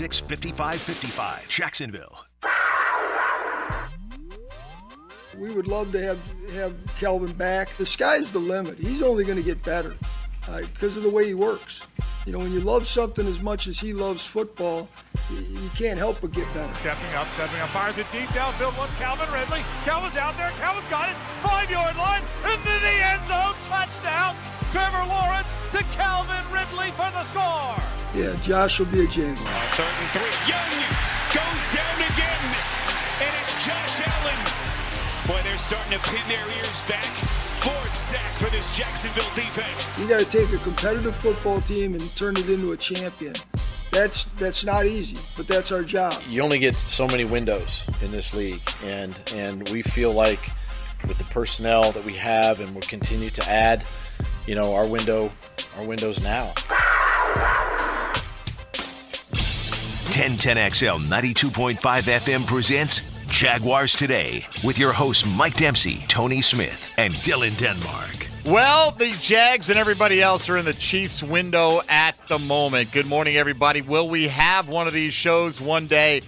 866-5555. Jacksonville. We would love to have Kelvin back. The sky's the limit. He's only going to get better because of the way he works. You know, when you love something as much as he loves football, you can't help but get better. Stepping up, fires it deep downfield. Once Calvin Ridley. Calvin's out there. Calvin's got it. 5-yard line into the end zone. Touchdown. Trevor Lawrence to Calvin Ridley for the score. Yeah, Josh will be a Jaguar. 3rd and 3. Young goes down again, and it's Josh Allen. Boy, they're starting to pin their ears back. 4th sack for this Jacksonville defense. You got to take a competitive football team and turn it into a champion. That's not easy, but that's our job. You only get so many windows in this league, and we feel like with the personnel that we have and we'll continue to add, you know, our window's now. 1010XL 92.5 FM presents Jaguars Today with your hosts Mike Dempsey, Tony Smith, and Dylan Denmark. Well, the Jags and everybody else are in the Chiefs window at the moment. Good morning, everybody. Will we have one of these shows one day,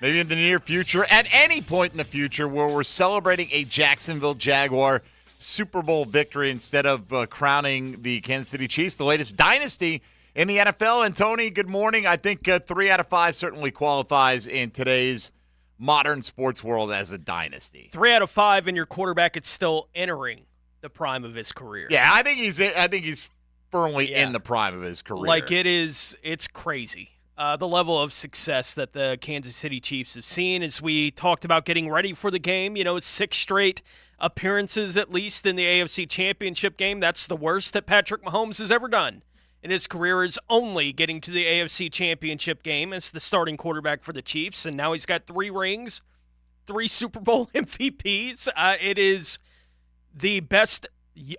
maybe in the near future, at any point in the future, where we're celebrating a Jacksonville Jaguar Super Bowl victory instead of crowning the Kansas City Chiefs, the latest dynasty in the NFL? And Tony, good morning. I think 3 out of 5 certainly qualifies in today's modern sports world as a dynasty. 3 out of 5, and your quarterback is still entering the prime of his career. Yeah, I think he's firmly in the prime of his career. Like it's crazy. The level of success that the Kansas City Chiefs have seen, as we talked about getting ready for the game. You know, 6 straight appearances at least in the AFC Championship game. That's the worst that Patrick Mahomes has ever done in his career, is only getting to the AFC Championship game as the starting quarterback for the Chiefs. And now he's got 3 rings, 3 Super Bowl MVPs. It is the best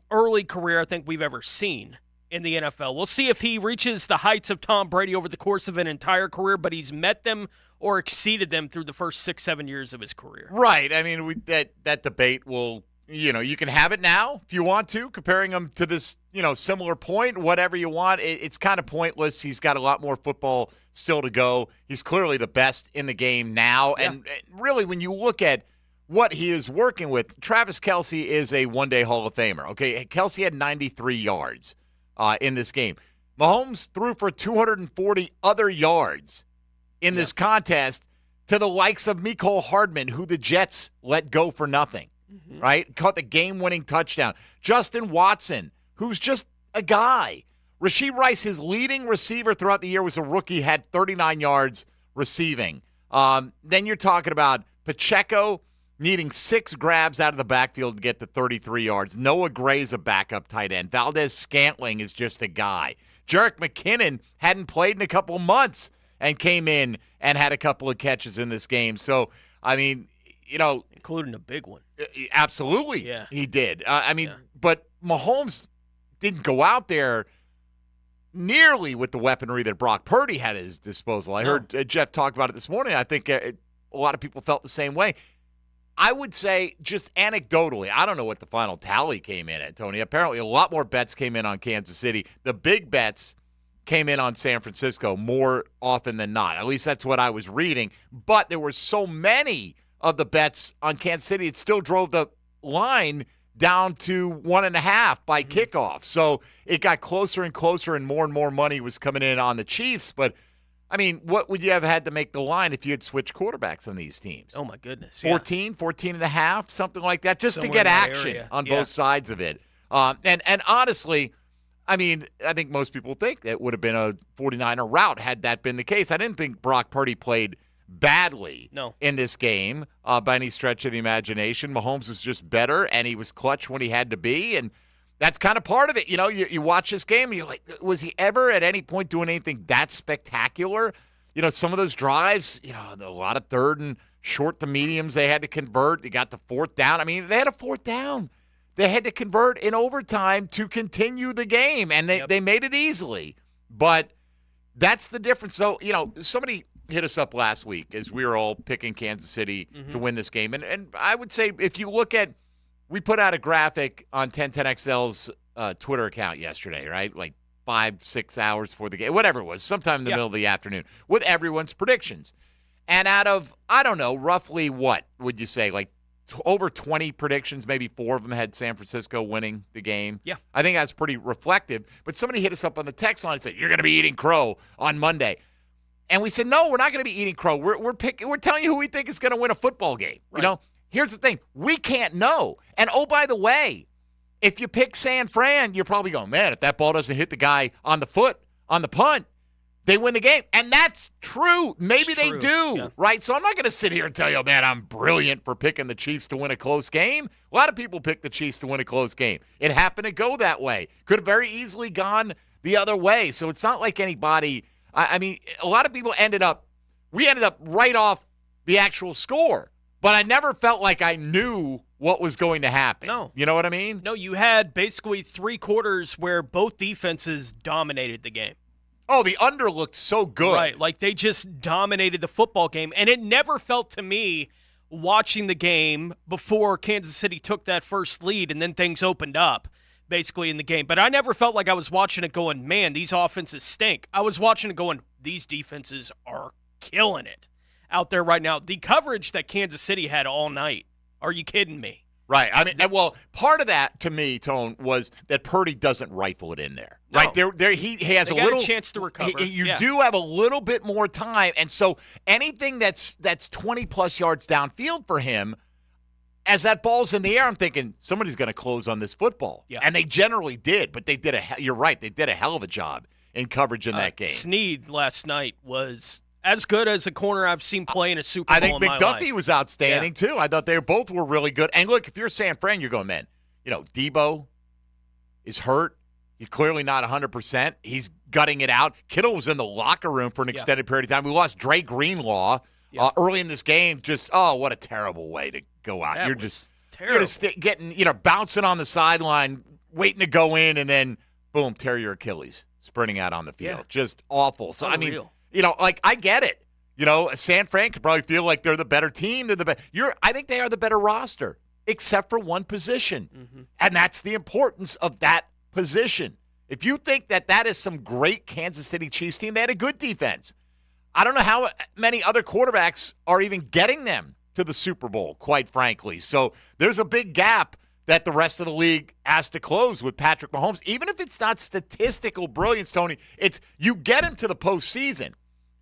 early career I think we've ever seen in the NFL. We'll see if he reaches the heights of Tom Brady over the course of an entire career, but he's met them or exceeded them through the first 6-7 years of his career. Right. I mean, that debate will, you know, you can have it now if you want to, comparing him to this, you know, similar point, whatever you want. It's kind of pointless. He's got a lot more football still to go. He's clearly the best in the game now. Yeah. And really, when you look at what he is working with, Travis Kelce is a one-day Hall of Famer. Okay, Kelce had 93 yards in this game. Mahomes threw for 240 other yards in this contest to the likes of Mecole Hardman, who the Jets let go for nothing, right? Caught the game-winning touchdown. Justin Watson, who's just a guy. Rashee Rice, his leading receiver throughout the year, was a rookie, had 39 yards receiving. Then you're talking about Pacheco needing 6 grabs out of the backfield to get to 33 yards. Noah Gray's a backup tight end. Valdez Scantling is just a guy. Jerick McKinnon hadn't played in a couple of months and came in and had a couple of catches in this game. So, I mean, you know. Including a big one. Absolutely, he did. But Mahomes didn't go out there nearly with the weaponry that Brock Purdy had at his disposal. I heard Jeff talk about it this morning. I think a lot of people felt the same way. I would say, just anecdotally, I don't know what the final tally came in at, Tony. Apparently, a lot more bets came in on Kansas City. The big bets came in on San Francisco more often than not. At least that's what I was reading. But there were so many of the bets on Kansas City, it still drove the line down to 1.5 by kickoff. So it got closer and closer, and more money was coming in on the Chiefs. But I mean, what would you have had to make the line if you had switched quarterbacks on these teams? Oh, my goodness. 14 and a half, something like that, just somewhere to get in that action area. on both sides of it. And honestly, I mean, I think most people think it would have been a 49er route had that been the case. I didn't think Brock Purdy played badly in this game by any stretch of the imagination. Mahomes was just better, and he was clutch when he had to be, and that's kind of part of it. You know, you watch this game, and you're like, was he ever at any point doing anything that spectacular? You know, some of those drives, you know, a lot of 3rd and short to mediums they had to convert. They got the 4th down. I mean, they had a 4th down. They had to convert in overtime to continue the game, and they made it easily. But that's the difference. So, you know, somebody hit us up last week as we were all picking Kansas City to win this game. And I would say if you look at, we put out a graphic on 1010XL's Twitter account yesterday, right? Like 5-6 hours before the game, whatever it was, sometime in the middle of the afternoon, with everyone's predictions. And out of, I don't know, roughly what would you say, like over 20 predictions, maybe 4 of them had San Francisco winning the game. Yeah. I think that's pretty reflective. But somebody hit us up on the text line and said, you're going to be eating crow on Monday. And we said, no, we're not going to be eating crow. We're telling you who we think is going to win a football game. Right. You know, here's the thing. We can't know. And, oh, by the way, if you pick San Fran, you're probably going, man, if that ball doesn't hit the guy on the foot, on the punt, they win the game. And that's true. Maybe they do, right? So I'm not going to sit here and tell you, oh, man, I'm brilliant for picking the Chiefs to win a close game. A lot of people pick the Chiefs to win a close game. It happened to go that way. Could have very easily gone the other way. So it's not like anybody – I mean, a lot of people ended up right off the actual score. But I never felt like I knew what was going to happen. No. You know what I mean? No, you had basically 3 quarters where both defenses dominated the game. Oh, the under looked so good. Right, like they just dominated the football game. And it never felt to me, watching the game before Kansas City took that first lead and then things opened up, basically, in the game. But I never felt like I was watching it going, man, these offenses stink. I was watching it going, these defenses are killing it out there right now. The coverage that Kansas City had all night, are you kidding me? Right. I mean, well, part of that to me, Tone, was that Purdy doesn't rifle it in there. No. Right there, he has they a got little a chance to recover. You do have a little bit more time, and so anything that's 20 plus yards downfield for him, as that ball's in the air, I'm thinking somebody's going to close on this football. Yeah. And they generally did, but they did you're right, they did a hell of a job in coverage in that game. Snead last night was as good as a corner I've seen play in a Super Bowl. I think in my McDuffie life. was outstanding too. I thought they both were really good. And look, if you're San Fran, you're going, man, you know, Debo is hurt. He's clearly not 100%. He's gutting it out. Kittle was in the locker room for an extended period of time. We lost Dre Greenlaw early in this game. Just, what a terrible way to go out. That You're was just terrible. Getting, bouncing on the sideline, waiting to go in, and then, boom, tear your Achilles, sprinting out on the field. Yeah. Just awful. So, Unreal. I mean, I get it. San Fran could probably feel like they're the better team. I think they are the better roster, except for one position. Mm-hmm. And that's the importance of that position. If you think that is some great Kansas City Chiefs team, they had a good defense. I don't know how many other quarterbacks are even getting them to the Super Bowl, quite frankly. So there's a big gap that the rest of the league has to close with Patrick Mahomes. Even if it's not statistical brilliance, Tony, it's you get him to the postseason.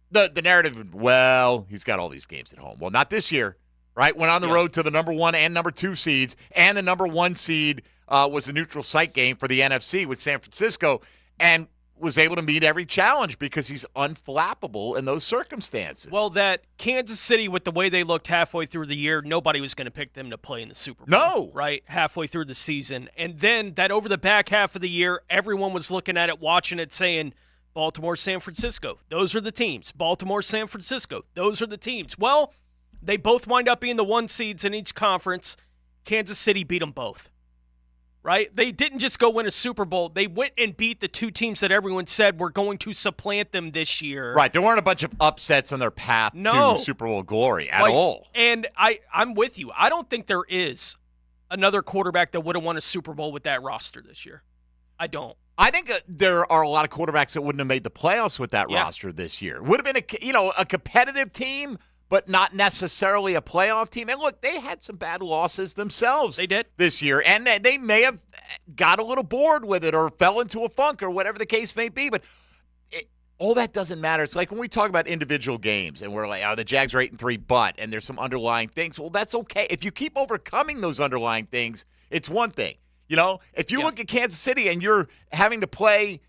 The narrative, well, he's got all these games at home. Well, not this year, right? Went on the road to the number 1 and number 2 seeds, and the number 1 seed was a neutral site game for the NFC with San Francisco, and was able to meet every challenge because he's unflappable in those circumstances. Well, that Kansas City, with the way they looked halfway through the year, nobody was going to pick them to play in the Super Bowl. No. Right? Halfway through the season. And then that over the back half of the year, everyone was looking at it, watching it, saying, Baltimore, San Francisco, those are the teams. Baltimore, San Francisco, those are the teams. Well, they both wind up being the 1 seeds in each conference. Kansas City beat them both. Right? They didn't just go win a Super Bowl. They went and beat the 2 teams that everyone said were going to supplant them this year. Right. There weren't a bunch of upsets on their path to Super Bowl glory at all. And I'm with you. I don't think there is another quarterback that would have won a Super Bowl with that roster this year. I don't. I think there are a lot of quarterbacks that wouldn't have made the playoffs with that roster this year. Would have been a competitive team, but not necessarily a playoff team. And look, they had some bad losses themselves. They did this year, and they may have got a little bored with it or fell into a funk or whatever the case may be. But all that doesn't matter. It's like when we talk about individual games and we're like, the Jags are 8-3, and there's some underlying things. Well, that's okay. If you keep overcoming those underlying things, it's one thing. If you look at Kansas City and you're having to play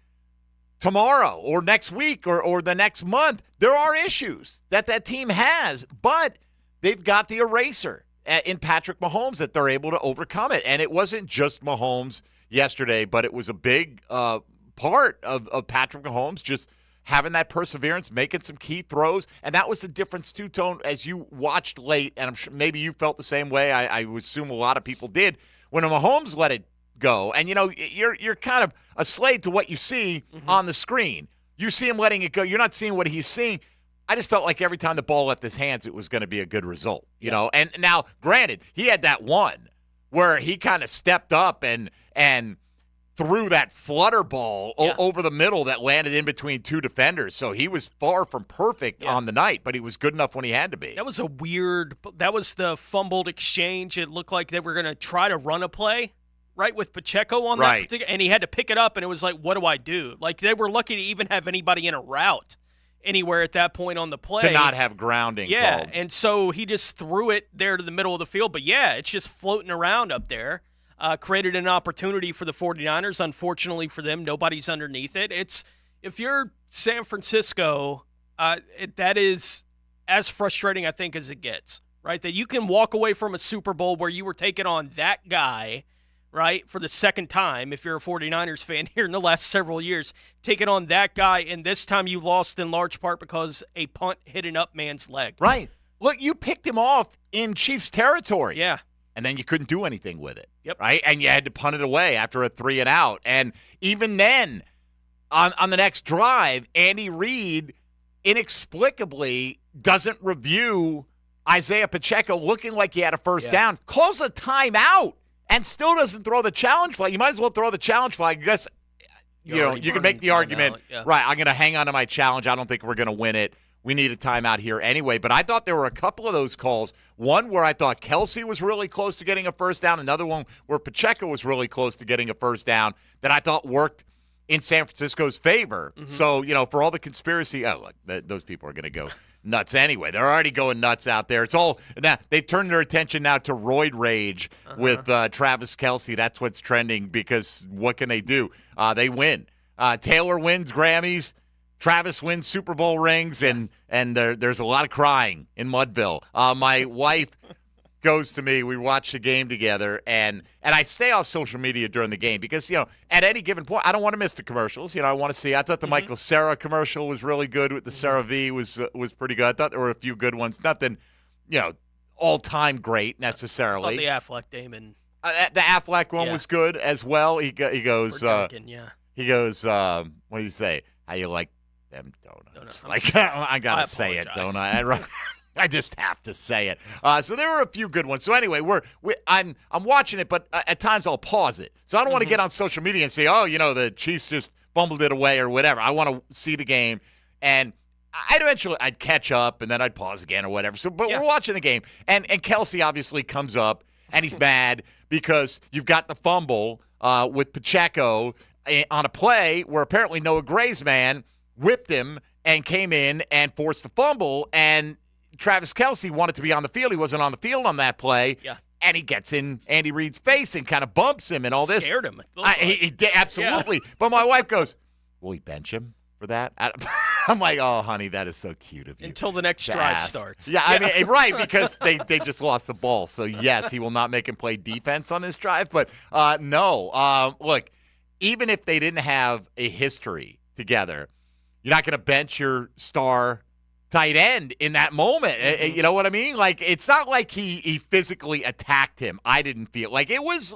tomorrow or next week or the next month, there are issues that team has, but they've got the eraser in Patrick Mahomes that they're able to overcome it. And it wasn't just Mahomes yesterday, but it was a big part of Patrick Mahomes just having that perseverance, making some key throws. And that was the difference too, Tone, as you watched late, and I'm sure maybe you felt the same way. I would assume a lot of people did. When Mahomes let it go, and you're kind of a slave to what you see on the screen. You see him letting it go. You're not seeing what he's seeing. I just felt like every time the ball left his hands, it was going to be a good result. You know. And now, granted, he had that one where he kind of stepped up and threw that flutter ball over the middle that landed in between two defenders. So he was far from perfect on the night, but he was good enough when he had to be. That was that was the fumbled exchange. It looked like they were going to try to run a play, right, with Pacheco on that particular, and he had to pick it up, and it was like, what do I do? Like, they were lucky to even have anybody in a route anywhere at that point on the play. To not have grounding called. And so he just threw it there to the middle of the field. But, it's just floating around up there. Created an opportunity for the 49ers. Unfortunately for them, nobody's underneath it. If you're San Francisco, that is as frustrating, I think, as it gets, right? That you can walk away from a Super Bowl where you were taking on that guy, right, for the second time, if you're a 49ers fan here in the last several years, taking on that guy, and this time you lost in large part because a punt hit an up man's leg. Right. Look, you picked him off in Chiefs territory. Yeah. And then you couldn't do anything with it. Yep. Right? And you had to punt it away after a 3-and-out. And even then, on the next drive, Andy Reid inexplicably doesn't review Isaiah Pacheco looking like he had a first down, calls a timeout, and still doesn't throw the challenge flag. You might as well throw the challenge flag. I guess, you can make the argument, right, I'm going to hang on to my challenge. I don't think we're going to win it. We need a timeout here anyway. But I thought there were a couple of those calls. One where I thought Kelsey was really close to getting a first down. Another one where Pacheco was really close to getting a first down that I thought worked in San Francisco's favor. Mm-hmm. So, for all the conspiracy, look, those people are going to go nuts anyway. They're already going nuts out there. It's all now they've turned their attention now to roid rage with Travis Kelsey. That's what's trending because what can they do? They win. Taylor wins Grammys. Travis wins Super Bowl rings, and there's a lot of crying in Mudville. My wife goes to me. We watch the game together, and I stay off social media during the game because, at any given point, I don't want to miss the commercials. I want to see. I thought the Michael Cera commercial was really good with the CeraVe was pretty good. I thought there were a few good ones. Nothing, all-time great necessarily. I thought the Affleck Damon. The Affleck one was good as well. He goes, Duncan, he goes, what do you say? How you like them donuts? I gotta say it, don't I? I just have to say it. So there were a few good ones. So anyway, I'm watching it, but at times I'll pause it. So I don't want to get on social media and say, the Chiefs just fumbled it away or whatever. I want to see the game, and I'd catch up, and then I'd pause again or whatever. So, but we're watching the game, and Kelsey obviously comes up, and he's mad because you've got the fumble with Pacheco on a play where apparently Noah Gray's man whipped him and came in and forced the fumble, and Travis Kelsey wanted to be on the field. He wasn't on the field on that play. Yeah. And he gets in Andy Reid's face and kind of bumps him and all this. Scared him. He did, absolutely. Yeah. But my wife goes, will he bench him for that? I'm like, oh, honey, that is so cute of you. Until the next drive starts. Yeah, I mean, right, because they just lost the ball. So, yes, he will not make him play defense on this drive. But, no. Look, even if they didn't have a history together, you're not going to bench your star tight end in that moment. You know what I mean? Like, it's not like he physically attacked him. I didn't feel like it was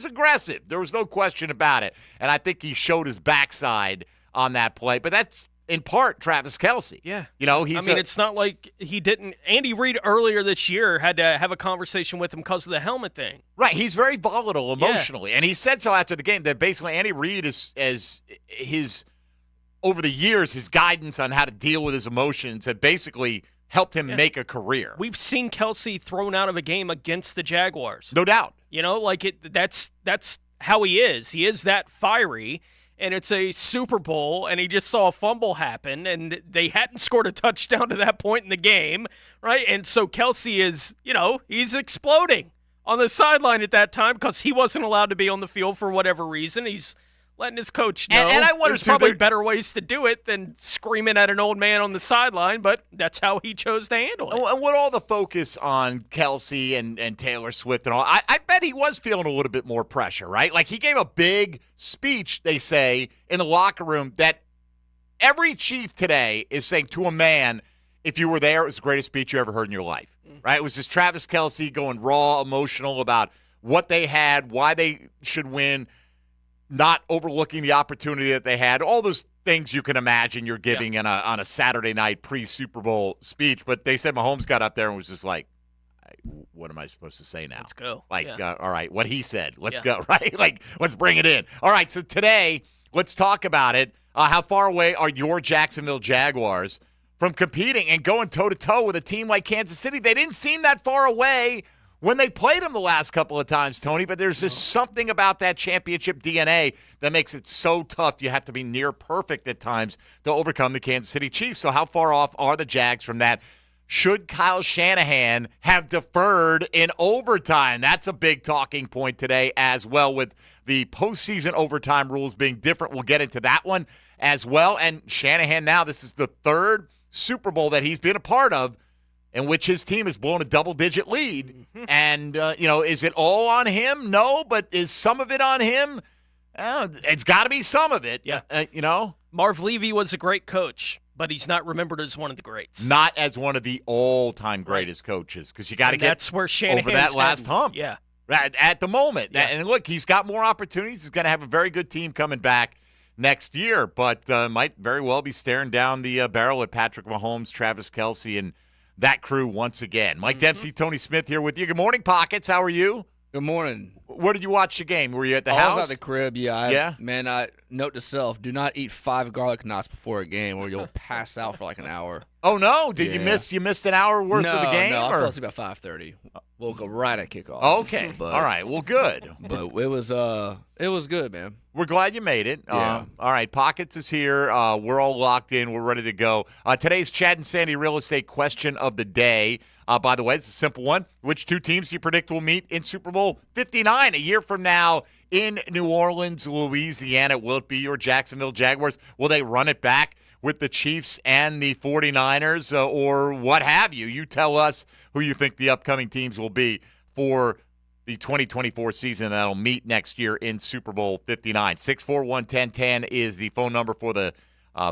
aggressive. There was no question about it. And I think he showed his backside on that play. But that's in part Travis Kelsey. Yeah. It's not like he didn't. Andy Reid earlier this year had to have a conversation with him because of the helmet thing. Right. He's very volatile emotionally. Yeah. And he said so after the game that basically Andy Reid is his over the years, his guidance on how to deal with his emotions had basically helped him make a career. We've seen Kelsey thrown out of a game against the Jaguars. No doubt. That's how he is. He is that fiery, and it's a Super Bowl, and he just saw a fumble happen, and they hadn't scored a touchdown to that point in the game, right? And so Kelsey is, he's exploding on the sideline at that time because he wasn't allowed to be on the field for whatever reason. He's letting his coach know. And I wonder, there's probably better ways to do it than screaming at an old man on the sideline, but that's how he chose to handle it. And with all the focus on Kelsey and Taylor Swift and all, I bet he was feeling a little bit more pressure, right? Like, he gave a big speech, they say, in the locker room that every Chief today is saying to a man, if you were there, it was the greatest speech you ever heard in your life, right? It was just Travis Kelsey going raw, emotional about what they had, why they should win, not overlooking the opportunity that they had, all those things you can imagine you're giving on a Saturday night pre-Super Bowl speech. But they said Mahomes got up there and was just like, what am I supposed to say now? Let's go. Like, Yeah. all right, what he said. Let's go, right? Like, let's bring it in. All right, so today, let's talk about it. How far away are your Jacksonville Jaguars from competing and going toe-to-toe with a team like Kansas City? They didn't seem that far away when they played them the last couple of times, Tony, but there's just something about that championship DNA that makes it so tough. You have to be near perfect at times to overcome the Kansas City Chiefs. So how far off are the Jags from that? Should Kyle Shanahan have deferred in overtime? That's a big talking point today as well, with the postseason overtime rules being different. We'll get into that one as well. And Shanahan now, this is the third Super Bowl that he's been a part of in which his team has blown a double-digit lead. And, is it all on him? No, but is some of it on him? It's got to be some of it, Marv Levy was a great coach, but he's not remembered as one of the greats. Not as one of the all-time greatest coaches, because you got to get that's where Shanahan's over that last hump. Yeah. At the moment. Yeah. And look, he's got more opportunities. He's going to have a very good team coming back next year, but might very well be staring down the barrel at Patrick Mahomes, Travis Kelce, and that crew once again. Mike Dempsey, Tony Smith here with you. Good morning, Pockets. How are you? Good morning. Where did you watch the game? Were you at the I house? was at the crib, yeah. Yeah? Man, note to self, do not eat 5 garlic knots before a game or you'll pass out for like an hour. Oh, no? Did Yeah. you missed an hour worth of the game? No, I or? fell asleep at 5:30. We'll go right at kickoff. Okay. But, all right. Well, good. But it was good, man. We're glad you made it. Yeah. All right, Pockets is here. We're all locked in. We're ready to go. Today's Chad and Sandy real estate question of the day. By the way, it's a simple one. Which two teams do you predict will meet in Super Bowl 59 a year from now in New Orleans, Louisiana? Will it be your Jacksonville Jaguars? Will they run it back with the Chiefs and the 49ers or what have you? You tell us who you think the upcoming teams will be for the 2024 season that'll meet next year in Super Bowl 59. 641-1010 is the phone number for the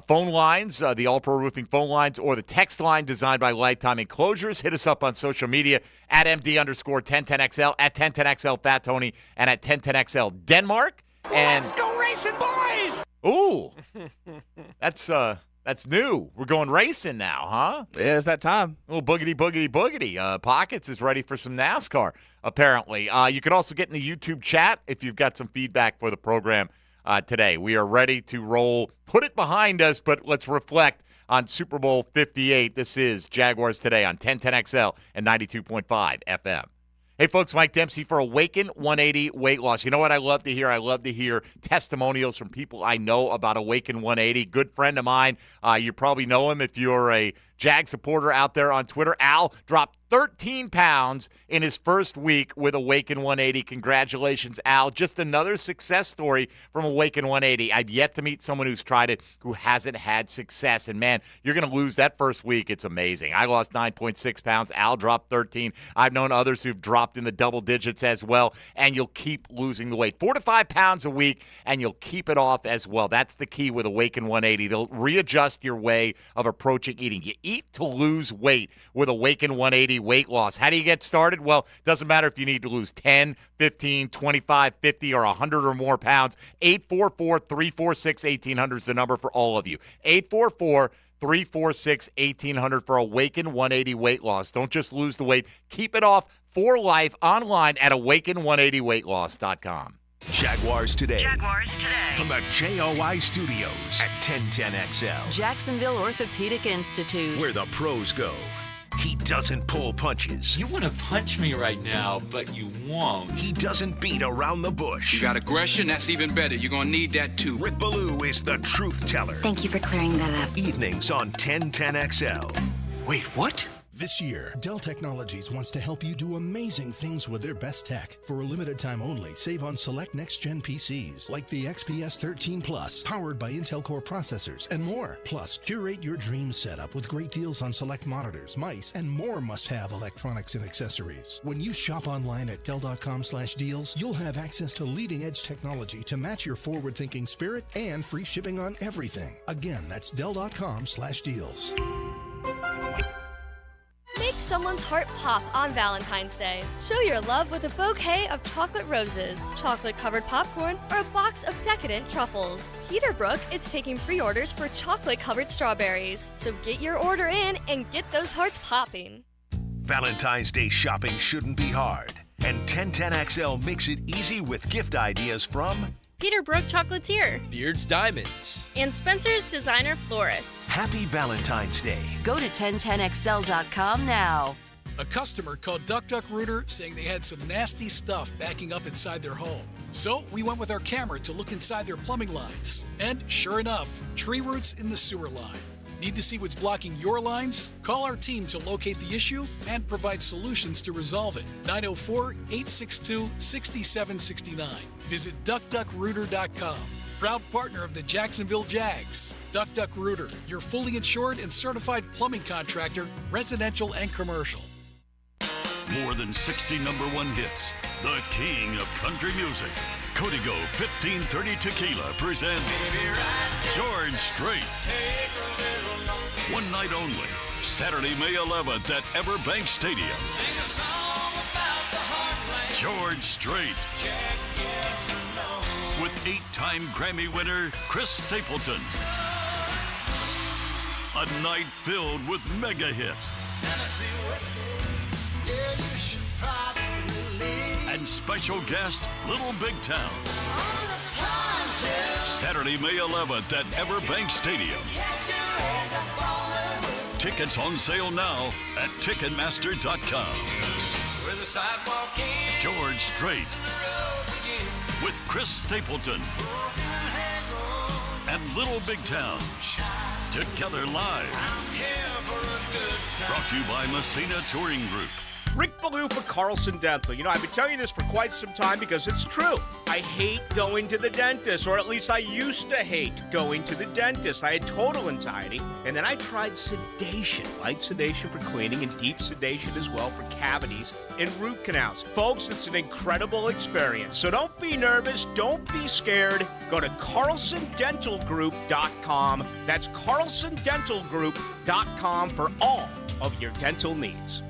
phone lines, the All-Pro Roofing phone lines, or the text line designed by Lifetime Enclosures. Hit us up on social media at MD_1010XL, at 1010XL Fat Tony, and at 1010XL Denmark. And Let's go racing, boys! Ooh, that's new. We're going racing now, huh? Yeah, it's that time. A little boogity. Pockets is ready for some NASCAR, apparently. You can also get in the YouTube chat if you've got some feedback for the program today. We are ready to roll. Put it behind us, but let's reflect on Super Bowl 58. This is Jaguars Today on 1010XL and 92.5 FM. Hey, folks, Mike Dempsey for Awaken 180 Weight Loss. You know what I love to hear? I love to hear testimonials from people I know about Awaken 180. Good friend of mine. You probably know him if you're a Jag supporter out there on Twitter. Al dropped 13 pounds in his first week with Awaken 180. Congratulations, Al. Just another success story from Awaken 180. I've yet to meet someone who's tried it who hasn't had success. And, man, you're going to lose that first week. It's amazing. I lost 9.6 pounds. Al dropped 13. I've known others who've dropped in the double digits as well, and you'll keep losing the weight. 4 to 5 pounds a week, and you'll keep it off as well. That's the key with Awaken 180. They'll readjust your way of approaching eating. You eat to lose weight with Awaken 180 Weight Loss. How do you get started? Well, it doesn't matter if you need to lose 10, 15, 25, 50, or 100 or more pounds. 844-346-1800 is the number for all of you. 844-346-1800 for Awaken 180 Weight Loss. Don't just lose the weight. Keep it off for life online at awaken180weightloss.com. Jaguars Today. Jaguars Today. From the JOI Studios at 1010XL. Jacksonville Orthopedic Institute. Where the pros go. He doesn't pull punches. You want to punch me right now, but you won't. He doesn't beat around the bush. You got aggression? That's even better. You're going to need that too. Rick Ballou is the truth teller. Thank you for clearing that up. Evenings on 1010XL. Wait, what? This year, Dell Technologies wants to help you do amazing things with their best tech. For a limited time only, save on select next-gen PCs, like the XPS 13 Plus, powered by Intel Core processors, and more. Plus, curate your dream setup with great deals on select monitors, mice, and more must-have electronics and accessories. When you shop online at Dell.com/deals, you'll have access to leading-edge technology to match your forward-thinking spirit and free shipping on everything. Again, that's Dell.com/deals. Make someone's heart pop on Valentine's Day. Show your love with a bouquet of chocolate roses, chocolate-covered popcorn, or a box of decadent truffles. Peterbrook is taking pre-orders for chocolate-covered strawberries. So get your order in and get those hearts popping. Valentine's Day shopping shouldn't be hard, and 1010XL makes it easy with gift ideas from Peterbrook Chocolatier, Beard's Diamonds, and Spencer's Designer Florist. Happy Valentine's Day. Go to 1010XL.com now. A customer called DuckDuckRooter saying they had some nasty stuff backing up inside their home. So we went with our camera to look inside their plumbing lines. And sure enough, tree roots in the sewer line. Need to see what's blocking your lines? Call our team to locate the issue and provide solutions to resolve it. 904-862-6769. Visit DuckDuckRooter.com. Proud partner of the Jacksonville Jags. DuckDuckRooter, your fully insured and certified plumbing contractor, residential and commercial. More than 60 #1 hits. The king of country music. Código 1530 Tequila presents George Strait. One night only, Saturday, May 11th at Everbank Stadium. George Strait. With 8-time Grammy winner Chris Stapleton. A night filled with mega hits. And special guest, Little Big Town. Saturday, May 11th at Everbank Stadium. Tickets on sale now at Ticketmaster.com. George Strait with Chris Stapleton and Little Big Town together live. Brought to you by Messina Touring Group. Rick Ballou for Carlson Dental. You know, I've been telling you this for quite some time because it's true. I hate going to the dentist, or at least I used to hate going to the dentist. I had total anxiety, and then I tried sedation. Light sedation for cleaning and deep sedation as well for cavities and root canals. Folks, it's an incredible experience. So don't be nervous. Don't be scared. Go to CarlsonDentalGroup.com. That's CarlsonDentalGroup.com for all of your dental needs.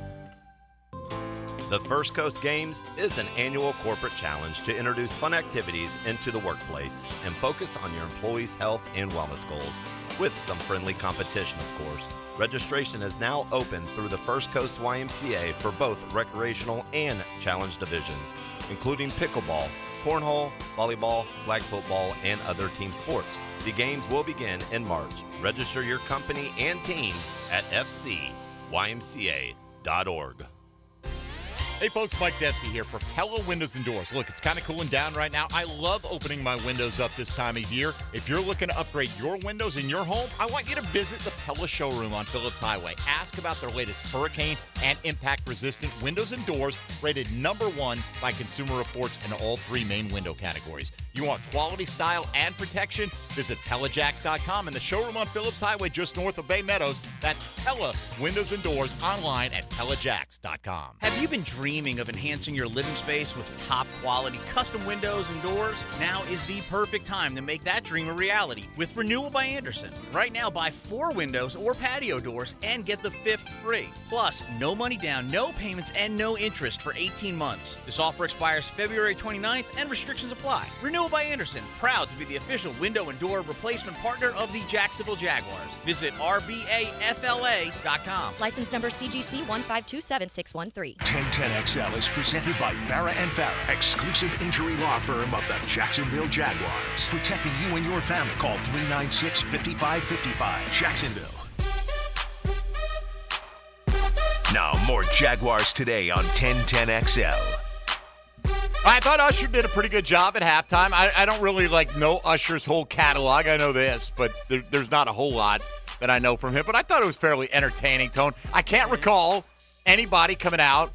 The First Coast Games is an annual corporate challenge to introduce fun activities into the workplace and focus on your employees' health and wellness goals, with some friendly competition, of course. Registration is now open through the First Coast YMCA for both recreational and challenge divisions, including pickleball, cornhole, volleyball, flag football, and other team sports. The games will begin in March. Register your company and teams at fcymca.org. Hey folks, Mike Dempsey here for Pella Windows and Doors. Look, it's kind of cooling down right now. I love opening my windows up this time of year. If you're looking to upgrade your windows in your home, I want you to visit the Pella showroom on Phillips Highway. Ask about their latest hurricane and impact-resistant windows and doors, rated #1 by Consumer Reports in all 3 main window categories. You want quality, style, and protection? Visit PellaJacks.com and the showroom on Phillips Highway just north of Bay Meadows. That's Pella Windows and Doors, online at PellaJacks.com. Have you been dreaming of enhancing your living space with top-quality custom windows and doors? Now is the perfect time to make that dream a reality with Renewal by Andersen. Right now, buy 4 windows or patio doors and get the 5th free. Plus, no money down, no payments, and no interest for 18 months. This offer expires February 29th and restrictions apply. Renewal by Andersen, proud to be the official window and door replacement partner of the Jacksonville Jaguars. Visit rbafla.com. License number CGC 1527613. 1010XL is presented by Farah & Farah, exclusive injury law firm of the Jacksonville Jaguars. Protecting you and your family. Call 396-5555. Jacksonville. Now, more Jaguars Today on 1010XL. I thought Usher did a pretty good job at halftime. I don't really know Usher's whole catalog. I know this, but there's not a whole lot that I know from him. But I thought it was fairly entertaining, Tone. I can't recall anybody coming out.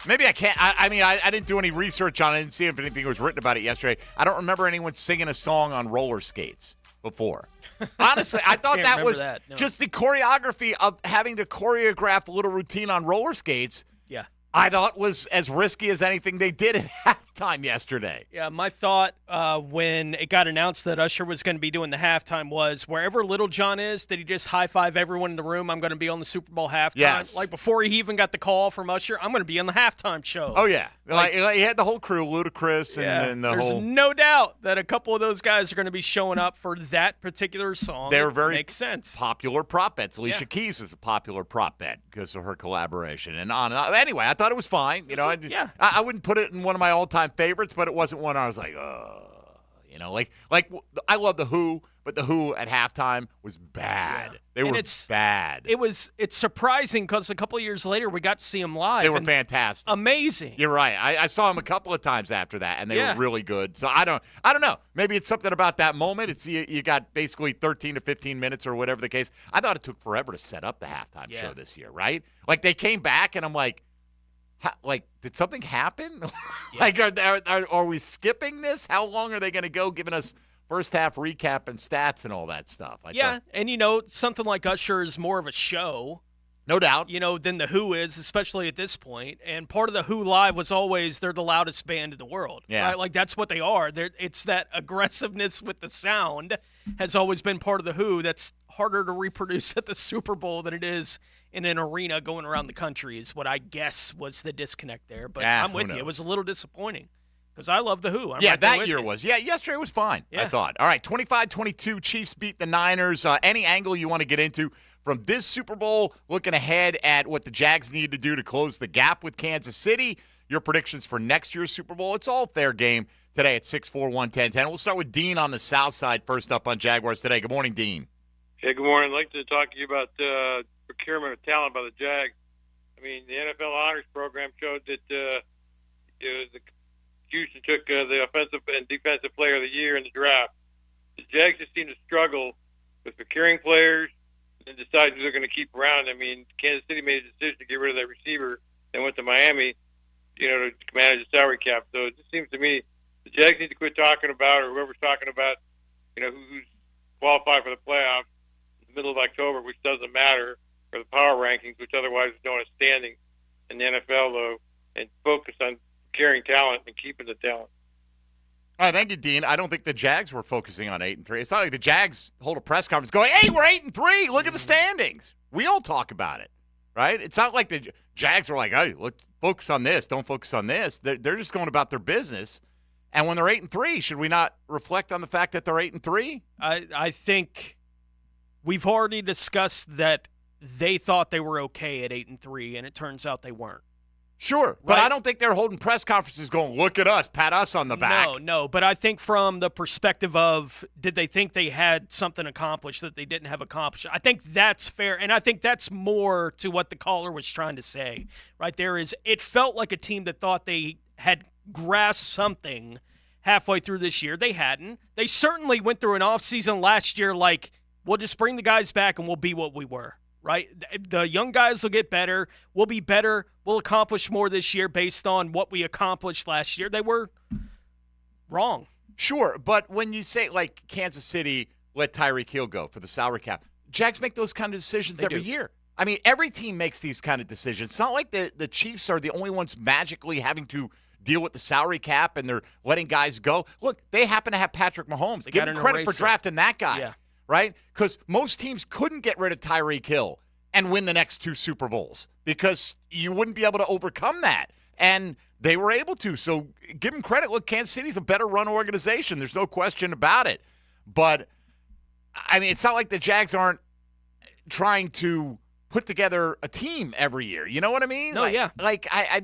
Maybe I can't. I mean, I didn't do any research on it. I didn't see if anything was written about it yesterday. I don't remember anyone singing a song on roller skates before. Honestly, I thought that was just the choreography of having to choreograph a little routine on roller skates. Yeah. I thought was as risky as anything they did at halftime. halftime yesterday. Yeah, my thought when it got announced that Usher was going to be doing the halftime was wherever Little John is, did he just high-five everyone in the room? I'm going to be on the Super Bowl halftime. Yes. Like before he even got the call from Usher, I'm going to be on the halftime show. Oh, yeah. Like he had the whole crew, Ludacris and the there's whole. no doubt that a couple of those guys are going to be showing up for that particular song. They're very makes sense. Popular prop bets. Alicia Keys is a popular prop bet because of her collaboration. And on. Anyway, I thought it was fine. You know, I wouldn't put it in one of my all-time favorites, but it wasn't one I was like, you know, like I love The Who, but The Who at halftime was bad. They were bad. It's surprising because a couple of years later we got to see them live. They were fantastic. Amazing. You're right. I saw them a couple of times after that, and they were really good. So I don't know. Maybe it's something about that moment. It's you got basically 13 to 15 minutes or whatever the case. I thought it took forever to set up the halftime show this year, right? Like they came back, and I'm like, did something happen? Like, are we skipping this? How long are they going to go giving us first half recap and stats and all that stuff? And, you know, something like Usher is more of a show. No doubt. You know, than The Who is, especially at this point. And part of The Who Live was always they're the loudest band in the world. Yeah. Right? Like, that's what they are. It's that aggressiveness with the sound has always been part of The Who that's harder to reproduce at the Super Bowl than it is in an arena going around the country is what I guess was the disconnect there. But I'm with you. It was a little disappointing because I love The Who. That year was. Yeah, yesterday was fine, I thought. All right, 25-22, Chiefs beat the Niners. Any angle you want to get into from this Super Bowl, looking ahead at what the Jags need to do to close the gap with Kansas City, your predictions for next year's Super Bowl. It's all fair game today at 641-1010. We'll start with Dean on the South Side first up on Jaguars Today. Good morning, Dean. Hey, good morning. I'd like to talk to you about procurement of talent by the Jags. I mean, the NFL Honors Program showed that Houston took the offensive and defensive player of the year in the draft. The Jags just seem to struggle with procuring players and decide who they're going to keep around. I mean, Kansas City made a decision to get rid of that receiver and went to Miami, to manage the salary cap. So it just seems to me the Jags need to quit talking about, or whoever's talking about, who's qualified for the playoffs in the middle of October, which doesn't matter, or the power rankings, which otherwise don't have standing in the NFL, though, and focus on carrying talent and keeping the talent. All right, thank you, Dean. I don't think the Jags were focusing on 8-3. It's not like the Jags hold a press conference going, hey, we're 8-3. Look at the standings. We all talk about it, right? It's not like the Jags are like, hey, let's focus on this. Don't focus on this. They're just going about their business. And when they're 8-3, should we not reflect on the fact that they're 8-3? I think we've already discussed that they thought they were okay at 8-3, and it turns out they weren't. Sure, but I don't think they're holding press conferences going, look at us, pat us on the back. No, but I think from the perspective of did they think they had something accomplished that they didn't have accomplished, I think that's fair, and I think that's more to what the caller was trying to say. Right there is, it felt like a team that thought they had grasped something halfway through this year. They hadn't. They certainly went through an offseason last year like, we'll just bring the guys back and we'll be what we were. Right? The young guys will get better. We'll be better. We'll accomplish more this year based on what we accomplished last year. They were wrong. Sure, but when you say, like, Kansas City let Tyreek Hill go for the salary cap, Jags make those kind of decisions every year. I mean, every team makes these kind of decisions. It's not like the Chiefs are the only ones magically having to deal with the salary cap and they're letting guys go. Look, they happen to have Patrick Mahomes. Give them credit for drafting that guy. Yeah. Right? Because most teams couldn't get rid of Tyreek Hill and win the next 2 Super Bowls because you wouldn't be able to overcome that. And they were able to. So give them credit. Look, Kansas City's a better run organization. There's no question about it. But, I mean, it's not like the Jags aren't trying to put together a team every year. You know what I mean? No, yeah. Like, I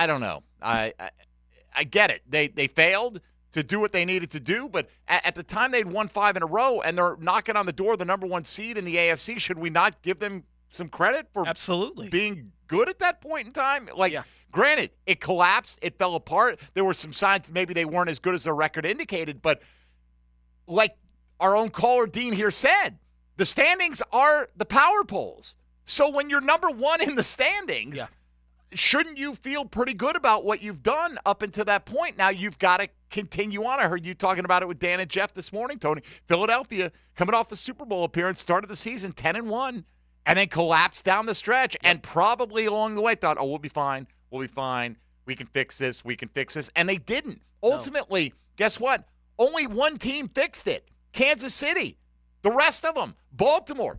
don't know. I get it. They failed to do what they needed to do, but at the time they'd won 5 in a row and they're knocking on the door of the number 1 seed in the AFC. Should we not give them some credit for absolutely being good at that point in time? Like, granted, it collapsed, it fell apart. There were some signs maybe they weren't as good as their record indicated, but like our own caller Dean here said, the standings are the power polls. So when you're number 1 in the standings, shouldn't you feel pretty good about what you've done up until that point? Now you've got to continue on. I heard you talking about it with Dan and Jeff this morning, Tony. Philadelphia, coming off the Super Bowl appearance, started the season 10-1, and then collapsed down the stretch, and probably along the way thought, oh, we'll be fine. we can fix this, and they didn't. Ultimately, guess what? Only one team fixed it, Kansas City. The rest of them, Baltimore.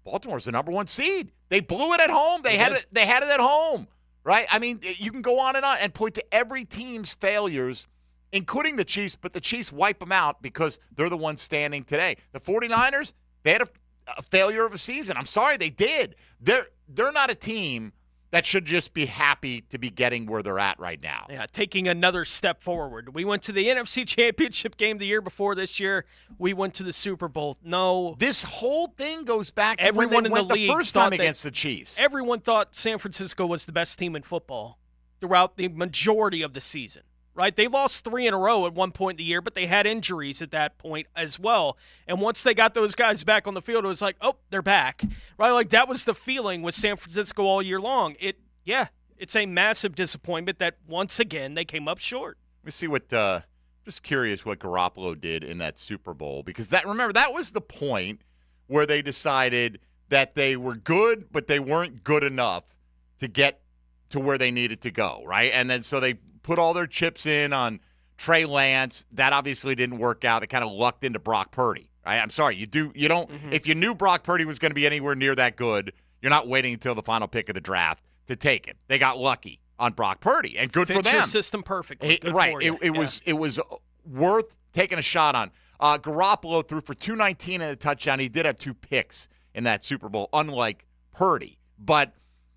Baltimore's the number 1 seed. They blew it at home. They had it at home, right? I mean, you can go on and point to every team's failures, including the Chiefs, but the Chiefs wipe them out because they're the ones standing today. The 49ers, they had a failure of a season. I'm sorry, they did. They're not a team that should just be happy to be getting where they're at right now. Yeah, taking another step forward. We went to the NFC Championship game the year before. This year, we went to the Super Bowl. No. This whole thing goes back to everyone when they in went the league the first time against the Chiefs. Everyone thought San Francisco was the best team in football throughout the majority of the season. Right? They lost 3 in a row at one point in the year, but they had injuries at that point as well. And once they got those guys back on the field, it was like, oh, they're back. Right? Like that was the feeling with San Francisco all year long. It's a massive disappointment that once again they came up short. Let me see what just curious what Garoppolo did in that Super Bowl, because that was the point where they decided that they were good, but they weren't good enough to get to where they needed to go, right? And then so they put all their chips in on Trey Lance. That obviously didn't work out. They kind of lucked into Brock Purdy. Right? I'm sorry, you don't. Mm-hmm. If you knew Brock Purdy was going to be anywhere near that good, you're not waiting until the final pick of the draft to take him. They got lucky on Brock Purdy, and good for them. Your system perfectly. Right. It was worth taking a shot on. Garoppolo threw for 219 and a touchdown. He did have 2 picks in that Super Bowl, unlike Purdy. But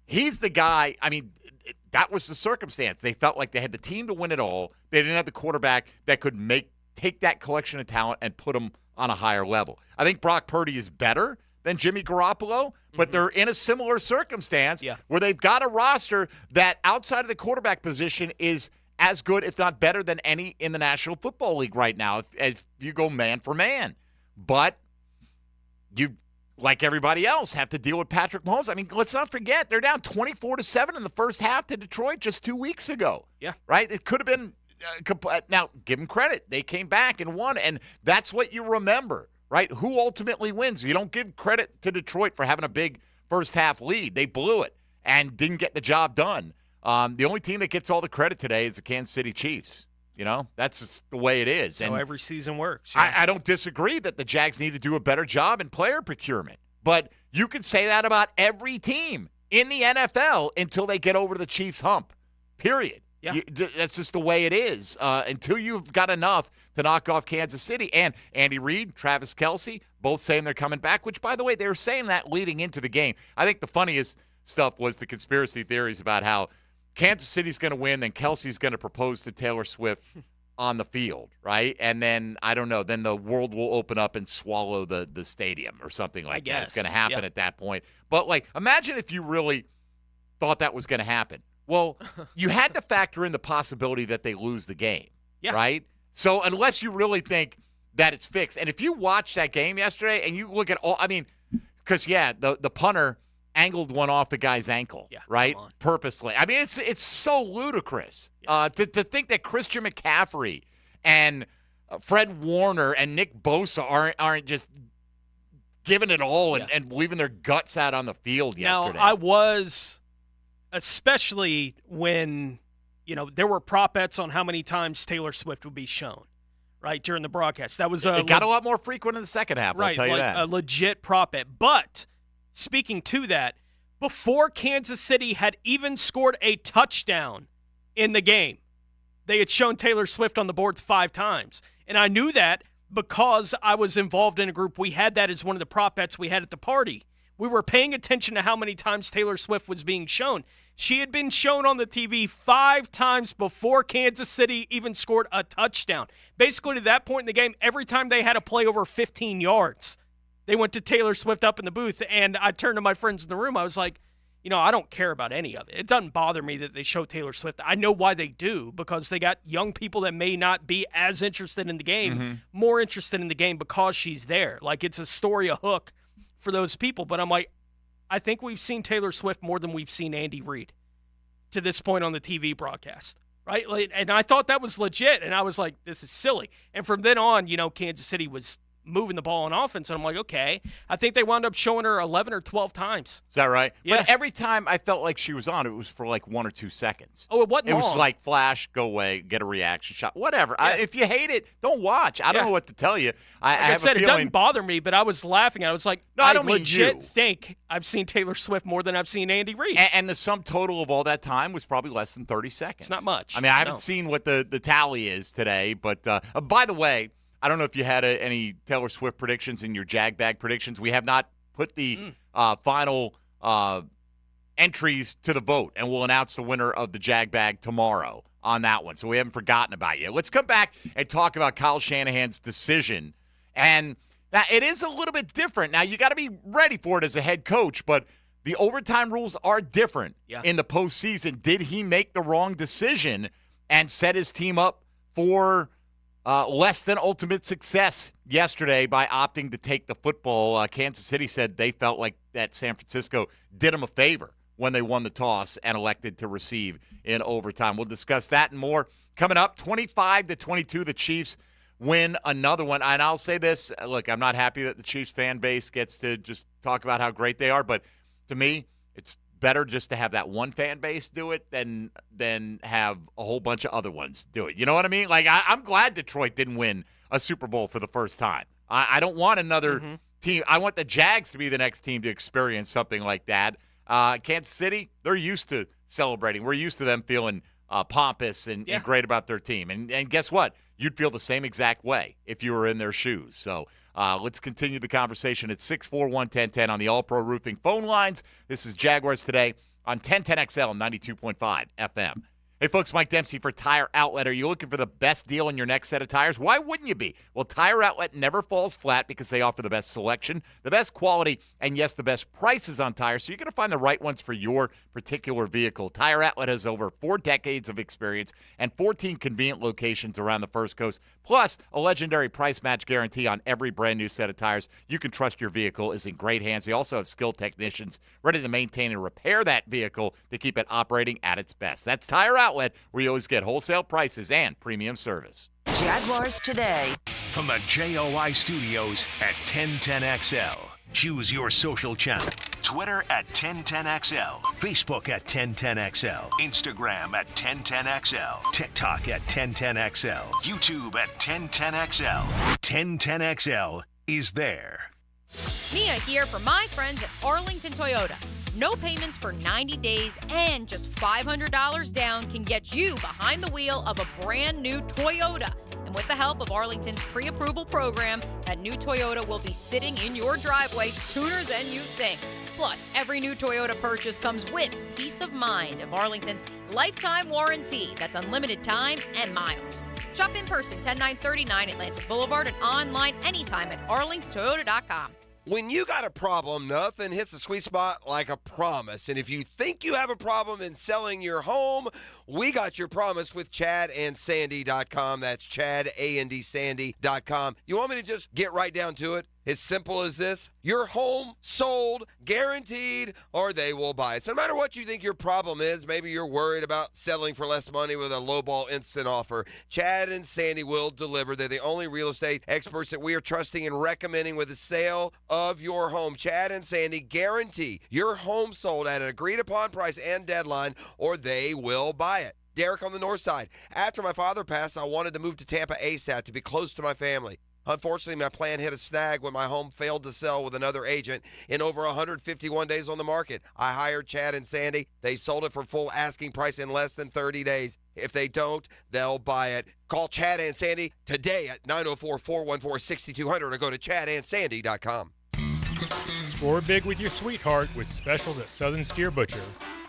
he's the guy. I mean, that was the circumstance. They felt like they had the team to win it all. They didn't have the quarterback that could take that collection of talent and put them on a higher level. I think Brock Purdy is better than Jimmy Garoppolo, but they're in a similar circumstance where they've got a roster that outside of the quarterback position is as good, if not better, than any in the National Football League right now if you go man for man. But you, like everybody else, have to deal with Patrick Mahomes. I mean, let's not forget, they're down 24-7 in the first half to Detroit just 2 weeks ago. Yeah. Right? It could have been now, give them credit. They came back and won, and that's what you remember, right? Who ultimately wins? You don't give credit to Detroit for having a big first-half lead. They blew it and didn't get the job done. The only team that gets all the credit today is the Kansas City Chiefs. You know, that's just the way it is. So and every season works. Yeah. I don't disagree that the Jags need to do a better job in player procurement. But you can say that about every team in the NFL until they get over the Chiefs hump, period. Yeah. That's just the way it is. Until you've got enough to knock off Kansas City. And Andy Reid, Travis Kelce, both saying they're coming back, which, by the way, they were saying that leading into the game. I think the funniest stuff was the conspiracy theories about how Kansas City's going to win, then Kelce's going to propose to Taylor Swift on the field, right? And then, I don't know, then the world will open up and swallow the stadium or something like that. It's going to happen at that point. But, like, imagine if you really thought that was going to happen. Well, you had to factor in the possibility that they lose the game, right? So unless you really think that it's fixed. And if you watch that game yesterday and you look at all – I mean, because, the punter – angled one off the guy's ankle, right? Purposely. I mean, it's so ludicrous to think that Christian McCaffrey and Fred Warner and Nick Bosa aren't just giving it all and leaving their guts out on the field yesterday. Now, I was, especially when, there were prop bets on how many times Taylor Swift would be shown, right, during the broadcast. That was it got a lot more frequent in the second half, right, I'll tell you that. A legit prop bet. But speaking to that, before Kansas City had even scored a touchdown in the game, they had shown Taylor Swift on the boards 5 times. And I knew that because I was involved in a group. We had that as one of the prop bets we had at the party. We were paying attention to how many times Taylor Swift was being shown. She had been shown on the TV 5 times before Kansas City even scored a touchdown. Basically, to that point in the game, every time they had a play over 15 yards, they went to Taylor Swift up in the booth, and I turned to my friends in the room. I was like, I don't care about any of it. It doesn't bother me that they show Taylor Swift. I know why they do, because they got young people that may not be as interested in the game, more interested in the game because she's there. Like, it's a story, a hook for those people. But I'm like, I think we've seen Taylor Swift more than we've seen Andy Reid to this point on the TV broadcast, right? And I thought that was legit, and I was like, this is silly. And from then on, Kansas City was moving the ball on offense. And I'm like, okay. I think they wound up showing her 11 or 12 times. Is that right? Yeah. But every time I felt like she was on, it was for like 1 or 2 seconds. Oh, it wasn't It was long. like flash, go away, get a reaction shot, whatever. Yeah. If you hate it, don't watch. I don't know what to tell you. I have said, a it feeling. doesn't bother me, but I was laughing. I was like, No, I don't mean legit you. think I've seen Taylor Swift more than I've seen Andy Reid. And the sum total of all that time was probably less than 30 seconds. It's not much. I mean, I haven't No. seen what the tally is today, but by the way, I don't know if you had any Taylor Swift predictions in your Jag Bag predictions. We have not put the final entries to the vote, and we'll announce the winner of the Jag Bag tomorrow on that one. So we haven't forgotten about you. Let's come back and talk about Kyle Shanahan's decision. And now it is a little bit different. Now you got to be ready for it as a head coach, but the overtime rules are different in the postseason. Did he make the wrong decision and set his team up for less than ultimate success yesterday by opting to take the football? Kansas City said they felt like that San Francisco did them a favor when they won the toss and elected to receive in overtime. We'll discuss that and more coming up. 25-22, the Chiefs win another one. And I'll say this, look, I'm not happy that the Chiefs fan base gets to just talk about how great they are, but to me, it's better just to have that one fan base do it than have a whole bunch of other ones do it. You know what I mean? Like, I'm glad Detroit didn't win a Super Bowl for the first time. I don't want another team. I want the Jags to be the next team to experience something like that. Kansas City, they're used to celebrating. We're used to them feeling pompous and great about their team. And guess what? You'd feel the same exact way if you were in their shoes. So let's continue the conversation at 641-1010 on the All-Pro Roofing phone lines. This is Jaguars Today on 1010XL 92.5 FM. Hey, folks, Mike Dempsey for Tire Outlet. Are you looking for the best deal on your next set of tires? Why wouldn't you be? Well, Tire Outlet never falls flat because they offer the best selection, the best quality, and, yes, the best prices on tires, so you're going to find the right ones for your particular vehicle. Tire Outlet has over 4 decades of experience and 14 convenient locations around the First Coast, plus a legendary price match guarantee on every brand-new set of tires. You can trust your vehicle is in great hands. They also have skilled technicians ready to maintain and repair that vehicle to keep it operating at its best. That's Tire Outlet, where you always get wholesale prices and premium service. Jaguars Today. From the JOI studios at 1010XL. Choose your social channel. Twitter at 1010XL. Facebook at 1010XL. Instagram at 1010XL. TikTok at 1010XL. YouTube at 1010XL. 1010XL is there. Mia here for my friends at Arlington Toyota. No payments for 90 days and just $500 down can get you behind the wheel of a brand new Toyota. And with the help of Arlington's pre-approval program, that new Toyota will be sitting in your driveway sooner than you think. Plus, every new Toyota purchase comes with peace of mind of Arlington's lifetime warranty. That's unlimited time and miles. Shop in person, 10939 Atlantic Boulevard, and online anytime at arlingtontoyota.com. When you got a problem, nothing hits the sweet spot like a promise. And if you think you have a problem in selling your home, we got your promise with ChadandSandy.com. That's ChadandSandy.com. You want me to just get right down to it? As simple as this. Your home sold, guaranteed, or they will buy it. So no matter what you think your problem is, maybe you're worried about selling for less money with a lowball instant offer, Chad and Sandy will deliver. They're the only real estate experts that we are trusting and recommending with the sale of your home. Chad and Sandy guarantee your home sold at an agreed-upon price and deadline, or they will buy it. Derek on the north side. After my father passed, I wanted to move to Tampa ASAP to be close to my family. Unfortunately, my plan hit a snag when my home failed to sell with another agent in over 151 days on the market. I hired Chad and Sandy. They sold it for full asking price in less than 30 days. If they don't, they'll buy it. Call Chad and Sandy today at 904-414-6200 or go to ChadandSandy.com. Score big with your sweetheart with specials at Southern Steer Butcher.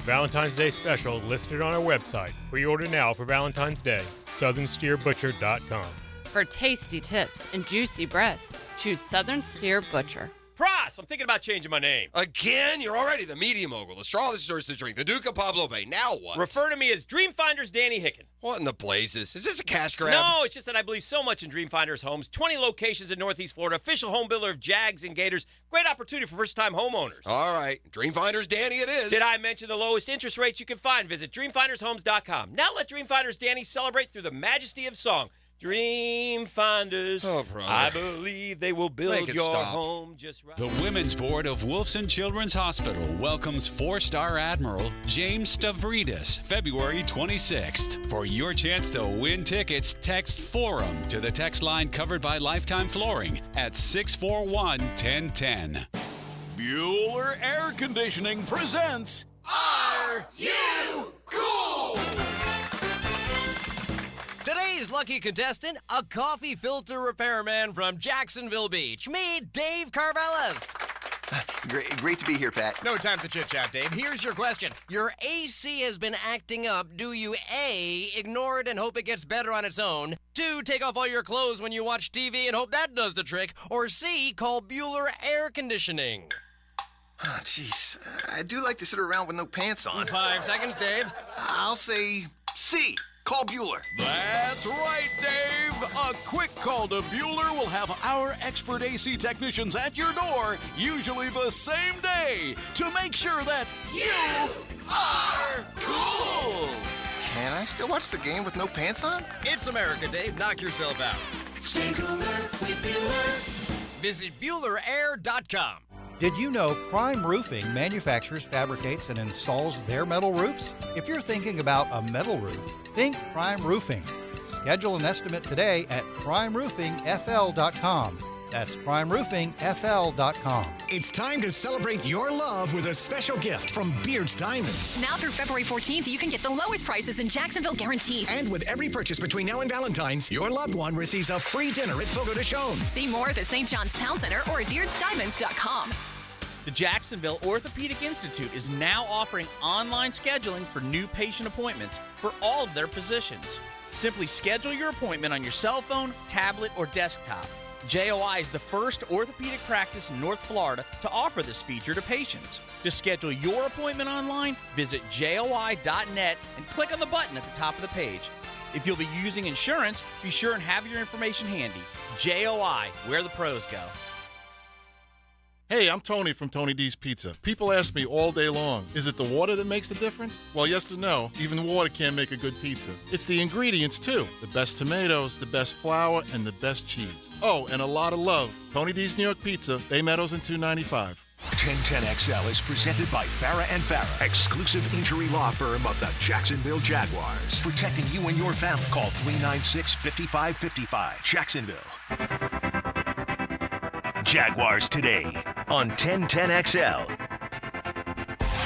Valentine's Day special listed on our website. Pre-order now for Valentine's Day. SouthernSteerButcher.com. For tasty tips and juicy breasts, choose Southern Steer Butcher. Pross, I'm thinking about changing my name. Again? You're already the media mogul, the straw that stirs the drink, the Duke of Pablo Bay. Now what? Refer to me as Dreamfinders Danny Hicken. What in the blazes? Is this a cash grab? No, it's just that I believe so much in Dreamfinders Homes. 20 locations in Northeast Florida, official home builder of Jags and Gators. Great opportunity for first-time homeowners. All right, Dreamfinders Danny it is. Did I mention the lowest interest rates you can find? Visit DreamfindersHomes.com. Now let Dreamfinders Danny celebrate through the majesty of song. Dream finders. Oh, brother. I believe they will build Make it your stop. home just right. The Women's Board of Wolfson Children's Hospital welcomes 4-star Admiral James Stavridis February 26th. For your chance to win tickets, text FORUM to the text line covered by Lifetime Flooring at 641-1010. Bueller Air Conditioning presents Are You Cool? Today's lucky contestant, a coffee filter repairman from Jacksonville Beach. Me, Dave Carvelis. Great to be here, Pat. No time to chit-chat, Dave. Here's your question. Your AC has been acting up. Do you A, ignore it and hope it gets better on its own? 2, take off all your clothes when you watch TV and hope that does the trick? Or C, call Bueller Air Conditioning? Oh, jeez. I do like to sit around with no pants on. 5 seconds, Dave. I'll say C. Call Bueller. That's right, Dave. A quick call to Bueller will have our expert AC technicians at your door, usually the same day, to make sure that you are cool. Can I still watch the game with no pants on? It's America, Dave. Knock yourself out. Stay cooler with Bueller. Visit BuellerAir.com. Did you know Prime Roofing manufactures, fabricates, and installs their metal roofs? If you're thinking about a metal roof, think Prime Roofing. Schedule an estimate today at primeroofingfl.com. That's primeroofingfl.com. It's time to celebrate your love with a special gift from Beard's Diamonds. Now through February 14th, you can get the lowest prices in Jacksonville guaranteed. And with every purchase between now and Valentine's, your loved one receives a free dinner at Fogo de Chão. See more at the St. John's Town Center or at beardsdiamonds.com. The Jacksonville Orthopedic Institute is now offering online scheduling for new patient appointments for all of their physicians. Simply schedule your appointment on your cell phone, tablet, or desktop. JOI is the first orthopedic practice in North Florida to offer this feature to patients. To schedule your appointment online, visit joi.net and click on the button at the top of the page. If you'll be using insurance, be sure and have your information handy. JOI, where the pros go. Hey, I'm Tony from Tony D's Pizza. People ask me all day long, is it the water that makes the difference? Well, yes and no. Even water can't make a good pizza. It's the ingredients, too. The best tomatoes, the best flour, and the best cheese. Oh, and a lot of love. Tony D's New York Pizza, Bay Meadows and 295. 1010XL is presented by Farrah & Farrah, exclusive injury law firm of the Jacksonville Jaguars. Protecting you and your family. Call 396-5555. Jacksonville. Jaguars Today on 1010XL.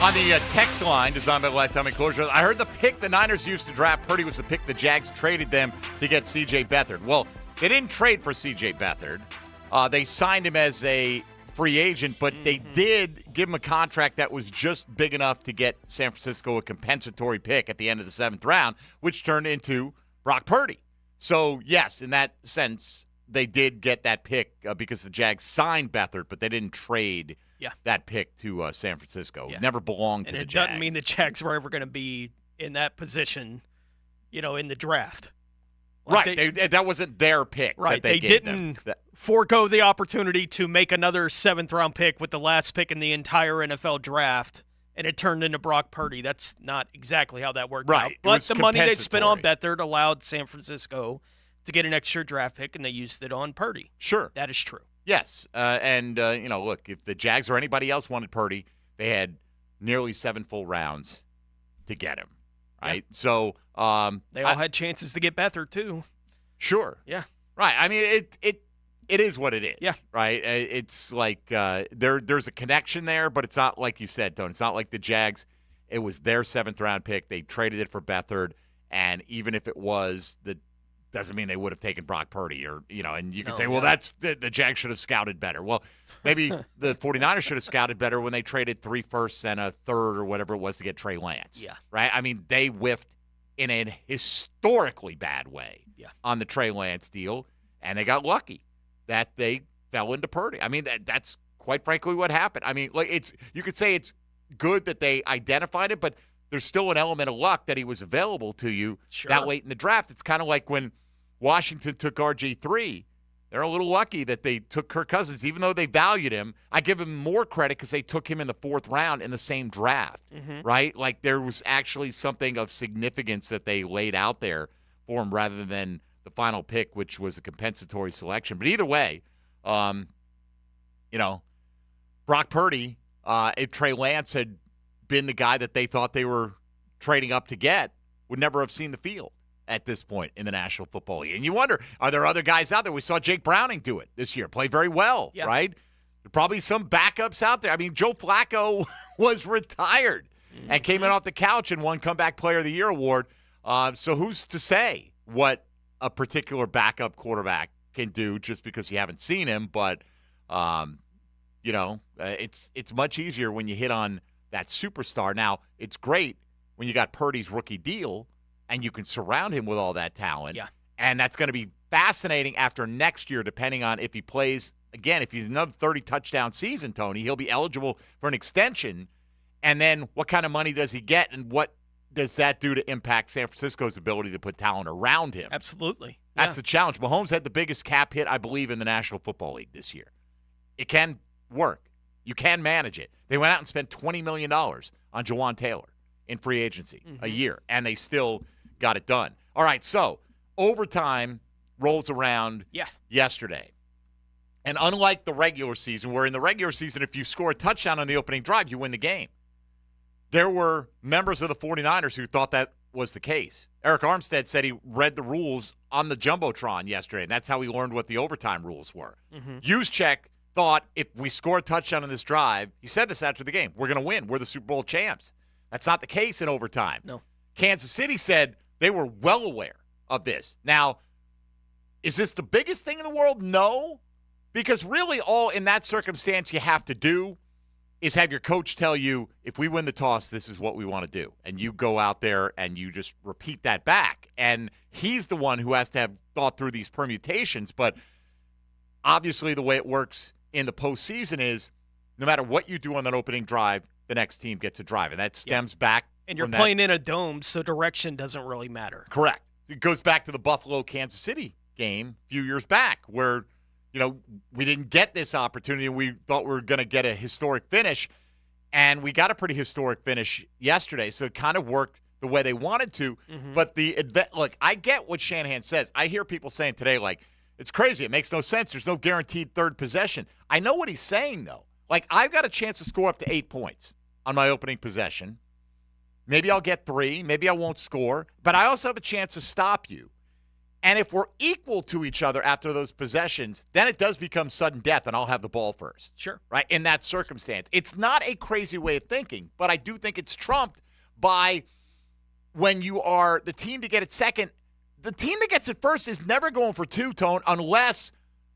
On the text line designed by Lifetime Enclosures, I heard the pick the Niners used to draft Purdy was the pick the Jags traded them to get C.J. Beathard. Well, they didn't trade for C.J. Beathard. They signed him as a free agent, but they did give him a contract that was just big enough to get San Francisco a compensatory pick at the end of the 7th round, which turned into Brock Purdy. So, yes, in that sense, they did get that pick because the Jags signed Beathard, but they didn't trade that pick to San Francisco. It never belonged to the Jags. And it doesn't mean the Jags were ever going to be in that position, in the draft. Right. That wasn't their pick. Right. That they gave didn't them. forego the opportunity to make another 7th-round pick with the last pick in the entire NFL draft, and it turned into Brock Purdy. That's not exactly how that worked out. But the money they spent on Beathard allowed San Francisco to get an extra draft pick, and they used it on Purdy. Sure. That is true. Yes. Look, if the Jags or anybody else wanted Purdy, they had nearly 7 full rounds to get him, right? Yeah. So they all had chances to get Beathard, too. Sure. Yeah. Right. I mean, it is what it is. Yeah. Right? It's like there's a connection there, but it's not like you said, Tony. It's not like the Jags, it was their 7th-round pick. They traded it for Beathard, and even if it was doesn't mean they would have taken Brock Purdy and you can say, well, that's the Jags should have scouted better. Well, maybe the 49ers should have scouted better when they traded 3 firsts and a 3rd or whatever it was to get Trey Lance. Yeah. Right? I mean, they whiffed in an historically bad way on the Trey Lance deal, and they got lucky that they fell into Purdy. I mean, that's quite frankly what happened. I mean, you could say it's good that they identified it, but there's still an element of luck that he was available to you that late in the draft. It's kind of like when Washington took RG3. They're a little lucky that they took Kirk Cousins, even though they valued him. I give him more credit because they took him in the 4th round in the same draft, right? Like there was actually something of significance that they laid out there for him rather than the final pick, which was a compensatory selection. But either way, Brock Purdy, if Trey Lance had been the guy that they thought they were trading up to get, would never have seen the field at this point in the National Football League. And you wonder, are there other guys out there? We saw Jake Browning do it this year, play very well, right? There are probably some backups out there. I mean, Joe Flacco was retired and came in off the couch and won Comeback Player of the Year award. So who's to say what a particular backup quarterback can do just because you haven't seen him? But, it's much easier when you hit on that superstar. Now, it's great when you got Purdy's rookie deal and you can surround him with all that talent. Yeah. And that's going to be fascinating after next year, depending on if he plays. Again, if he's another 30-touchdown season, Tony, he'll be eligible for an extension. And then what kind of money does he get, and what does that do to impact San Francisco's ability to put talent around him? Absolutely. That's the challenge. Mahomes had the biggest cap hit, I believe, in the National Football League this year. It can work. You can manage it. They went out and spent $20 million on Jawan Taylor in free agency a year, and they still got it done. All right, so overtime rolls around yesterday. And unlike the regular season, where in the regular season, if you score a touchdown on the opening drive, you win the game, there were members of the 49ers who thought that was the case. Eric Armstead said he read the rules on the Jumbotron yesterday, and that's how he learned what the overtime rules were. Juszczyk thought if we score a touchdown on this drive, he said this after the game, we're going to win. We're the Super Bowl champs. That's not the case in overtime. No. Kansas City said they were well aware of this. Now, is this the biggest thing in the world? No. Because really all in that circumstance you have to do is have your coach tell you, if we win the toss, this is what we want to do. And you go out there and you just repeat that back. And he's the one who has to have thought through these permutations. But obviously the way it works in the postseason is no matter what you do on that opening drive, the next team gets a drive. And that stems back. And you're playing in a dome, so direction doesn't really matter. Correct. It goes back to the Buffalo-Kansas City game a few years back where we didn't get this opportunity, and we thought we were going to get a historic finish, and we got a pretty historic finish yesterday, so it kind of worked the way they wanted to. But look, I get what Shanahan says. I hear people saying today, like, it's crazy. It makes no sense. There's no guaranteed third possession. I know what he's saying, though. Like, I've got a chance to score up to 8 points on my opening possession. Maybe I'll get 3. Maybe I won't score. But I also have a chance to stop you. And if we're equal to each other after those possessions, then it does become sudden death, and I'll have the ball first. Sure. Right? In that circumstance. It's not a crazy way of thinking, but I do think it's trumped by when you are the team to get it second. The team that gets it first is never going for 2, Tone, unless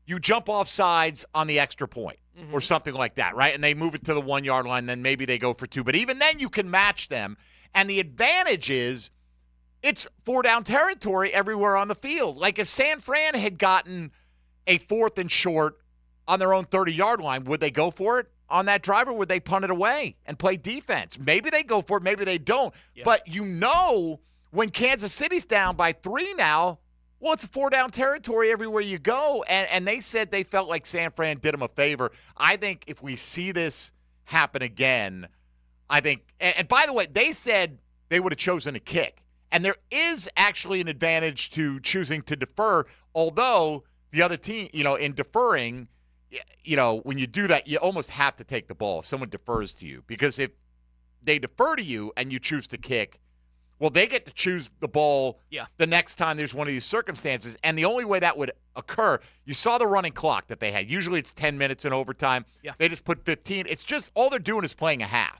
you jump off sides on the extra point or something like that, right? And they move it to the 1-yard line, then maybe they go for 2. But even then you can match them. And the advantage is it's 4-down territory everywhere on the field. Like if San Fran had gotten a 4th and short on their own 30-yard line, would they go for it on that drive, or would they punt it away and play defense? Maybe they go for it, maybe they don't. Yeah. But when Kansas City's down by 3 now, well, it's a 4-down territory everywhere you go. And they said they felt like San Fran did them a favor. I think if we see this happen again, I think – and by the way, they said they would have chosen a kick. And there is actually an advantage to choosing to defer, although the other team, in deferring, when you do that, you almost have to take the ball if someone defers to you. Because if they defer to you and you choose to kick, well, they get to choose the ball the next time there's one of these circumstances. And the only way that would occur, you saw the running clock that they had. Usually it's 10 minutes in overtime. Yeah. They just put 15. It's just all they're doing is playing a half.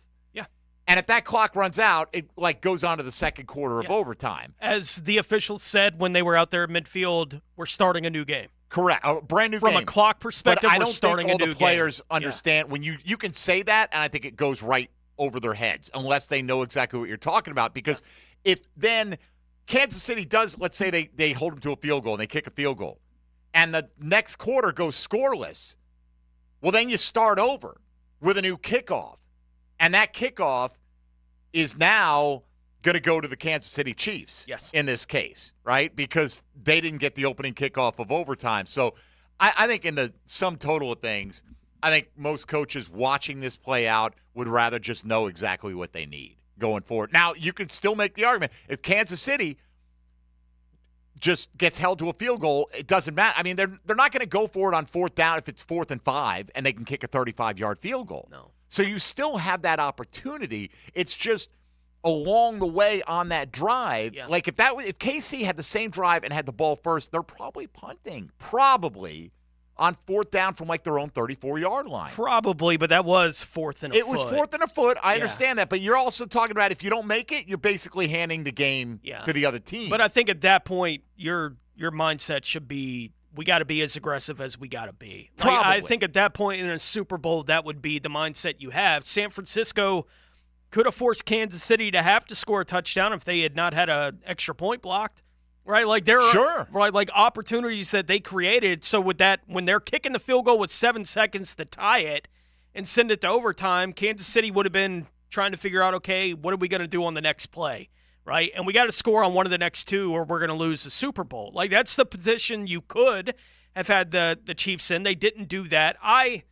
And if that clock runs out, it goes on to the second quarter of overtime. As the officials said when they were out there at midfield, we're starting a new game. Correct. A brand new game. From a clock perspective, we're starting a new game. I don't think all the players understand. When you can say that, and I think it goes right over their heads, unless they know exactly what you're talking about. Because if then Kansas City does, let's say they hold them to a field goal and they kick a field goal, and the next quarter goes scoreless, well, then you start over with a new kickoff. And that kickoff is now going to go to the Kansas City Chiefs in this case, right? Because they didn't get the opening kickoff of overtime. So I think in the sum total of things, I think most coaches watching this play out would rather just know exactly what they need going forward. Now, you could still make the argument. If Kansas City just gets held to a field goal, it doesn't matter. I mean, they're not going to go for it on 4th down if it's 4th and 5 and they can kick a 35-yard field goal. No. So you still have that opportunity. It's just along the way on that drive. Yeah. Like if KC had the same drive and had the ball first, they're probably punting. Probably on 4th down from like their own 34-yard line. Probably, but that was 4th and a foot. It was 4th and a foot. I understand that. But you're also talking about if you don't make it, you're basically handing the game to the other team. But I think at that point, your mindset should be, we got to be as aggressive as we got to be. Probably. I think at that point in a Super Bowl, that would be the mindset you have. San Francisco could have forced Kansas City to have to score a touchdown if they had not had an extra point blocked. Right, like there are like opportunities that they created. So with that, when they're kicking the field goal with 7 seconds to tie it and send it to overtime, Kansas City would have been trying to figure out, okay, what are we going to do on the next play, right? And we got to score on one of the next 2, or we're going to lose the Super Bowl. Like that's the position you could have had the Chiefs in. They didn't do that. I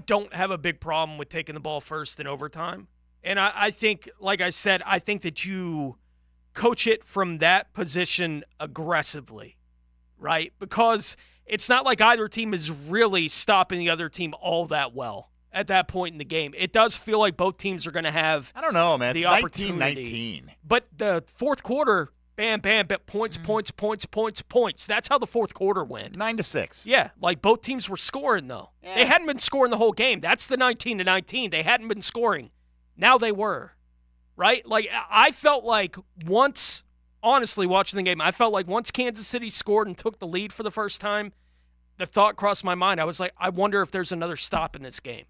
don't have a big problem with taking the ball first in overtime, and I think, like I said, I think that you coach it from that position aggressively, right? Because it's not like either team is really stopping the other team all that well at that point in the game. It does feel like both teams are going to have I don't know, man. The It's opportunity. 19-19. But the fourth quarter, bam, points. That's how the fourth quarter went. 9-6. Yeah, like both teams were scoring, though. Yeah. They hadn't been scoring the whole game. That's the 19-19. They hadn't been scoring. Now they were. Right? Like, I felt like once, honestly, watching the game, I felt like once Kansas City scored and took the lead for the first time, the thought crossed my mind. I was like, I wonder if there's another stop in this game.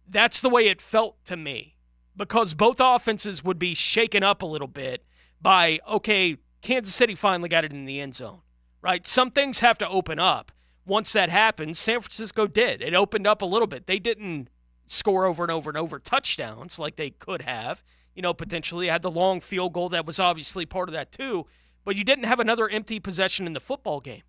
That's the way it felt to me. Because both offenses would be shaken up a little bit by, okay, Kansas City finally got it in the end zone. Right? Some things have to open up. Once that happens, San Francisco did. It opened up a little bit. They didn't score over and over and over touchdowns like they could have. You know, potentially had the long field goal that was obviously part of that too, but you didn't have another empty possession in the football game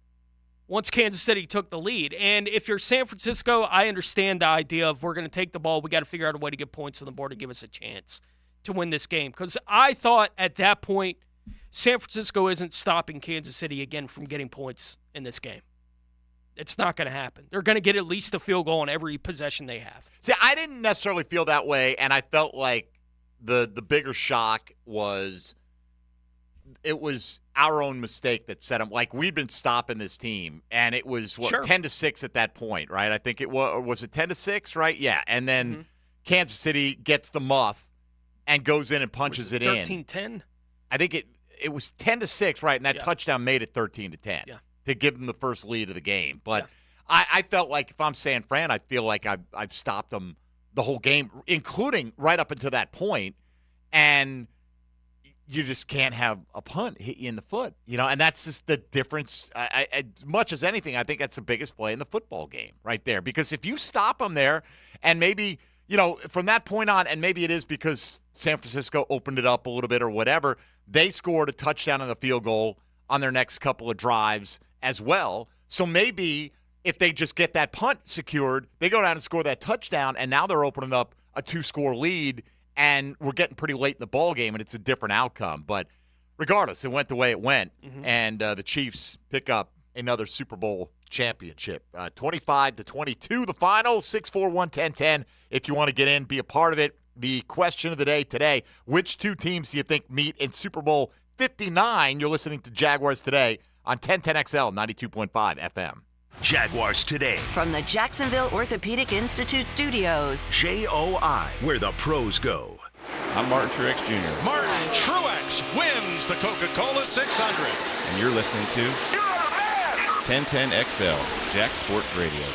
once Kansas City took the lead. And if you're San Francisco, I understand the idea of we're going to take the ball, we got to figure out a way to get points on the board to give us a chance to win this game. Because I thought at that point, San Francisco isn't stopping Kansas City again from getting points in this game. It's not going to happen. They're going to get at least a field goal on every possession they have. See, I didn't necessarily feel that way, and I felt like the bigger shock was it was our own mistake that set them. Like, we'd been stopping this team, and it was, 10-6 at that point, right? I think it was it 10-6, right? Yeah, and then Kansas City gets the muff and goes in and punches it in. 13-10? I think it was 10-6, right? And that touchdown made it 13-10 to give them the first lead of the game. But I felt like if I'm San Fran, I feel like I've stopped them the whole game, including right up until that point, and you just can't have a punt hit you in the foot, you know, and that's just the difference. As much as anything, I think that's the biggest play in the football game right there, because if you stop them there, and maybe, you know, from that point on, and maybe it is because San Francisco opened it up a little bit or whatever, they scored a touchdown and a field goal on their next couple of drives as well. So maybe if they just get that punt secured, they go down and score that touchdown, and now they're opening up a 2-score lead, and we're getting pretty late in the ball game, and it's a different outcome. But regardless, it went the way it went, and the Chiefs pick up another Super Bowl championship. 25-22, the final, 641-1010. If you want to get in, be a part of it. The question of the day today, which two teams do you think meet in Super Bowl 59? You're listening to Jaguars Today on 1010XL 92.5 FM. Jaguars Today. From the Jacksonville Orthopedic Institute studios. JOI, where the pros go. I'm Martin Truex Jr. Martin Truex wins the Coca-Cola 600. And you're listening to 1010XL, Jack Sports Radio.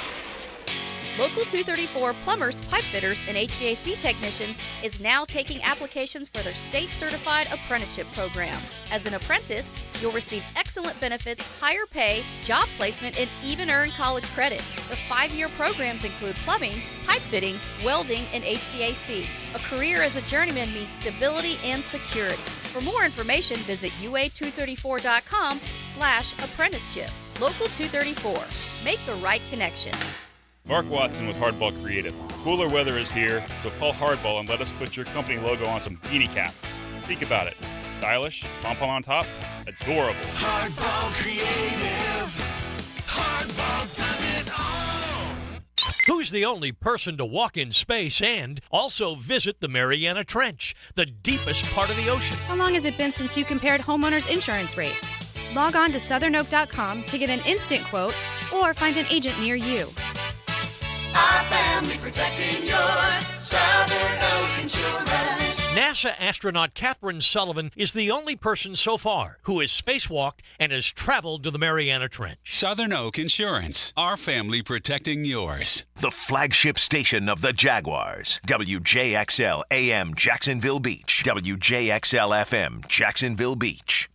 Local 234 Plumbers, Pipe Fitters, and HVAC Technicians is now taking applications for their state-certified apprenticeship program. As an apprentice, you'll receive excellent benefits, higher pay, job placement, and even earn college credit. The 5-year programs include plumbing, pipe fitting, welding, and HVAC. A career as a journeyman means stability and security. For more information, visit ua234.com/apprenticeship. Local 234. Make the right connection. Mark Watson with Hardball Creative. Cooler weather is here, so call Hardball and let us put your company logo on some beanie caps. Think about it. Stylish, pom-pom on top, adorable. Hardball Creative. Hardball does it all. Who's the only person to walk in space and also visit the Mariana Trench, the deepest part of the ocean? How long has it been since you compared homeowners' insurance rates? Log on to southernoak.com to get an instant quote or find an agent near you. Our family protecting yours. Southern Oak Insurance. NASA astronaut Catherine Sullivan is the only person so far who has spacewalked and has traveled to the Mariana Trench. Southern Oak Insurance, our family protecting yours. The flagship station of the Jaguars. WJXL AM Jacksonville Beach. WJXL FM Jacksonville Beach.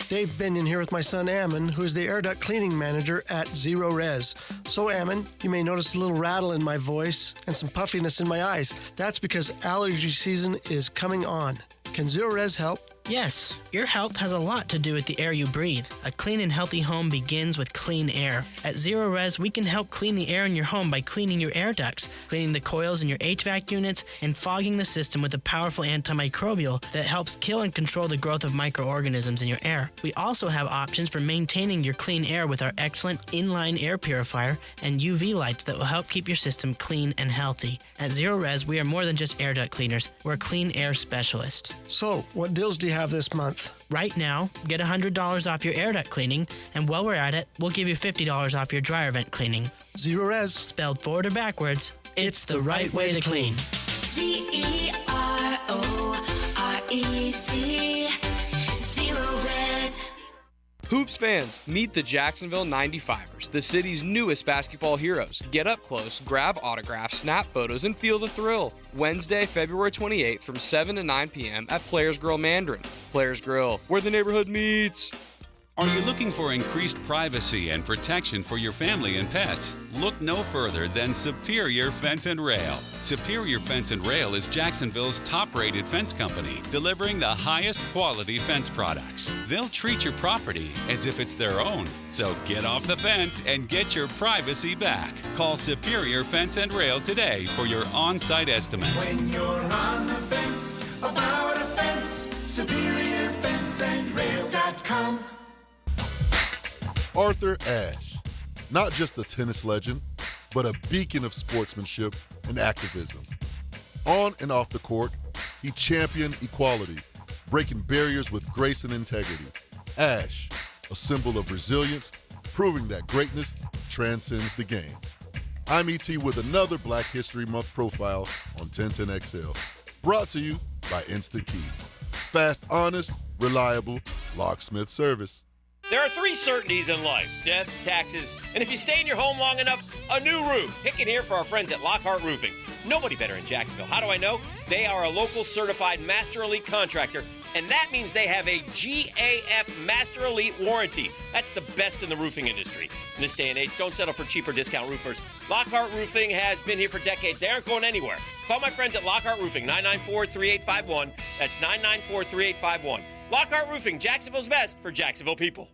Dave Binion here with my son Ammon, who is the air duct cleaning manager at Zero Res. So Ammon, you may notice a little rattle in my voice and some puffiness in my eyes. That's because allergy season is coming on. Can Zero Res help? Yes, your health has a lot to do with the air you breathe. A clean and healthy home begins with clean air. At Zero Res, we can help clean the air in your home by cleaning your air ducts, cleaning the coils in your HVAC units, and fogging the system with a powerful antimicrobial that helps kill and control the growth of microorganisms in your air. We also have options for maintaining your clean air with our excellent inline air purifier and UV lights that will help keep your system clean and healthy. At Zero Res, we are more than just air duct cleaners. We're a clean air specialist. So, what deals do you have this month? Right now, get $100 off your air duct cleaning, and while we're at it, we'll give you $50 off your dryer vent cleaning. Zero Res. Spelled forward or backwards, it's the right way to clean. CEROREC. Zero Res. Hoops fans, meet the Jacksonville 95ers, the city's newest basketball heroes. Get up close, grab autographs, snap photos, and feel the thrill. Wednesday, February 28th from 7 to 9 p.m. at Players Grill Mandarin. Players Grill, where the neighborhood meets. Are you looking for increased privacy and protection for your family and pets? Look no further than Superior Fence and Rail. Superior Fence and Rail is Jacksonville's top-rated fence company, delivering the highest quality fence products. They'll treat your property as if it's their own. So get off the fence and get your privacy back. Call Superior Fence and Rail today for your on-site estimates. When you're on the fence, about a fence, SuperiorFenceandRail.com. Arthur Ashe, not just a tennis legend, but a beacon of sportsmanship and activism. On and off the court, he championed equality, breaking barriers with grace and integrity. Ashe, a symbol of resilience, proving that greatness transcends the game. I'm E.T. with another Black History Month profile on 1010XL, brought to you by Instant Key. Fast, honest, reliable locksmith service. There are 3 certainties in life: death, taxes, and if you stay in your home long enough, a new roof. Pick it here for our friends at Lockhart Roofing. Nobody better in Jacksonville. How do I know? They are a local certified Master Elite contractor, and that means they have a GAF Master Elite warranty. That's the best in the roofing industry. In this day and age, don't settle for cheaper discount roofers. Lockhart Roofing has been here for decades. They aren't going anywhere. Call my friends at Lockhart Roofing, 994-3851. That's 994-3851. Lockhart Roofing, Jacksonville's best for Jacksonville people.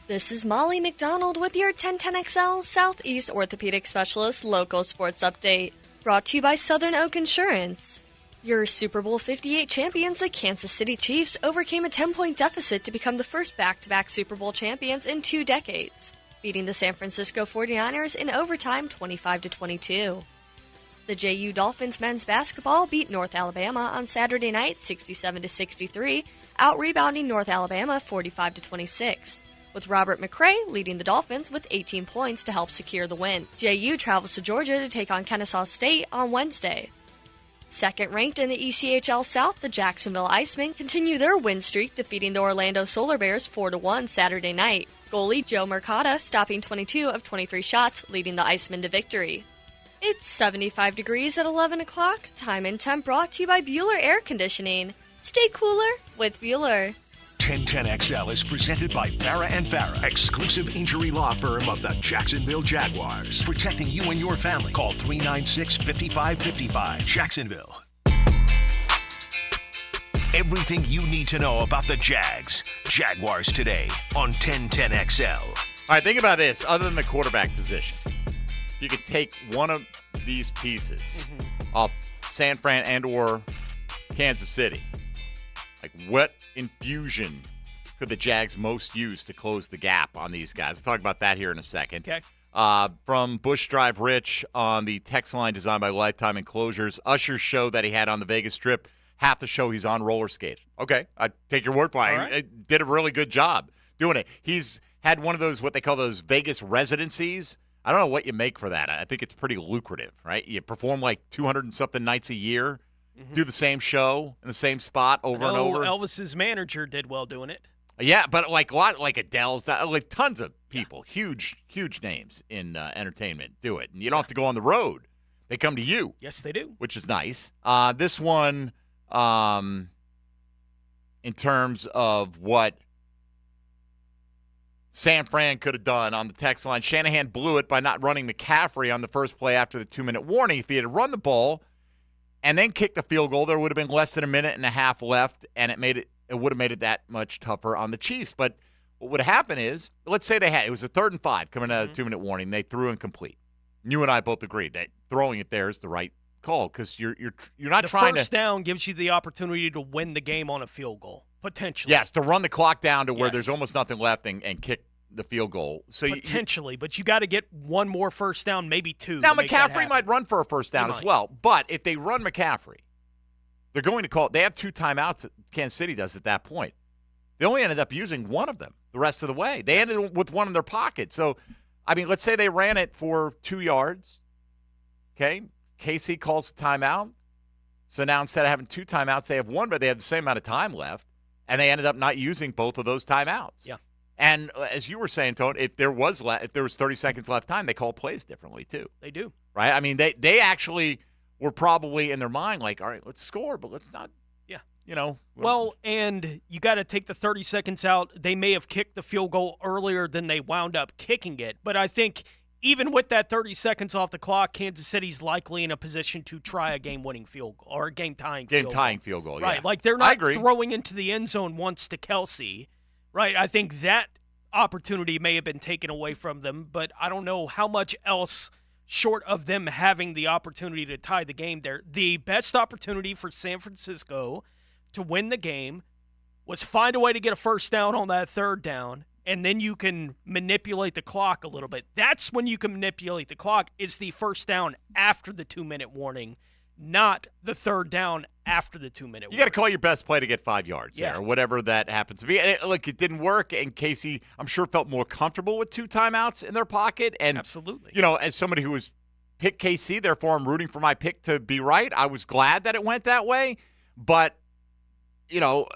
This is Molly McDonald with your 1010XL Southeast Orthopedic Specialist Local Sports Update, brought to you by Southern Oak Insurance. Your Super Bowl 58 champions, the Kansas City Chiefs, overcame a 10-point deficit to become the first back-to-back Super Bowl champions in 2 decades, beating the San Francisco 49ers in overtime 25-22. The JU Dolphins men's basketball beat North Alabama on Saturday night 67-63, out-rebounding North Alabama 45-26. With Robert McRae leading the Dolphins with 18 points to help secure the win. JU travels to Georgia to take on Kennesaw State on Wednesday. Second ranked in the ECHL South, the Jacksonville Icemen continue their win streak, defeating the Orlando Solar Bears 4-1 Saturday night. Goalie Joe Mercado stopping 22 of 23 shots, leading the Icemen to victory. It's 75 degrees at 11 o'clock. Time and temp brought to you by Bueller Air Conditioning. Stay cooler with Bueller. 1010XL is presented by Farah & Farah, exclusive injury law firm of the Jacksonville Jaguars. Protecting you and your family. Call 396-5555. Jacksonville. Everything you need to know about the Jags. Jaguars Today on 1010XL. All right, think about this. Other than the quarterback position, if you could take one of these pieces off San Fran and or Kansas City, Like, what infusion could the Jags most use to close the gap on these guys? We'll talk about that here in a second. Okay. From Bush Drive Rich on the text line designed by Lifetime Enclosures, Usher's show that he had on the Vegas Strip, half the show he's on roller skates. Okay, I take your word for it. All right. He did a really good job doing it. He's had one of those, what they call those Vegas residencies. I don't know what you make for that. I think it's pretty lucrative, right? You perform like 200 and something nights a year, do the same show in the same spot over and over. Elvis's manager did well doing it. Yeah, but like a lot, like Adele's, like tons of people, huge names in entertainment do it. And you don't have to go on the road. They come to you. Yes, they do. Which is nice. This one, in terms of what San Fran could have done on the text line, Shanahan blew it by not running McCaffrey on the first play after the 2-minute warning. If he had run the ball and then kicked the field goal, there would have been less than a minute and a half left, and it would have made it that much tougher on the Chiefs. But what would happen is, let's say it was a 3rd and 5 coming out of the 2-minute warning. They threw incomplete. You and I both agree that throwing it there is the right call because you're not trying to. The first down gives you the opportunity to win the game on a field goal, potentially. Yes, to run the clock down to where there's almost nothing left and kick the field goal. So potentially, but you got to get one more first down, maybe two. Now McCaffrey might run for a first down as well, but if they run McCaffrey, they're going to call. They have 2 timeouts. Kansas City does at that point. They only ended up using one of them the rest of the way. They ended with one in their pocket. So, I mean, let's say they ran it for 2 yards. Okay, KC calls a timeout. So now instead of having 2 timeouts, they have 1, but they have the same amount of time left, and they ended up not using both of those timeouts. Yeah. And as you were saying, Tone, if there was 30 seconds left time, they call plays differently too. They do. Right? I mean, they actually were probably in their mind like, all right, let's score, but let's not. Yeah. You know. Well, and you got to take the 30 seconds out. They may have kicked the field goal earlier than they wound up kicking it, but I think even with that 30 seconds off the clock, Kansas City's likely in a position to try a game-winning field goal or a game-tying field goal. Game-tying field goal, right? Yeah. Like they're not throwing into the end zone once to Kelsey. Right, I think that opportunity may have been taken away from them, but I don't know how much else short of them having the opportunity to tie the game there. The best opportunity for San Francisco to win the game was find a way to get a first down on that 3rd down, and then you can manipulate the clock a little bit. That's when you can manipulate the clock, is the first down after the 2-minute warning, not the 3rd down after the 2-minute warning. You got to call your best play to get 5 yards there, or whatever that happens to be. And it didn't work, and Casey, I'm sure, felt more comfortable with 2 timeouts in their pocket. And absolutely. You know, as somebody who was picked KC, therefore I'm rooting for my pick to be right. I was glad that it went that way. But, you know,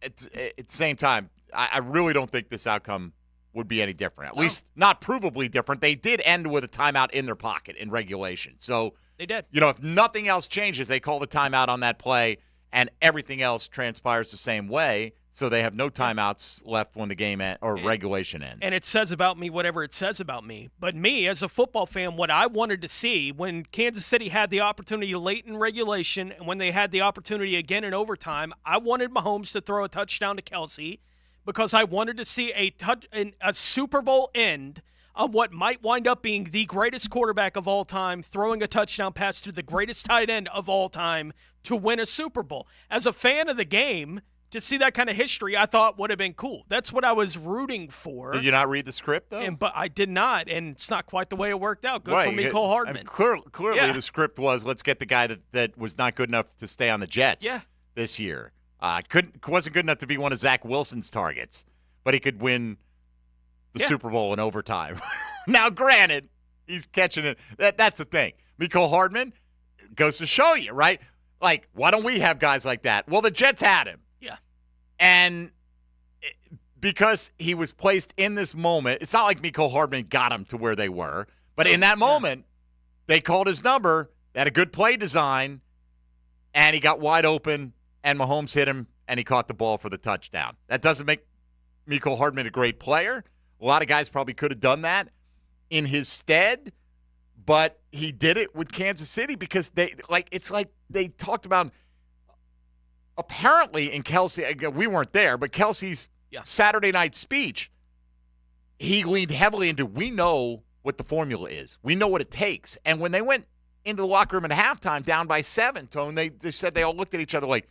at the same time, I really don't think this outcome would be any different. At least not provably different. They did end with a timeout in their pocket in regulation. So they did. You know, if nothing else changes, they call the timeout on that play, and everything else transpires the same way. So they have no timeouts left when the game regulation ends. And it says about me whatever it says about me. But me, as a football fan, what I wanted to see when Kansas City had the opportunity late in regulation and when they had the opportunity again in overtime, I wanted Mahomes to throw a touchdown to Kelsey because I wanted to see a Super Bowl end on what might wind up being the greatest quarterback of all time, throwing a touchdown pass to the greatest tight end of all time to win a Super Bowl. As a fan of the game, to see that kind of history, I thought would have been cool. That's what I was rooting for. Did you not read the script, though? But I did not, and it's not quite the way it worked out. Good for me, Cole Hardman. I mean, clearly the script was, let's get the guy that was not good enough to stay on the Jets this year. Wasn't good enough to be one of Zach Wilson's targets, but he could win the Super Bowl in overtime. Now, granted, he's catching it. That's the thing. Mecole Hardman goes to show you, right? Like, why don't we have guys like that? Well, the Jets had him. Yeah. And because he was placed in this moment, it's not like Mecole Hardman got him to where they were, but in that moment, they called his number, they had a good play design, and he got wide open, and Mahomes hit him, and he caught the ball for the touchdown. That doesn't make Mecole Hardman a great player. A lot of guys probably could have done that in his stead, but he did it with Kansas City because it's like they talked about apparently in Kelsey, we weren't there, but Kelsey's Saturday night speech, he leaned heavily into, we know what the formula is. We know what it takes. And when they went into the locker room at halftime down by 7, Tone, they said they all looked at each other like,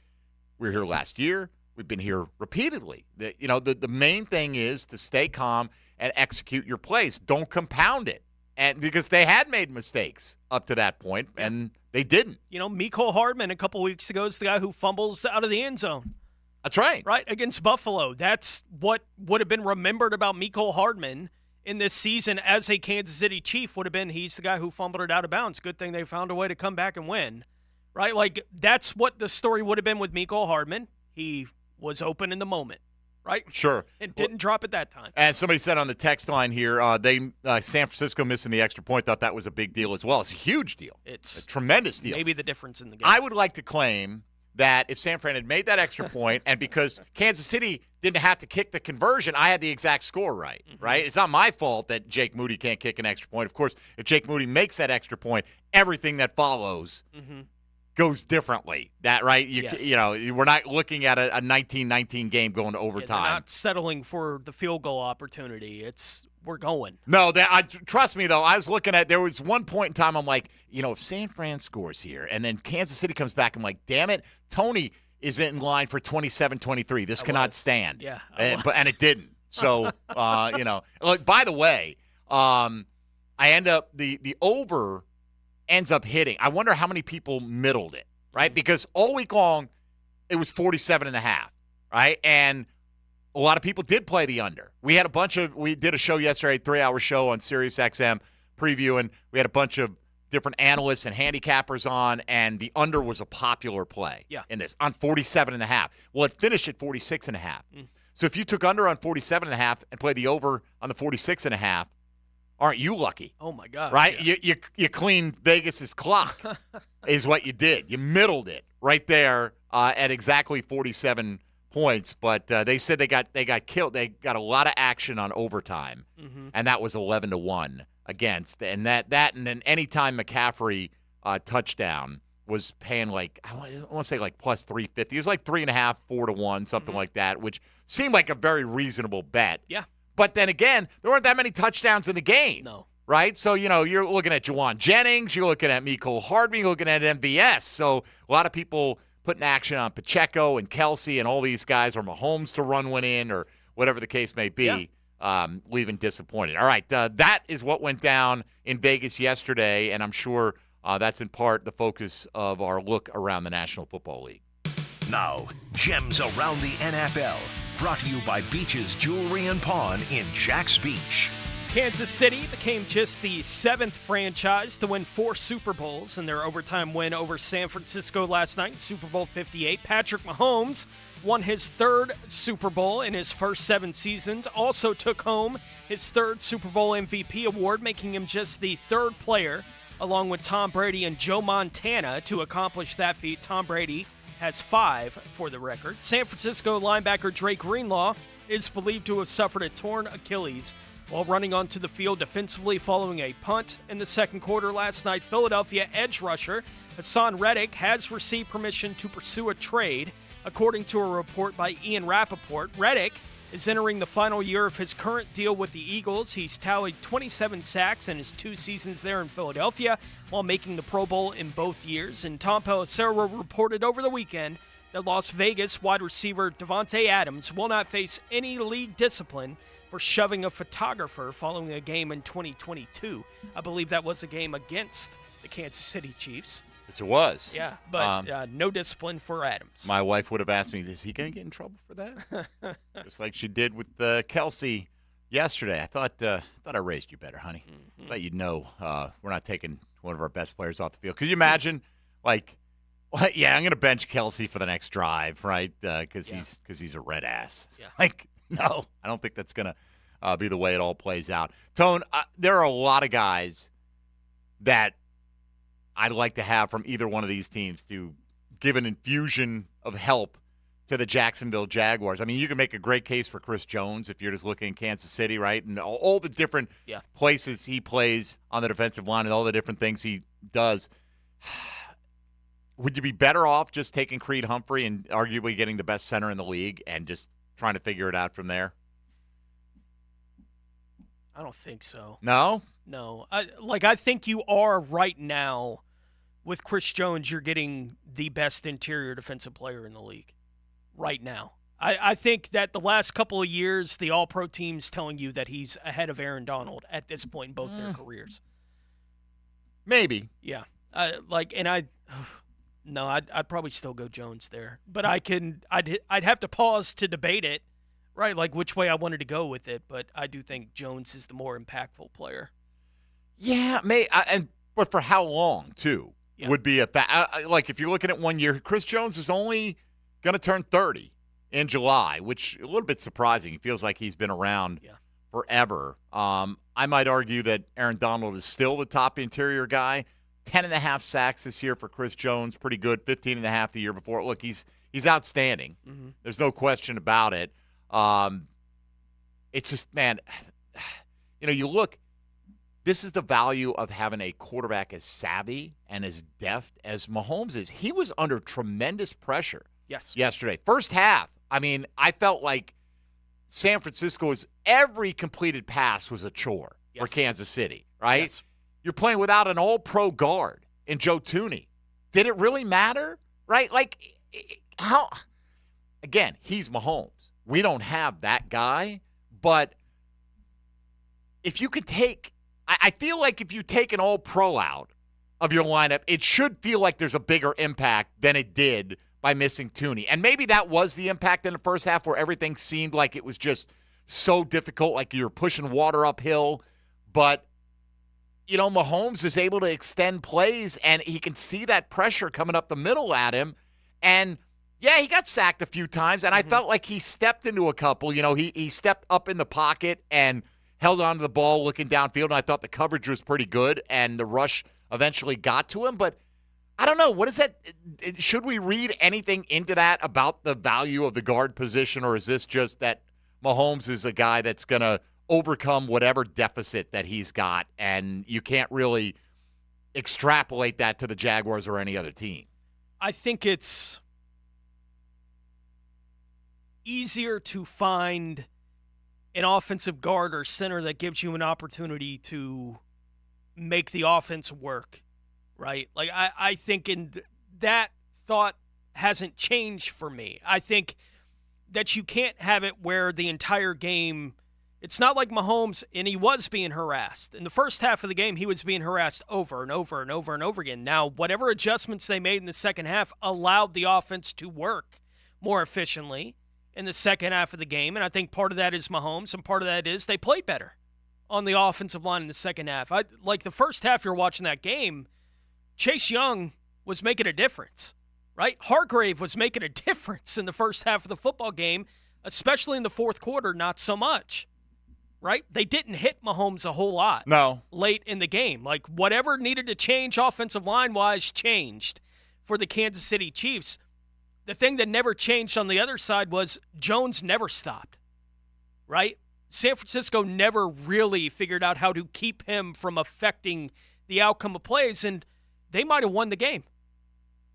we were here last year. we've been here repeatedly. The main thing is to stay calm and execute your plays. Don't compound it. And because they had made mistakes up to that point, and they didn't. Mecole Hardman a couple weeks ago is the guy who fumbles out of the end zone. That's right. Right, against Buffalo. That's what would have been remembered about Mecole Hardman in this season as a Kansas City Chief would have been he's the guy who fumbled it out of bounds. Good thing they found a way to come back and win. Right? Like, that's what the story would have been with Mecole Hardman. He was open in the moment. Right? Sure. And didn't drop it that time. And somebody said on the text line here, San Francisco missing the extra point, thought that was a big deal as well. It's a huge deal. It's a tremendous deal. Maybe the difference in the game. I would like to claim that if San Fran had made that extra point, and because Kansas City didn't have to kick the conversion, I had the exact score right, right? It's not my fault that Jake Moody can't kick an extra point. Of course, if Jake Moody makes that extra point, everything that follows goes differently. That right? We're not looking at a 19-19 game going to overtime. They're not settling for the field goal opportunity. We're going. No, trust me though. I was looking at. There was one point in time. I'm like, if San Fran scores here, and then Kansas City comes back, I'm like, damn it, Tony is in line for 27-23. This cannot stand. Yeah, and it didn't. So Look, by the way, I end up the over ends up hitting. I wonder how many people middled it, right? Because all week long, it was 47.5, right? And a lot of people did play the under. We did a show yesterday, 3-hour show on Sirius XM previewing. We had a bunch of different analysts and handicappers on, and the under was a popular play in this on 47.5. Well, it finished at 46.5. So if you took under on 47.5 and played the over on the 46.5, aren't you lucky? Oh, my God. Right? Yeah. You cleaned Vegas's clock is what you did. You middled it right there at exactly 47 points. But they said they got killed. They got a lot of action on overtime, and that was 11-1 against. And that and then anytime McCaffrey touchdown was paying like, I want to say like plus 350. It was like 3.5, 4-1, something like that, which seemed like a very reasonable bet. Yeah. But then again, there weren't that many touchdowns in the game. No. Right? So, you're looking at Juwan Jennings, you're looking at Mecole Hardman, you're looking at MVS. So a lot of people putting action on Pacheco and Kelsey and all these guys, or Mahomes to run one in, or whatever the case may be, leaving disappointed. All right, that is what went down in Vegas yesterday, and I'm sure that's in part the focus of our look around the National Football League. Now, Gems Around the NFL. Brought to you by Beach's Jewelry and Pawn in Jax Beach. Kansas City became just the 7th franchise to win 4 Super Bowls in their overtime win over San Francisco last night, Super Bowl 58. Patrick Mahomes won his 3rd Super Bowl in his first 7 seasons, also took home his 3rd Super Bowl MVP award, making him just the 3rd player, along with Tom Brady and Joe Montana, to accomplish that feat. Tom Brady has 5 for the record. San Francisco linebacker Drake Greenlaw is believed to have suffered a torn Achilles while running onto the field defensively following a punt in the second quarter last night. Philadelphia edge rusher Hassan Reddick has received permission to pursue a trade, according to a report by Ian Rappaport. Reddick is entering the final year of his current deal with the Eagles. He's tallied 27 sacks in his 2 seasons there in Philadelphia, while making the Pro Bowl in both years. And Tom Pelissero reported over the weekend that Las Vegas wide receiver Davante Adams will not face any league discipline for shoving a photographer following a game in 2022. I believe that was a game against the Kansas City Chiefs. Yes, it was. Yeah, but no discipline for Adams. My wife would have asked me, is he going to get in trouble for that? Just like she did with Kelsey yesterday. I thought I raised you better, honey. Thought you'd know we're not taking one of our best players off the field. Could you imagine, I'm going to bench Kelsey for the next drive, right? Because he's a red ass. Yeah. No, I don't think that's going to be the way it all plays out. Tone, there are a lot of guys that I'd like to have from either one of these teams to give an infusion of help to the Jacksonville Jaguars. I mean, you can make a great case for Chris Jones if you're just looking in Kansas City, right? And all the different places he plays on the defensive line and all the different things he does. Would you be better off just taking Creed Humphrey and arguably getting the best center in the league and just trying to figure it out from there? I don't think so. No? No. I think you are right now with Chris Jones. You're getting the best interior defensive player in the league right now. I think that the last couple of years, the All-Pro team's telling you that he's ahead of Aaron Donald at this point in both their careers. Maybe. Yeah. I'd probably still go Jones there. But I'd have to pause to debate it, right? Like which way I wanted to go with it. But I do think Jones is the more impactful player. Yeah, but for how long, too, would be like if you're looking at 1 year, Chris Jones is only going to turn 30 in July, which a little bit surprising. He feels like he's been around forever. I might argue that Aaron Donald is still the top interior guy. 10.5 sacks this year for Chris Jones, pretty good. 15.5 the year before. Look, he's outstanding. Mm-hmm. There's no question about it. It's just, man, you look. This is the value of having a quarterback as savvy and as deft as Mahomes is. He was under tremendous pressure yesterday. First half, I felt like San Francisco's every completed pass was a chore for Kansas City, right? Yes. You're playing without an all-pro guard in Joe Thuney. Did it really matter, right? Like, how – again, he's Mahomes. We don't have that guy, but if you could take – I feel like if you take an all-pro out of your lineup, it should feel like there's a bigger impact than it did by missing Thuney. And maybe that was the impact in the first half where everything seemed like it was just so difficult, like you were pushing water uphill. But, Mahomes is able to extend plays, and he can see that pressure coming up the middle at him. And, yeah, he got sacked a few times, and I felt like he stepped into a couple. He stepped up in the pocket and held onto the ball looking downfield, and I thought the coverage was pretty good, and the rush eventually got to him. But I don't know. What is that? Should we read anything into that about the value of the guard position, or is this just that Mahomes is a guy that's going to overcome whatever deficit that he's got, and you can't really extrapolate that to the Jaguars or any other team? I think it's easier to find an offensive guard or center that gives you an opportunity to make the offense work, right? Like, I think that thought hasn't changed for me. I think that you can't have it where the entire game, it's not like Mahomes, and he was being harassed. In the first half of the game, he was being harassed over and over and over and over again. Now, whatever adjustments they made in the second half allowed the offense to work more efficiently in the second half of the game, and I think part of that is Mahomes, and part of that is they played better on the offensive line in the second half. Like the first half, you're watching that game, Chase Young was making a difference, right? Hargrave was making a difference in the first half of the football game, especially in the fourth quarter, not so much, right? They didn't hit Mahomes a whole lot late in the game. Like, whatever needed to change offensive line-wise changed for the Kansas City Chiefs. The thing that never changed on the other side was Jones never stopped, right? San Francisco never really figured out how to keep him from affecting the outcome of plays, and they might have won the game.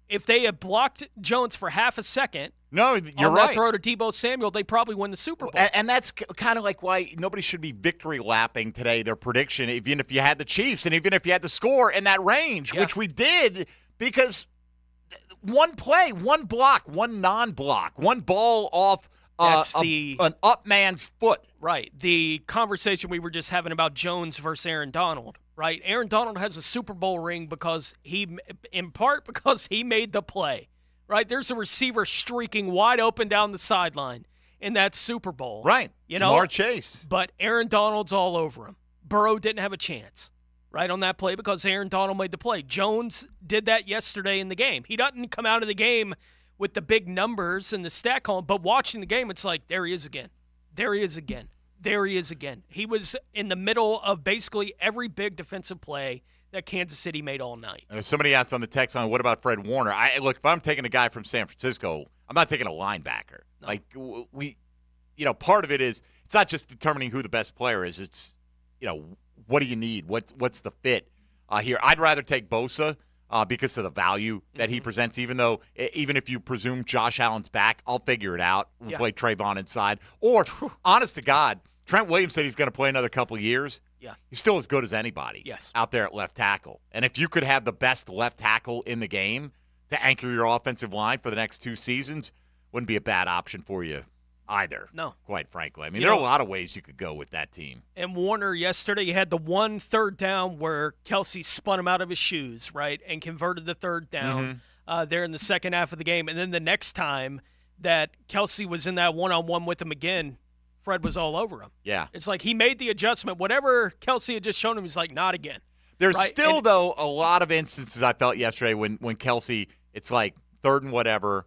If they had blocked Jones for half a second on that throw to Deebo Samuel, they probably win the Super Bowl. And that's kind of like why nobody should be victory lapping today, their prediction, even if you had the Chiefs and even if you had the score in that range, which we did, because – one play, one block, one non-block, one ball off an up man's foot. Right. The conversation we were just having about Jones versus Aaron Donald, right? Aaron Donald has a Super Bowl ring because he made the play, right? There's a receiver streaking wide open down the sideline in that Super Bowl. Right. Jamar Chase. But Aaron Donald's all over him. Burrow didn't have a chance. Right on that play because Aaron Donald made the play. Jones did that yesterday in the game. He doesn't come out of the game with the big numbers and the stat column, but watching the game, it's like, there he is again. There he is again. There he is again. He was in the middle of basically every big defensive play that Kansas City made all night. Somebody asked on the text line, what about Fred Warner? Look, if I'm taking a guy from San Francisco, I'm not taking a linebacker. No. Like, part of it is, it's not just determining who the best player is. It's, what do you need? What's the fit here? I'd rather take Bosa because of the value that he presents, even if you presume Josh Allen's back, I'll figure it out. We'll play Trayvon inside. Or, honest to God, Trent Williams said he's going to play another couple of years. Yeah. He's still as good as anybody out there at left tackle. And if you could have the best left tackle in the game to anchor your offensive line for the next 2 seasons, wouldn't be a bad option for you either. No. Quite frankly. I mean, there are a lot of ways you could go with that team. And Warner yesterday, he had the 1 third down where Kelsey spun him out of his shoes, right, and converted the third down there in the second half of the game. And then the next time that Kelsey was in that one-on-one with him again, Fred was all over him. Yeah. It's like he made the adjustment. Whatever Kelsey had just shown him, he's like, not again. There's still, though, a lot of instances I felt yesterday when Kelsey, it's like third and whatever,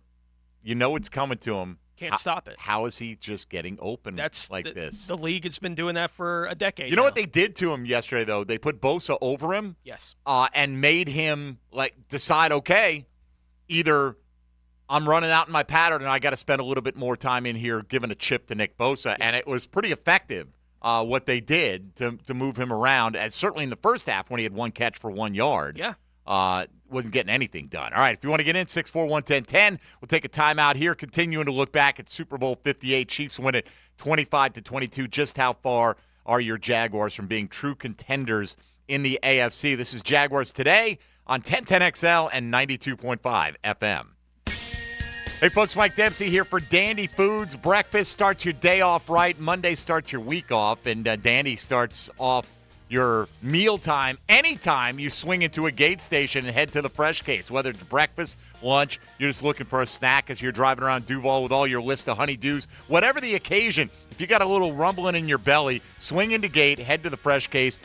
you know it's coming to him. Can't stop it. How is he just getting open this? The league has been doing that for a decade. You know what they did to him yesterday, though? They put Bosa over him. Yes. And made him decide, okay, either I'm running out in my pattern and I got to spend a little bit more time in here giving a chip to Nick Bosa. Yeah. And it was pretty effective what they did to move him around. And certainly in the first half when he had 1 catch for 1 yard. Yeah. Wasn't getting anything done. All right, if you want to get in, 641-1010. We'll take a timeout here, continuing to look back at Super Bowl 58. Chiefs win it 25-22. Just how far are your Jaguars from being true contenders in the AFC? This is Jaguars Today on 1010XL and 92.5 FM. Hey, folks, Mike Dempsey here for Dandy Foods. Breakfast starts your day off right. Monday starts your week off, and Dandy starts off your mealtime anytime you swing into a gate station and head to the fresh case, whether it's breakfast, lunch, you're just looking for a snack as you're driving around Duval with all your list of honeydews, whatever the occasion. If you got a little rumbling in your belly, swing into gate, head to the fresh case,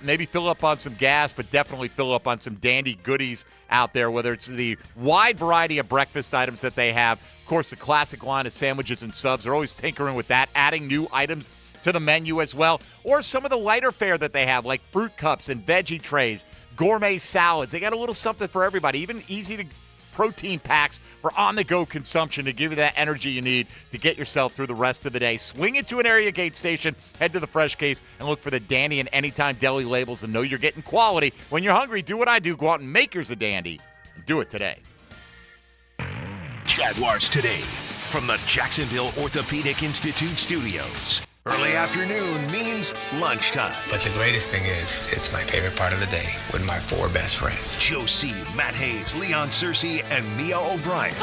maybe fill up on some gas, but definitely fill up on some dandy goodies out there, whether it's the wide variety of breakfast items that they have. Of course, the classic line of sandwiches and subs. They're always tinkering with that, adding new items to the menu as well, or some of the lighter fare that they have, like fruit cups and veggie trays, gourmet salads. They got a little something for everybody, even easy to protein packs for on-the-go consumption to give you that energy you need to get yourself through the rest of the day. Swing into an area gate station, head to the fresh case, and look for the Dandy and Anytime Deli labels and know you're getting quality. When you're hungry, do what I do. Go out and make yours a Dandy, and do it today. Jaguars Today from the Jacksonville Orthopedic Institute studios. Early afternoon means lunchtime. But the greatest thing is, it's my favorite part of the day with my 4 best friends. Joe C., Matt Hayes, Leon Searcy, and Mia O'Brien.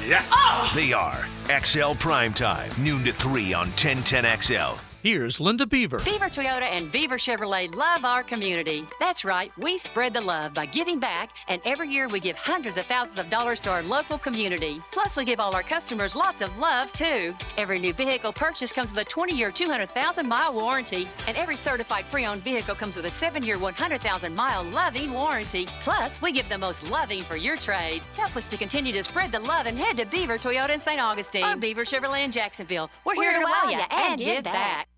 Yeah. They are XL Primetime, noon to 3 on 1010XL. Here's Linda Beaver. Beaver Toyota and Beaver Chevrolet love our community. That's right, we spread the love by giving back, and every year we give hundreds of thousands of dollars to our local community. Plus, we give all our customers lots of love, too. Every new vehicle purchase comes with a 20-year, 200,000-mile warranty, and every certified pre-owned vehicle comes with a 7-year, 100,000-mile loving warranty. Plus, we give the most loving for your trade. Help us to continue to spread the love and head to Beaver Toyota in St. Augustine or Beaver Chevrolet in Jacksonville. We're here to wow you and give back.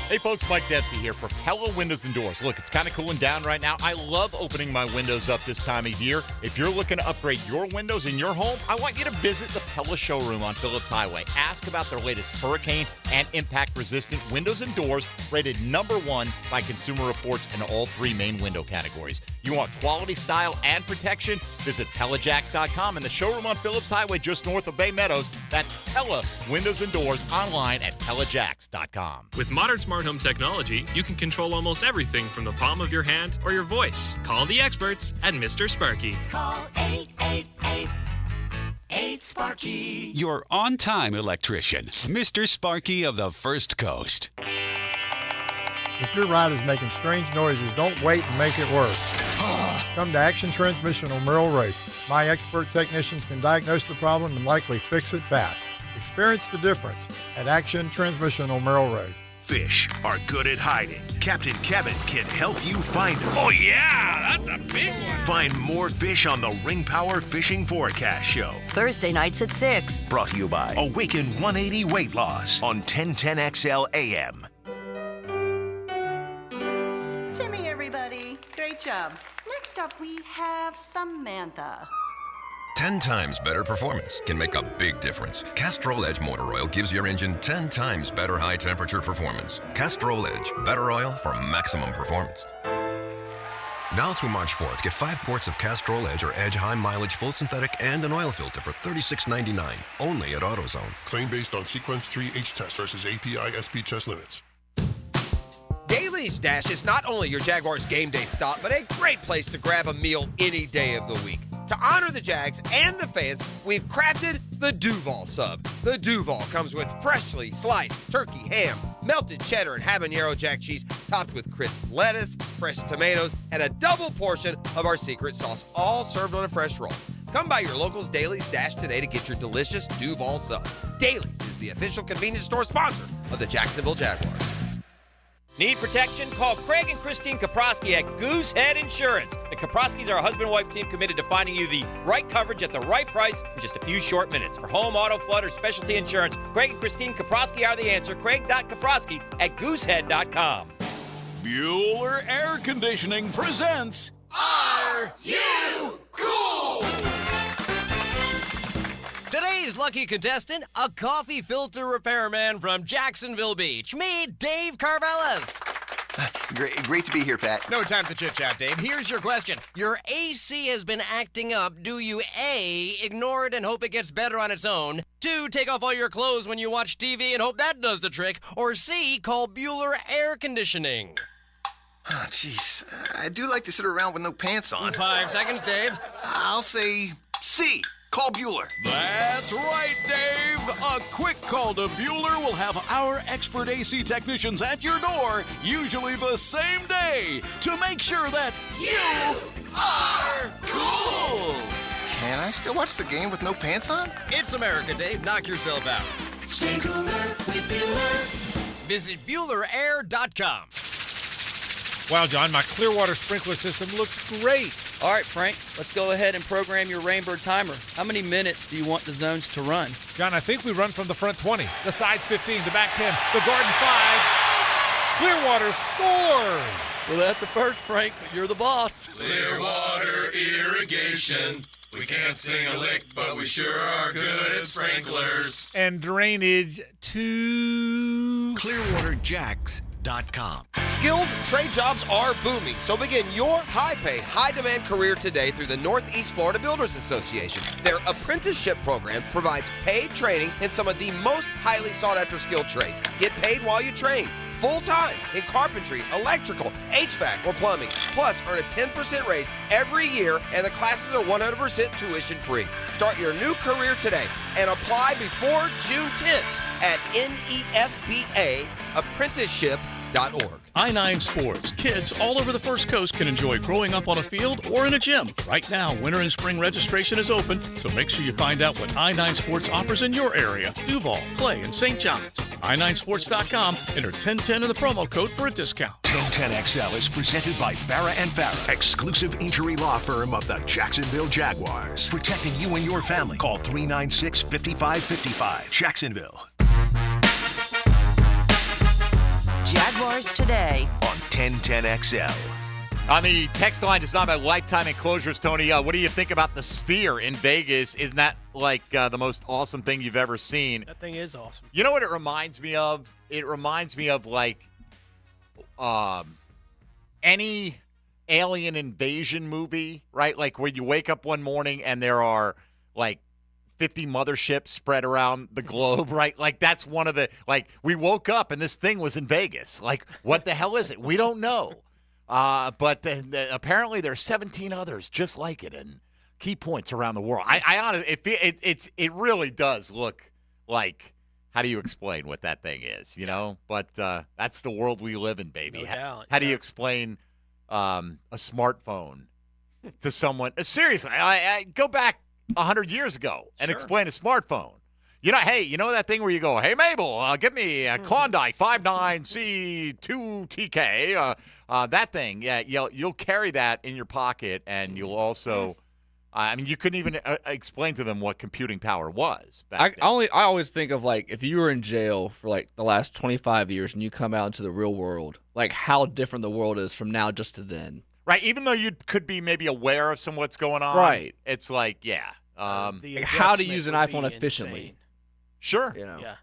Hey folks, Mike Dempsey here for Pella Windows and Doors. Look, it's kind of cooling down right now. I love opening my windows up this time of year. If you're looking to upgrade your windows in your home, I want you to visit the Pella showroom on Phillips Highway. Ask about their latest hurricane and impact-resistant windows and doors, rated #1 by Consumer Reports in all 3 main window categories. You want quality, style, and protection? Visit PellaJacks.com and the showroom on Phillips Highway just north of Bay Meadows. That's Pella Windows and Doors online at PellaJacks.com. With modern smart home technology, you can control almost everything from the palm of your hand or your voice. Call the experts at Mr. Sparky. Call 888-8-SPARKY. Your on-time electrician, Mr. Sparky of the First Coast. If your ride is making strange noises, don't wait and make it worse. Come to Action Transmission on Merrill Road. My expert technicians can diagnose the problem and likely fix it fast. Experience the difference at Action Transmission on Merrill Road. Fish are good at hiding. Captain Kevin can help you find them. Oh, yeah, that's a big one. Find more fish on the Ring Power Fishing Forecast Show. Thursday nights at 6. Brought to you by Awaken 180 Weight Loss on 1010XL AM. Timmy, everybody. Great job. Next up, we have Samantha. 10 times better performance can make a big difference. Castrol Edge Motor Oil gives your engine 10 times better high-temperature performance. Castrol Edge, better oil for maximum performance. Now through March 4th, get 5 quarts of Castrol Edge or Edge High Mileage Full Synthetic and an oil filter for $36.99, only at AutoZone. Claim based on Sequence 3 H-Test versus API SP test limits. Daly's Dash is not only your Jaguars game day stop, but a great place to grab a meal any day of the week. To honor the Jags and the fans, we've crafted the Duval Sub. The Duval comes with freshly sliced turkey, ham, melted cheddar, and habanero jack cheese, topped with crisp lettuce, fresh tomatoes, and a double portion of our secret sauce, all served on a fresh roll. Come by your local's Dailies today to get your delicious Duval Sub. Dailies is the official convenience store sponsor of the Jacksonville Jaguars. Need protection? Call Craig and Christine Kaprosky at Goosehead Insurance. The Kaproskys are a husband-wife team committed to finding you the right coverage at the right price in just a few short minutes. For home, auto, flood, or specialty insurance, Craig and Christine Kaprosky are the answer. Craig.Kaprosky at Goosehead.com. Bueller Air Conditioning presents Are You Cool? Today's lucky contestant, a coffee filter repairman from Jacksonville Beach. Me, Dave Carvelis. Great to be here, Pat. No time to chit-chat, Dave. Here's your question. Your AC has been acting up. Do you A, ignore it and hope it gets better on its own? 2, take off all your clothes when you watch TV and hope that does the trick? Or C, call Bueller Air Conditioning? Oh, jeez. I do like to sit around with no pants on. 5 seconds, Dave. I'll say C. Call Bueller. That's right, Dave. A quick call to Bueller will have our expert AC technicians at your door, usually the same day, to make sure that you are cool. Can I still watch the game with no pants on? It's America, Dave. Knock yourself out. Stay cooler with Bueller. Visit BuellerAir.com. Wow, John, my Clearwater sprinkler system looks great. All right, Frank, let's go ahead and program your Rainbird timer. How many minutes do you want the zones to run? John, I think we run from the front 20, the sides 15, the back 10, the garden 5. Clearwater scores! Well, that's a first, Frank, but you're the boss. Clearwater Irrigation. We can't sing a lick, but we sure are good at sprinklers. And drainage to ClearwaterJags.com. Skilled trade jobs are booming, so begin your high-pay, high-demand career today through the Northeast Florida Builders Association. Their apprenticeship program provides paid training in some of the most highly sought-after skilled trades. Get paid while you train. Full-time in carpentry, electrical, HVAC, or plumbing. Plus, earn a 10% raise every year, and the classes are 100% tuition-free. Start your new career today and apply before June 10th at NEFPAapprenticeship.org. I-9 Sports. Kids all over the First Coast can enjoy growing up on a field or in a gym. Right now, winter and spring registration is open, so make sure you find out what I-9 Sports offers in your area. Duval, Clay, and St. John's. I9sports.com. Enter 1010 in the promo code for a discount. 1010XL is presented by Farah & Farah, exclusive injury law firm of the Jacksonville Jaguars. Protecting you and your family. Call 396-5555. Jacksonville. Jaguars Today on 1010XL. On the text line designed by Lifetime Enclosures, Tony, what do you think about the Sphere in Vegas? Isn't that like the most awesome thing you've ever seen? That thing is awesome. You know what it reminds me of? It reminds me of like any alien invasion movie, right? Like when you wake up one morning and there are like 50 motherships spread around the globe, right? Like that's one of the, like we woke up and this thing was in Vegas. Like what the hell is it? We don't know. But apparently there's 17 others just like it and key points around the world. I honestly, it really does look like, how do you explain what that thing is, you know? But that's the world we live in, baby. No doubt. How do you explain a smartphone to someone? Seriously, I go back 100 years ago and explain a smartphone. You know, hey, you know that thing where you go, hey, Mabel, give me a Klondike 59C2TK, that thing. Yeah, you'll carry that in your pocket, and you'll also, I mean, you couldn't even explain to them what computing power was back then. I always think of, like, if you were in jail for, like, the last 25 years and you come out into the real world, like, how different the world is from now just to then. Right, even though you could be maybe aware of some what's going on. Right. It's like, yeah. Like how to use an iPhone efficiently. Insane. Sure. You know. Yeah.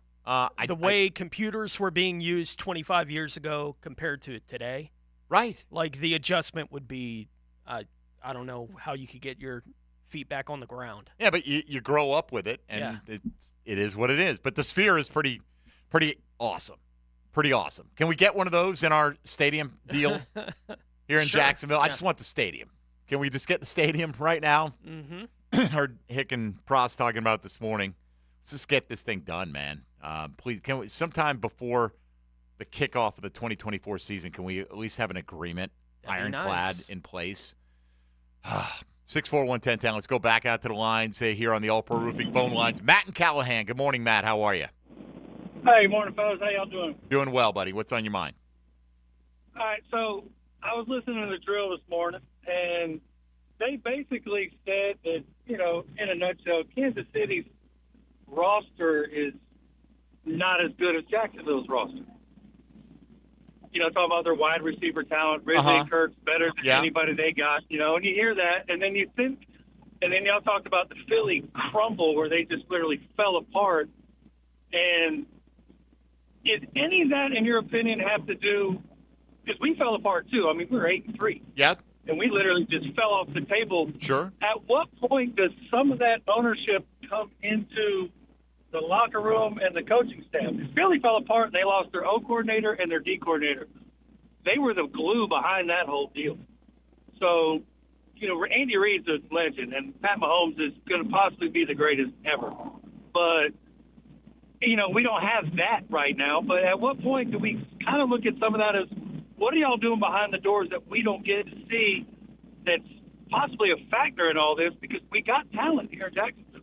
The way computers were being used 25 years ago compared to today. Right. Like the adjustment would be, I don't know how you could get your feet back on the ground. Yeah, but you grow up with it, and it is what it is. But the Sphere is pretty awesome. Pretty awesome. Can we get one of those in our stadium deal here in Jacksonville? I just want the stadium. Can we just get the stadium right now? Mm-hmm. Heard Hick and Pross talking about it this morning. Let's just get this thing done, man. Please, can we sometime before the kickoff of the 2024 season, can we at least have an agreement, ironclad, in place? 641-1010. Let's go back out to the lines here on the All Pro Roofing phone lines. Matt and Callahan. Good morning, Matt. How are you? Hey, morning, fellas. How y'all doing? Doing well, buddy. What's on your mind? All right, so I was listening to the drill this morning, and they basically said that, you know, in a nutshell, Kansas City's roster is not as good as Jacksonville's roster. You know, talking about their wide receiver talent, Ridley and Kirk's better than anybody they got, you know, and you hear that, and then you think, and then y'all talked about the Philly crumble where they just literally fell apart. And did any of that, in your opinion, have to do, because we fell apart too. I mean, we were 8-3. Yeah. And we literally just fell off the table. Sure. At what point does some of that ownership come into the locker room and the coaching staff? If Philly fell apart and they lost their O coordinator and their D coordinator, they were the glue behind that whole deal. So, you know, Andy Reid's a legend, and Pat Mahomes is going to possibly be the greatest ever. But, you know, we don't have that right now. But at what point do we kind of look at some of that as, what are y'all doing behind the doors that we don't get to see that's possibly a factor in all this? Because we got talent here in Jacksonville.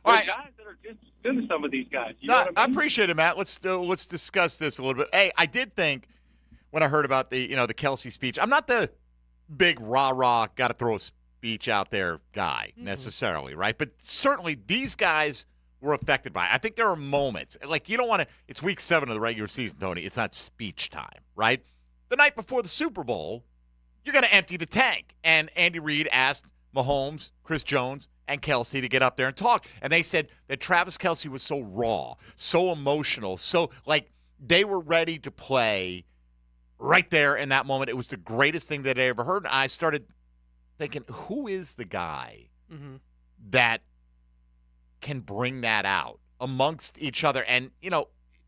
All right. Guys that are just good to some of these guys. You know what I mean? I appreciate it, Matt. Let's discuss this a little bit. Hey, I did think when I heard about the Kelce speech, I'm not the big rah-rah, got to throw a speech out there guy necessarily, right? But certainly these guys were affected by it. I think there are moments. Like, you don't want to – it's week 7 of the regular season, Tony. It's not speech time, right? The night before the Super Bowl, you're going to empty the tank. And Andy Reid asked Mahomes, Chris Jones, and Kelce to get up there and talk. And they said that Travis Kelce was so raw, so emotional, so, like, they were ready to play right there in that moment. It was the greatest thing that I ever heard. And I started thinking, who is the guy that can bring that out amongst each other? And, you know,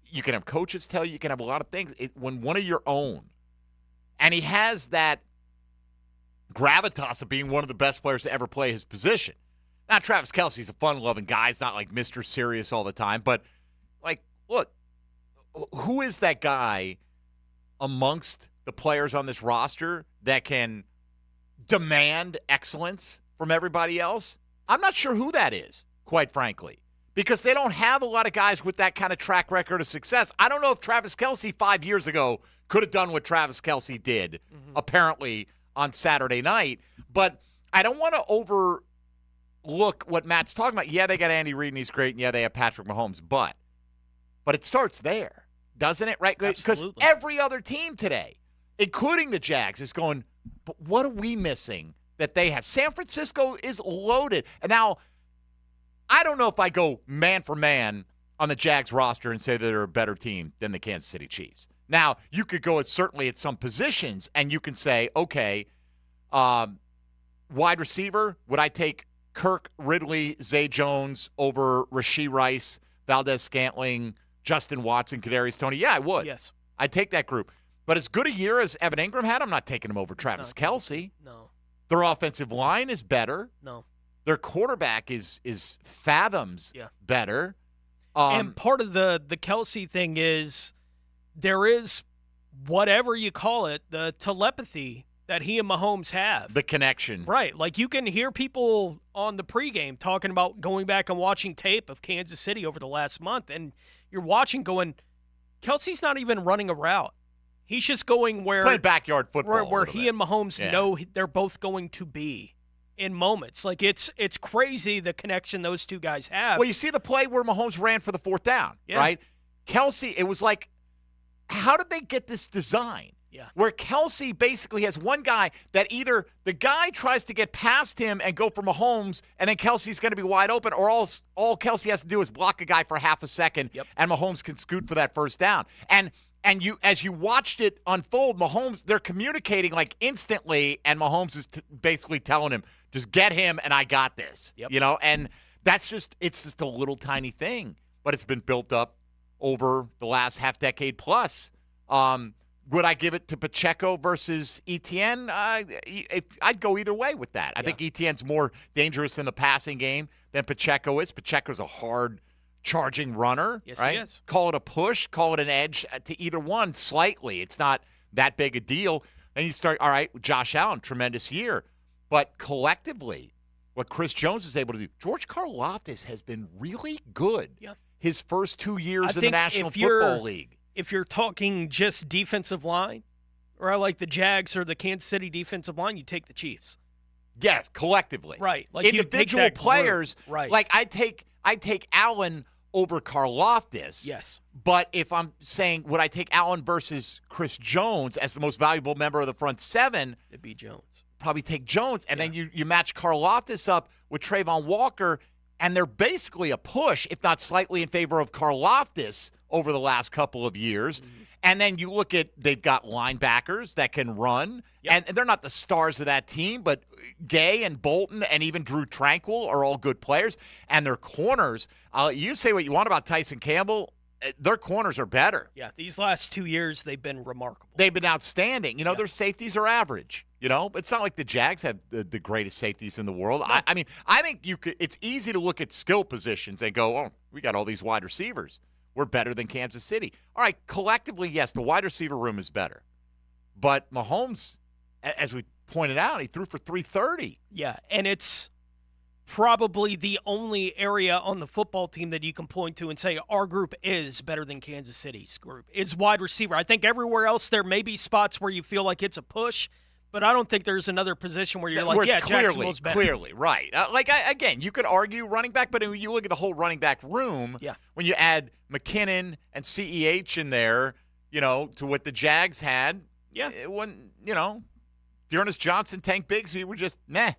you can have coaches tell you, you can have a lot of things. When one of your own, and he has that gravitas of being one of the best players to ever play his position. Now, Travis Kelce's a fun-loving guy. He's not like Mr. Serious all the time. But, like, look, who is that guy amongst the players on this roster that can demand excellence from everybody else? I'm not sure who that is, quite frankly, because they don't have a lot of guys with that kind of track record of success. I don't know if Travis Kelce 5 years ago could have done what Travis Kelce did, apparently, on Saturday night. But I don't want to overlook what Matt's talking about. Yeah, they got Andy Reid, and he's great, and yeah, they have Patrick Mahomes. But it starts there, doesn't it? Right? Because every other team today, including the Jags, is going, but what are we missing that they have? San Francisco is loaded. And now, I don't know if I go man for man on the Jags roster and say that they're a better team than the Kansas City Chiefs. Now, you could go certainly at some positions, and you can say, okay, wide receiver, would I take Kirk, Ridley, Zay Jones over Rashee Rice, Valdez-Scantling, Justin Watson, Kadarius Toney? Yeah, I would. Yes. I'd take that group. But as good a year as Evan Ingram had, I'm not taking him over Travis Kelce. No. Their offensive line is better. No. Their quarterback is fathoms better. And part of the Kelce thing is there is, whatever you call it, the telepathy that he and Mahomes have. The connection. Right. Like, you can hear people on the pregame talking about going back and watching tape of Kansas City over the last month, and you're watching going, Kelce's not even running a route. He's just going where – playing backyard football. Where he and Mahomes know they're both going to be in moments. Like, it's crazy the connection those two guys have. Well, you see the play where Mahomes ran for the 4th down, right? Kelce, it was like, how did they get this design? Yeah. Where Kelce basically has one guy that either the guy tries to get past him and go for Mahomes, and then Kelce's going to be wide open, or all Kelce has to do is block a guy for half a second, and Mahomes can scoot for that 1st down. And you, as you watched it unfold, Mahomes, they're communicating like instantly, and Mahomes is basically telling him, just get him and I got this. You know, and it's just a little tiny thing, but it's been built up over the last half decade plus. Would I give it to Pacheco versus Etienne? I'd go either way with that. I think Etienne's more dangerous in the passing game than Pacheco is. Pacheco's a hard charging runner. Yes, right? he is. Call it a push, call it an edge to either one slightly. It's not that big a deal. Then you start, all right, Josh Allen, tremendous year. But collectively, what Chris Jones is able to do, George Karlaftis has been really good his first 2 years in the National Football League. If you're talking just defensive line, or like the Jags or the Kansas City defensive line, you take the Chiefs. Yes, collectively. Right. Like individual players, right. Like I take Allen over Karlaftis. Yes. But if I'm saying would I take Allen versus Chris Jones as the most valuable member of the front seven, it'd be Jones. Probably take Jones. And then you match Karlaftis up with Trayvon Walker, and they're basically a push, if not slightly in favor of Karlaftis over the last couple of years. Mm-hmm. And then you look at, they've got linebackers that can run, and they're not the stars of that team, but Gay and Bolton and even Drew Tranquill are all good players. And their corners, you say what you want about Tyson Campbell, their corners are better. Yeah, these last 2 years, they've been remarkable. They've been outstanding. Their safeties are average. It's not like the Jags have the greatest safeties in the world. No. I mean, I think it's easy to look at skill positions and go, oh, we got all these wide receivers. We're better than Kansas City. All right, collectively, yes, the wide receiver room is better. But Mahomes, as we pointed out, he threw for 330. Yeah, and it's probably the only area on the football team that you can point to and say our group is better than Kansas City's group, is wide receiver. I think everywhere else there may be spots where you feel like it's a push, but I don't think there's another position where you're like, yeah, Jacksonville's better. Clearly, right. Again, you could argue running back, but when you look at the whole running back room, when you add McKinnon and CEH in there, to what the Jags had, when, Dearness Johnson, Tank Bigsby were just meh.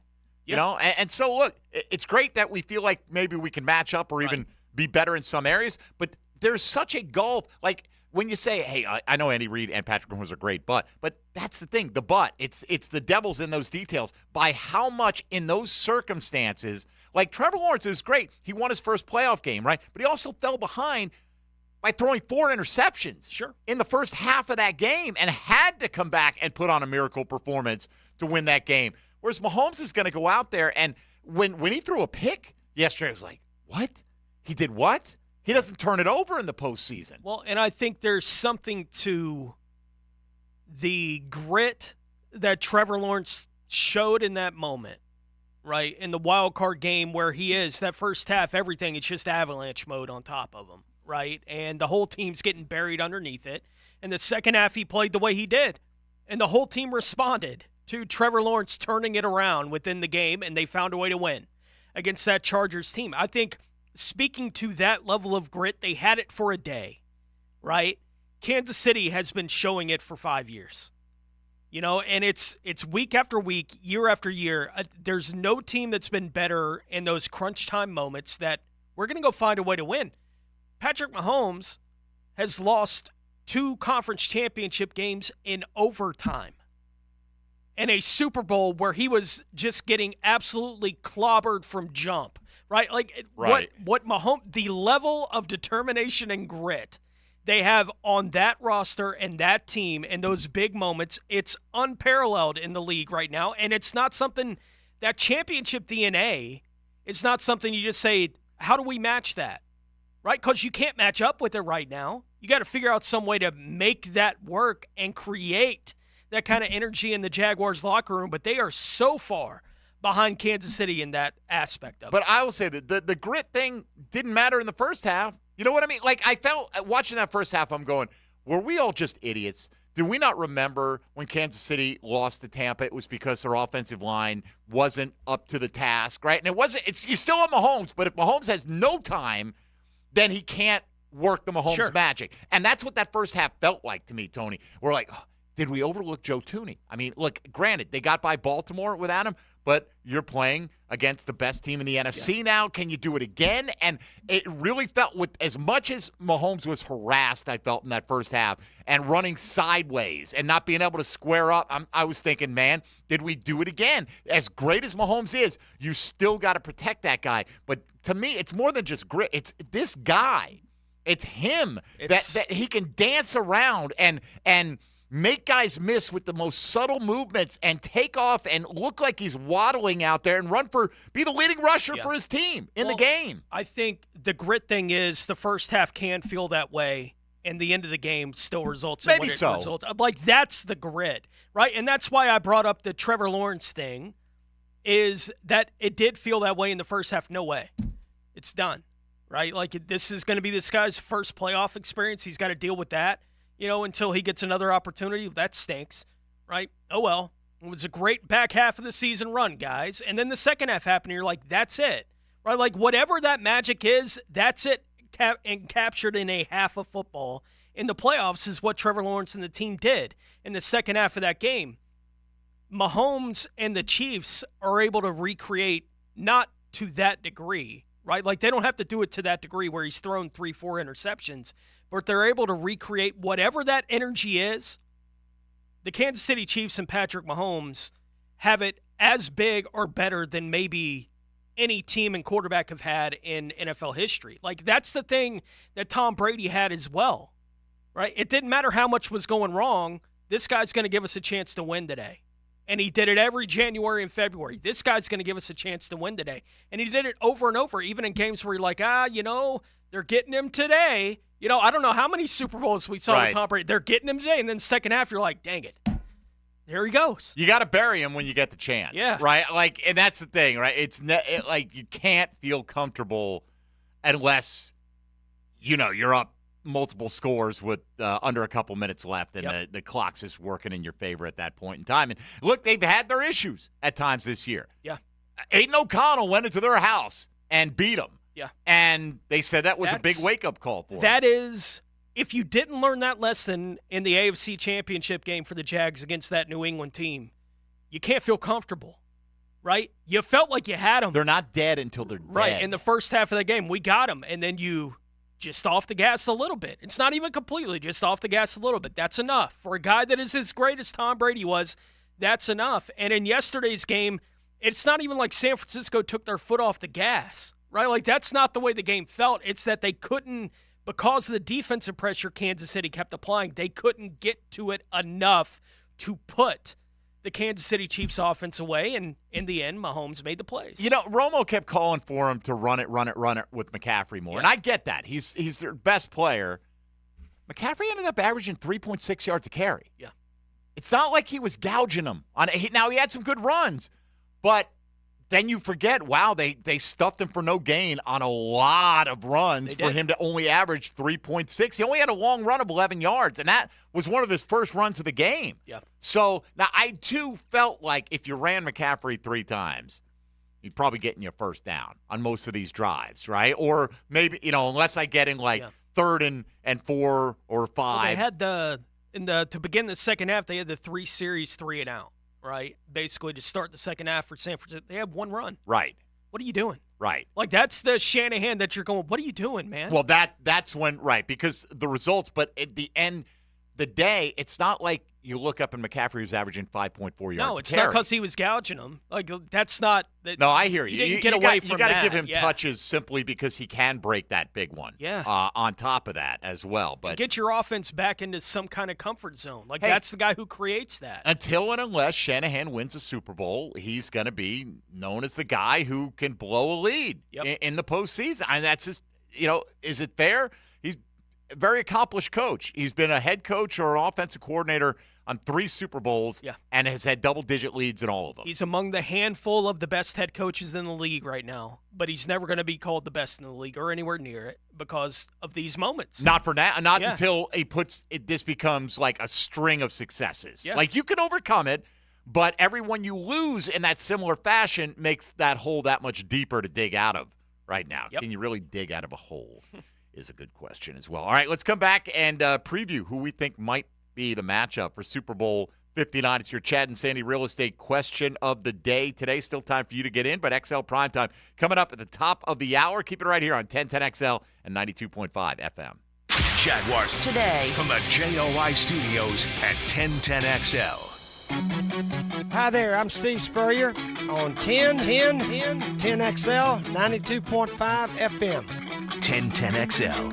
And so, look, it's great that we feel like maybe we can match up or even be better in some areas, but there's such a gulf. Like, when you say, hey, I know Andy Reid and Patrick Mahomes are great, but that's the thing, the but. It's the devil's in those details. By how much in those circumstances, like Trevor Lawrence is great. He won his first playoff game, right? But he also fell behind by throwing 4 interceptions in the first half of that game and had to come back and put on a miracle performance to win that game. Whereas Mahomes is going to go out there, and when he threw a pick yesterday, I was like, what? He did what? He doesn't turn it over in the postseason. Well, and I think there's something to the grit that Trevor Lawrence showed in that moment, right? In the wild card game where he is, that first half, everything, it's just avalanche mode on top of him, right? And the whole team's getting buried underneath it. And the second half, he played the way he did. And the whole team responded to Trevor Lawrence turning it around within the game, and they found a way to win against that Chargers team. I think speaking to that level of grit, they had it for a day, right? Kansas City has been showing it for 5 years, and it's week after week, year after year. There's no team that's been better in those crunch time moments that we're going to go find a way to win. Patrick Mahomes has lost 2 conference championship games in overtime. And a Super Bowl where he was just getting absolutely clobbered from jump, right? Like what Mahomes, the level of determination and grit they have on that roster and that team and those big moments, it's unparalleled in the league right now. And it's not something, that championship DNA, it's not something you just say, how do we match that, right? Because you can't match up with it right now. You got to figure out some way to make that work and create that kind of energy in the Jaguars locker room, but they are so far behind Kansas City in that aspect of it. But I will say that the grit thing didn't matter in the first half. You know what I mean? Like, I felt, watching that first half, I'm going, were we all just idiots? Did we not remember when Kansas City lost to Tampa? It was because their offensive line wasn't up to the task, right? And you still have Mahomes, but if Mahomes has no time, then he can't work the Mahomes magic. And that's what that first half felt like to me, Tony. We're like, did we overlook Joe Thuney? I mean, look, granted, they got by Baltimore without him, but you're playing against the best team in the NFC now. Can you do it again? And it really felt, with as much as Mahomes was harassed, I felt in that first half, and running sideways and not being able to square up, I was thinking, man, did we do it again? As great as Mahomes is, you still got to protect that guy. But to me, it's more than just grit. It's this guy. It's him that he can dance around and make guys miss with the most subtle movements and take off and look like he's waddling out there and be the leading rusher for his team in the game. I think the grit thing is the first half can feel that way, and the end of the game still results in what it results. Like, that's the grit, right? And that's why I brought up the Trevor Lawrence thing, is that it did feel that way in the first half. No way. It's done, right? Like, this is going to be this guy's first playoff experience. He's got to deal with that, until he gets another opportunity. That stinks, right? Oh, well. It was a great back half of the season run, guys. And then the second half happened, and you're like, that's it, right? Like, whatever that magic is, that's it, and captured in a half of football. In the playoffs is what Trevor Lawrence and the team did in the second half of that game. Mahomes and the Chiefs are able to recreate, not to that degree, right? Like, they don't have to do it to that degree where he's thrown 3-4 interceptions, but they're able to recreate whatever that energy is. The Kansas City Chiefs and Patrick Mahomes have it as big or better than maybe any team and quarterback have had in NFL history. Like, that's the thing that Tom Brady had as well, right? It didn't matter how much was going wrong. This guy's going to give us a chance to win today. And he did it every January and February. This guy's going to give us a chance to win today. And he did it over and over, even in games where you're like, they're getting him today. I don't know how many Super Bowls we saw with Tom Brady. They're getting him today. And then second half, you're like, dang it. There he goes. You got to bury him when you get the chance. Yeah. Right? Like, and that's the thing, right? It's like you can't feel comfortable unless, you're up multiple scores with under a couple minutes left and the clock's just working in your favor at that point in time. And look, they've had their issues at times this year. Yeah. Aiden O'Connell went into their house and beat them. Yeah. And they said that was a big wake-up call for them. That is, if you didn't learn that lesson in the AFC Championship game for the Jags against that New England team, you can't feel comfortable, right? You felt like you had them. They're not dead until they're dead. Right, in the first half of the game, we got them, and then you just off the gas a little bit. It's not even completely, just off the gas a little bit. That's enough. For a guy that is as great as Tom Brady was, that's enough. And in yesterday's game, it's not even like San Francisco took their foot off the gas, right? Like, that's not the way the game felt. It's that they couldn't, because of the defensive pressure Kansas City kept applying, they couldn't get to it enough to put the Kansas City Chiefs offense away, and in the end, Mahomes made the plays. Romo kept calling for him to run it with McCaffrey more, and I get that. He's their best player. McCaffrey ended up averaging 3.6 yards a carry. Yeah. It's not like he was gouging him. Now, he had some good runs, but then you forget, wow, they stuffed him for no gain on a lot of runs for him to only average 3.6. He only had a long run of 11 yards, and that was one of his first runs of the game. Yeah. So, now I, too, felt like if you ran McCaffrey 3 times, you'd probably get you a first down on most of these drives, right? Or maybe, unless I get in, third and 4 or 5. Well, they had to begin the second half, they had the 3 series, 3 and out. Right, basically to start the second half for San Francisco, they have one run. Right. What are you doing? Right. Like, that's the Shanahan that you're going, what are you doing, man? Well, that's when, right, because the results, but at the end, the day, it's not like you look up and McCaffrey was averaging 5.4 yards. No, it's not because he was gouging them. Like, that's not. No, I hear you. You get away from that. You got to give him touches simply because he can break that big one. Yeah. On top of that as well, but get your offense back into some kind of comfort zone. Like, that's the guy who creates that. Until and unless Shanahan wins a Super Bowl, he's going to be known as the guy who can blow a lead in the postseason. And that's just, is it fair? He's a very accomplished coach. He's been a head coach or an offensive coordinator on 3 Super Bowls and has had double-digit leads in all of them. He's among the handful of the best head coaches in the league right now, but he's never going to be called the best in the league or anywhere near it because of these moments. Not for now. Not until this becomes like a string of successes. Yeah. Like, you can overcome it, but everyone you lose in that similar fashion makes that hole that much deeper to dig out of right now. Yep. Can you really dig out of a hole is a good question as well. All right, let's come back and preview who we think might be the matchup for Super Bowl 59. It's your Chad and Sandy real estate question of the day today. Still time for you to get in, but XL Primetime coming up at the top of the hour. Keep it right here on 1010XL and 92.5 FM. Jaguars Today from the JOI studios at 1010XL. Hi there, I'm Steve Spurrier on 10XL, 92.5 FM. 1010XL.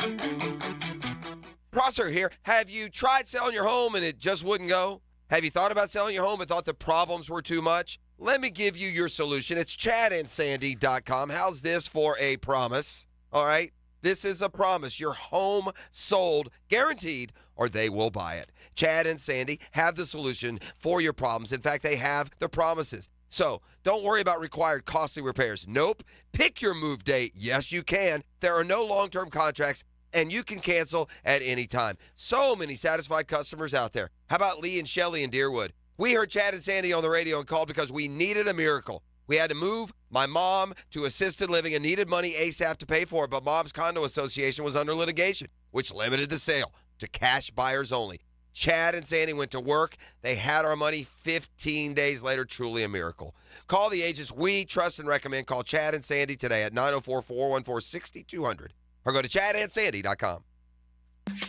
Prosser here. Have you tried selling your home and it just wouldn't go? Have you thought about selling your home but thought the problems were too much? Let me give you your solution. It's chadandsandy.com. How's this for a promise? All right? This is a promise. Your home sold, guaranteed, or they will buy it. Chad and Sandy have the solution for your problems. In fact, they have the promises. So don't worry about required costly repairs. Nope. Pick your move date. Yes, you can. There are no long-term contracts, and you can cancel at any time. So many satisfied customers out there. How about Lee and Shelley in Deerwood? We heard Chad and Sandy on the radio and called because we needed a miracle. We had to move my mom to assisted living and needed money ASAP to pay for it, but Mom's Condo Association was under litigation, which limited the sale to cash buyers only. Chad and Sandy went to work. They had our money 15 days later. Truly a miracle. Call the agents we trust and recommend. Call Chad and Sandy today at 904-414-6200 or go to chadandsandy.com.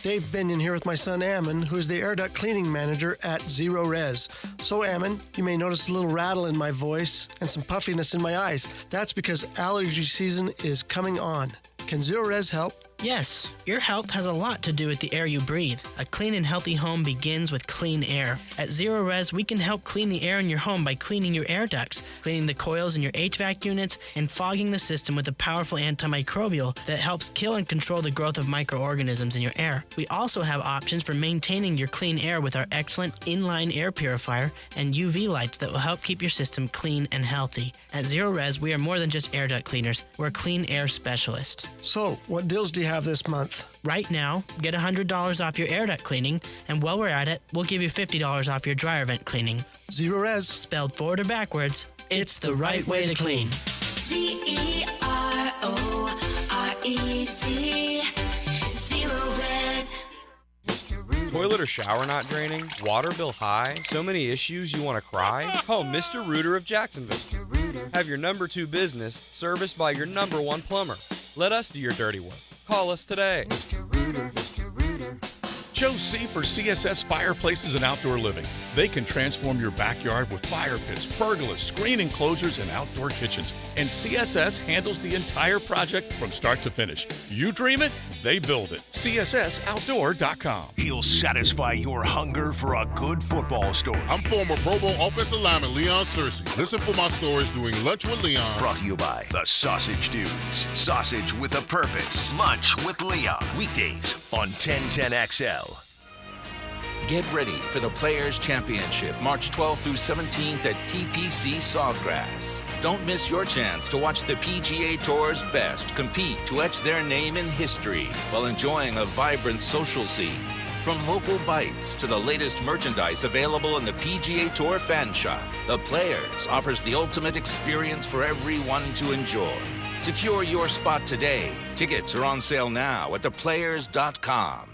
Dave Binion here with my son Ammon, who is the air duct cleaning manager at Zero Res. So Ammon, you may notice a little rattle in my voice and some puffiness in my eyes. That's because allergy season is coming on. Can Zero Res help? Yes, your health has a lot to do with the air you breathe. A clean and healthy home begins with clean air. At Zero Res, we can help clean the air in your home by cleaning your air ducts, cleaning the coils in your HVAC units, and fogging the system with a powerful antimicrobial that helps kill and control the growth of microorganisms in your air. We also have options for maintaining your clean air with our excellent inline air purifier and UV lights that will help keep your system clean and healthy. At Zero Res, we are more than just air duct cleaners. We're a clean air specialist. So, what deals do you have this month? Right now, get $100 off your air duct cleaning, and while we're at it, we'll give you $50 off your dryer vent cleaning. Zero Res. Spelled forward or backwards, it's the right way to clean. CEROREC. Zero Res. Toilet or shower not draining? Water bill high? So many issues you want to cry? Call Mr. Rooter of Jacksonville. Have your number 2 business serviced by your number 1 plumber. Let us do your dirty work. Call us today. Mr. Rooter. Chose C for CSS Fireplaces and Outdoor Living. They can transform your backyard with fire pits, pergolas, screen enclosures, and outdoor kitchens. And CSS handles the entire project from start to finish. You dream it, they build it. CSSOutdoor.com. He'll satisfy your hunger for a good football story. I'm former Pro Bowl offensive lineman Leon Searcy. Listen for my stories doing Lunch with Leon. Brought to you by the Sausage Dudes. Sausage with a purpose. Lunch with Leon. Weekdays on 1010XL. Get ready for the Players' Championship, March 12th through 17th at TPC Sawgrass. Don't miss your chance to watch the PGA Tour's best compete to etch their name in history while enjoying a vibrant social scene. From local bites to the latest merchandise available in the PGA Tour fan shop, the Players offers the ultimate experience for everyone to enjoy. Secure your spot today. Tickets are on sale now at theplayers.com.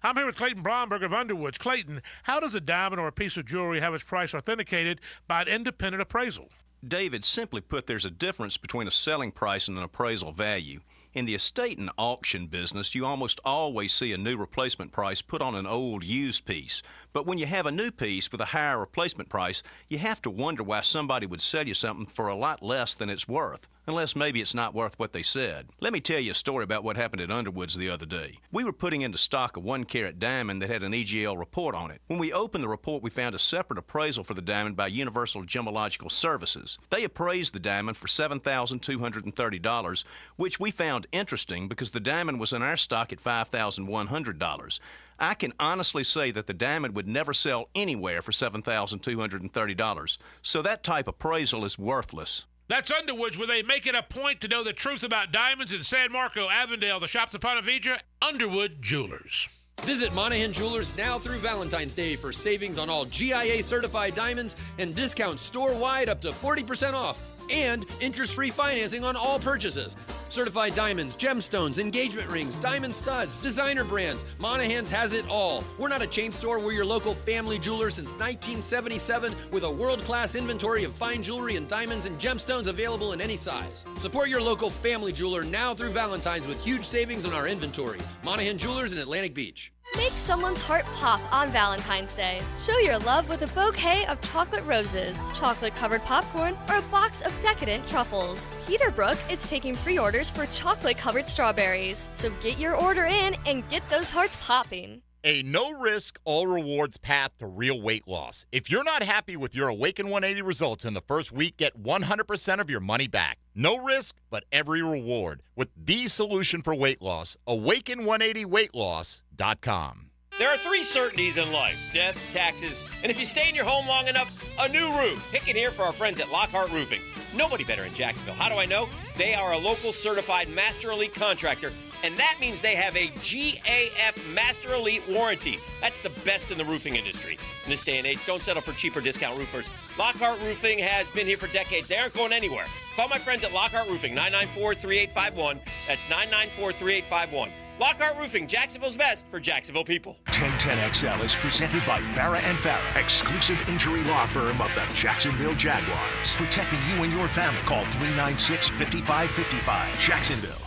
I'm here with Clayton Bromberg of Underwoods. Clayton, how does a diamond or a piece of jewelry have its price authenticated by an independent appraisal? David, simply put, there's a difference between a selling price and an appraisal value. In the estate and auction business, you almost always see a new replacement price put on an old used piece. But when you have a new piece with a higher replacement price, you have to wonder why somebody would sell you something for a lot less than it's worth. Unless maybe it's not worth what they said. Let me tell you a story about what happened at Underwoods the other day. We were putting into stock a 1-carat diamond that had an EGL report on it. When we opened the report, we found a separate appraisal for the diamond by Universal Gemological Services. They appraised the diamond for $7,230, which we found interesting because the diamond was in our stock at $5,100. I can honestly say that the diamond would never sell anywhere for $7,230. So that type of appraisal is worthless. That's Underwoods, where they make it a point to know the truth about diamonds in San Marco, Avondale, the shops of Ponte Vedra, Underwood Jewelers. Visit Monahan Jewelers now through Valentine's Day for savings on all GIA-certified diamonds and discounts store-wide up to 40% off. And interest-free financing on all purchases. Certified diamonds, gemstones, engagement rings, diamond studs, designer brands. Monahan's has it all. We're not a chain store. We're your local family jeweler since 1977 with a world-class inventory of fine jewelry and diamonds and gemstones available in any size. Support your local family jeweler now through Valentine's with huge savings on our inventory. Monahan Jewelers in Atlantic Beach. Make someone's heart pop on Valentine's Day. Show your love with a bouquet of chocolate roses, chocolate-covered popcorn, or a box of decadent truffles. Peterbrook is taking pre-orders for chocolate-covered strawberries. So get your order in and get those hearts popping. A no-risk, all-rewards path to real weight loss. If you're not happy with your Awaken 180 results in the first week, get 100% of your money back. No risk, but every reward. With the solution for weight loss, awaken180weightloss.com. There are 3 certainties in life: death, taxes, and if you stay in your home long enough, a new roof. Pick it here for our friends at Lockhart Roofing. Nobody better in Jacksonville. How do I know? They are a local certified Master Elite contractor, and that means they have a GAF Master Elite warranty. That's the best in the roofing industry. In this day and age, don't settle for cheaper discount roofers. Lockhart Roofing has been here for decades. They aren't going anywhere. Call my friends at Lockhart Roofing, 994-3851. That's 994-3851. Lockhart Roofing, Jacksonville's best for Jacksonville people. 1010XL is presented by Farah & Farah, exclusive injury law firm of the Jacksonville Jaguars. Protecting you and your family. Call 396-5555. Jacksonville.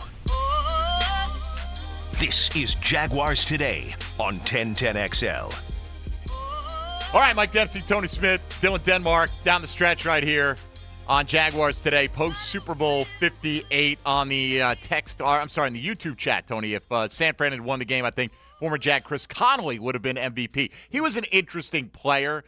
This is Jaguars Today on 1010XL. All right, Mike Dempsey, Tony Smith, Dylan Denmark down the stretch right here on Jaguars Today, post Super Bowl 58 on the on the YouTube chat, Tony. If San Fran had won the game, I think former Jag Chris Connolly would have been MVP. He was an interesting player,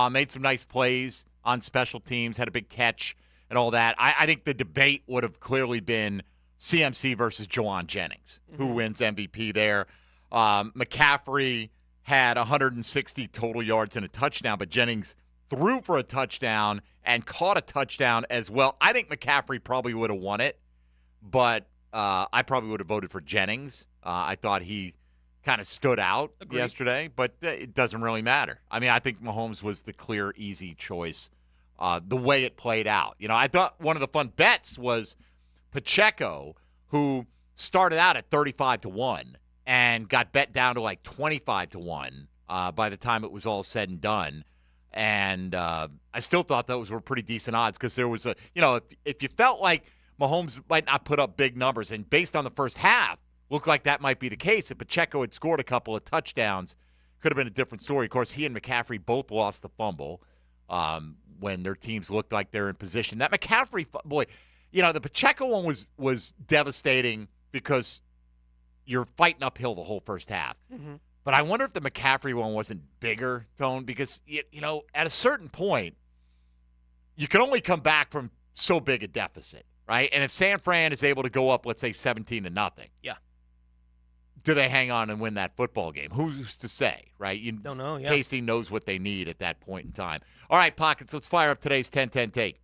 made some nice plays on special teams, had a big catch and all that. I think the debate would have clearly been CMC versus Jawan Jennings, who wins MVP there. McCaffrey had 160 total yards and a touchdown, but Jennings threw for a touchdown and caught a touchdown as well. I think McCaffrey probably would have won it, but I probably would have voted for Jennings. I thought he kind of stood out yesterday, but it doesn't really matter. I mean, I think Mahomes was the clear, easy choice the way it played out. You know, I thought one of the fun bets was Pacheco, who started out at 35-1 and got bet down to like 25-1 by the time it was all said and done. And I still thought those were pretty decent odds because there was if you felt like Mahomes might not put up big numbers, and based on the first half, looked like that might be the case. If Pacheco had scored a couple of touchdowns, could have been a different story. Of course, he and McCaffrey both lost the fumble when their teams looked like they're in position. That McCaffrey, boy, the Pacheco one was devastating because you're fighting uphill the whole first half. Mm-hmm. But I wonder if the McCaffrey one wasn't bigger, Tone, because, at a certain point, you can only come back from so big a deficit, right? And if San Fran is able to go up, let's say 17-0, yeah, do they hang on and win that football game? Who's to say, right? You don't know, yeah. Casey knows what they need at that point in time. All right, Pockets, let's fire up today's 10-10 take.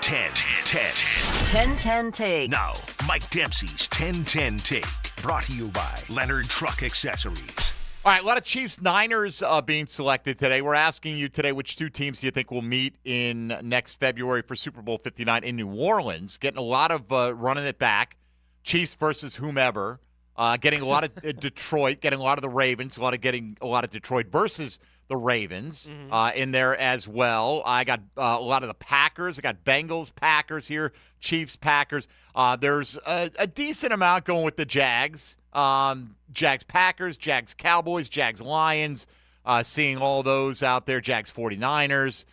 10-10 take. Now, Mike Dempsey's 10-10 take. Brought to you by Leonard Truck Accessories. All right, a lot of Chiefs-Niners being selected today. We're asking you today which 2 teams do you think will meet in next February for Super Bowl 59 in New Orleans. Getting a lot of running it back. Chiefs versus whomever. Getting a lot of Detroit, getting a lot of the Ravens, getting a lot of Detroit versus the Ravens in there as well. I got a lot of the Packers. I got Bengals, Packers here, Chiefs, Packers. There's a decent amount going with the Jags. Jags, Packers, Jags, Cowboys, Jags, Lions. Seeing all those out there. Jags, 49ers.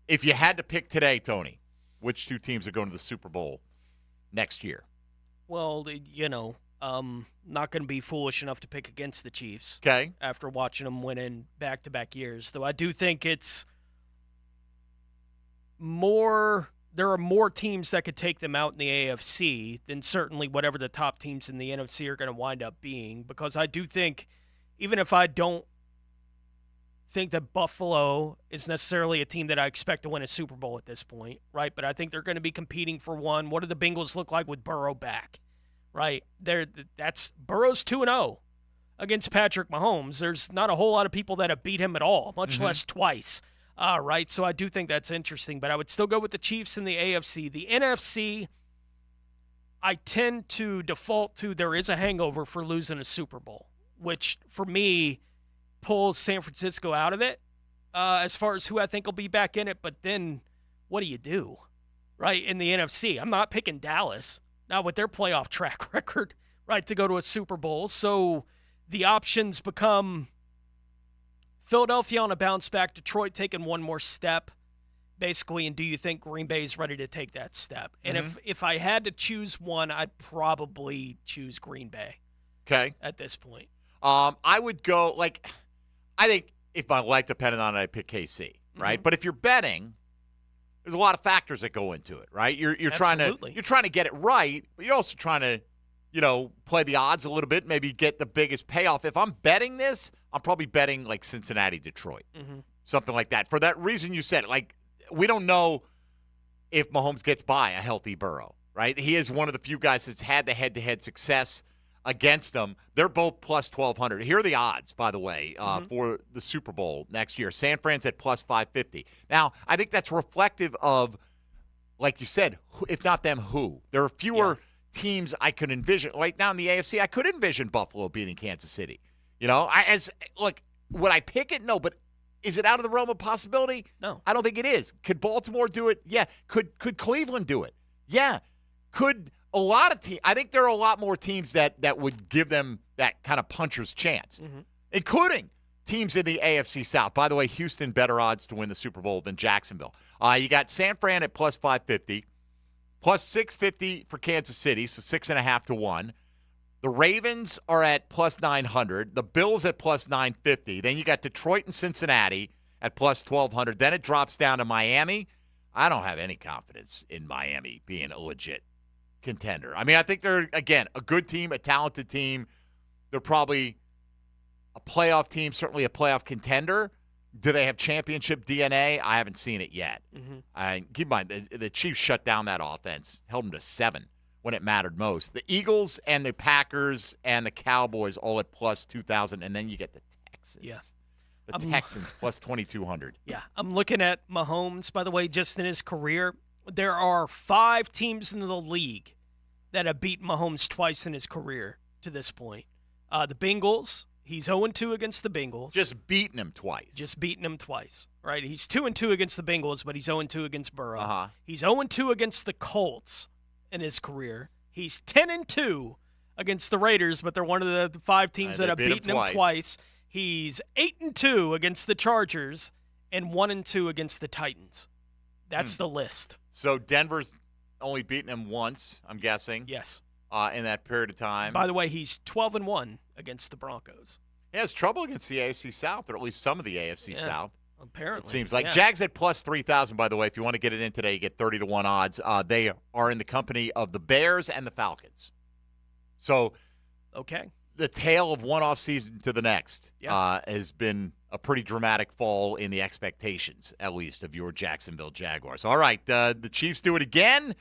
If you had to pick today, Tony, which 2 teams are going to the Super Bowl next year? Well, not going to be foolish enough to pick against the Chiefs. Okay. After watching them win in back-to-back years. Though I do think it's there are more teams that could take them out in the AFC than certainly whatever the top teams in the NFC are going to wind up being. Because I do think, even if I don't think that Buffalo is necessarily a team that I expect to win a Super Bowl at this point, right? But I think they're going to be competing for one. What do the Bengals look like with Burrow back? Right, that's Burrow's 2-0 against Patrick Mahomes. There's not a whole lot of people that have beat him at all, much less twice. Right, so I do think that's interesting. But I would still go with the Chiefs in the AFC. The NFC, I tend to default to there is a hangover for losing a Super Bowl, which for me pulls San Francisco out of it as far as who I think will be back in it. But then what do you do, right, in the NFC? I'm not picking Dallas. Now, with their playoff track record, right, to go to a Super Bowl. So the options become Philadelphia on a bounce back, Detroit taking one more step, basically, and do you think Green Bay is ready to take that step? And if I had to choose one, I'd probably choose Green Bay. Okay. At this point. I would go, I think if my life depended on it, I'd pick KC, right? But if you're betting, there's a lot of factors that go into it, right? You're trying to get it right, but you're also trying to, play the odds a little bit, maybe get the biggest payoff. If I'm betting this, I'm probably betting like Cincinnati, Detroit, something like that. For that reason you said, we don't know if Mahomes gets by a healthy Burrow, right? He is one of the few guys that's had the head-to-head success against them. They're both plus 1,200. Here are the odds, by the way, for the Super Bowl next year. San Fran's at plus 550. Now, I think that's reflective of, like you said, if not them, who? There are fewer teams I could envision. Right now in the AFC, I could envision Buffalo beating Kansas City. Would I pick it? No, but is it out of the realm of possibility? No. I don't think it is. Could Baltimore do it? Yeah. Could Cleveland do it? Yeah. Could a lot of teams? I think there are a lot more teams that would give them that kind of puncher's chance, including teams in the AFC South. By the way, Houston better odds to win the Super Bowl than Jacksonville. You got San Fran at plus 550, plus 650 for Kansas City, so 6.5 to 1. The Ravens are at plus 900. The Bills at plus 950. Then you got Detroit and Cincinnati at plus 1,200. Then it drops down to Miami. I don't have any confidence in Miami being a legit contender. I mean, I think they're, again, a good team, a talented team. They're probably a playoff team, certainly a playoff contender. Do they have championship DNA? I haven't seen it yet. Keep in mind, the Chiefs shut down that offense, held them to 7 when it mattered most. The Eagles and the Packers and the Cowboys all at plus 2,000, and then you get the Texans. Yeah. The Texans plus 2,200. Yeah, I'm looking at Mahomes, by the way, just in his career. There are 5 teams in the league that have beaten Mahomes twice in his career to this point. The Bengals, he's 0-2 against the Bengals. Just beating him twice. Right? He's 2-2 against the Bengals, but he's 0-2 against Burrow. He's 0-2 against the Colts in his career. He's 10-2 against the Raiders, but they're one of the 5 teams that have beaten him twice. He's 8-2 against the Chargers and 1-2 against the Titans. That's the list. So Denver's only beaten him once, I'm guessing. Yes. In that period of time. By the way, he's 12-1 against the Broncos. He has trouble against the AFC South, or at least some of the AFC South. Apparently. It seems like. Jags at plus 3,000, by the way. If you want to get it in today, you get 30 to 1 odds. They are in the company of the Bears and the Falcons. So the tale of one offseason to the next has been a pretty dramatic fall in the expectations, at least, of your Jacksonville Jaguars. All right, the Chiefs do it again,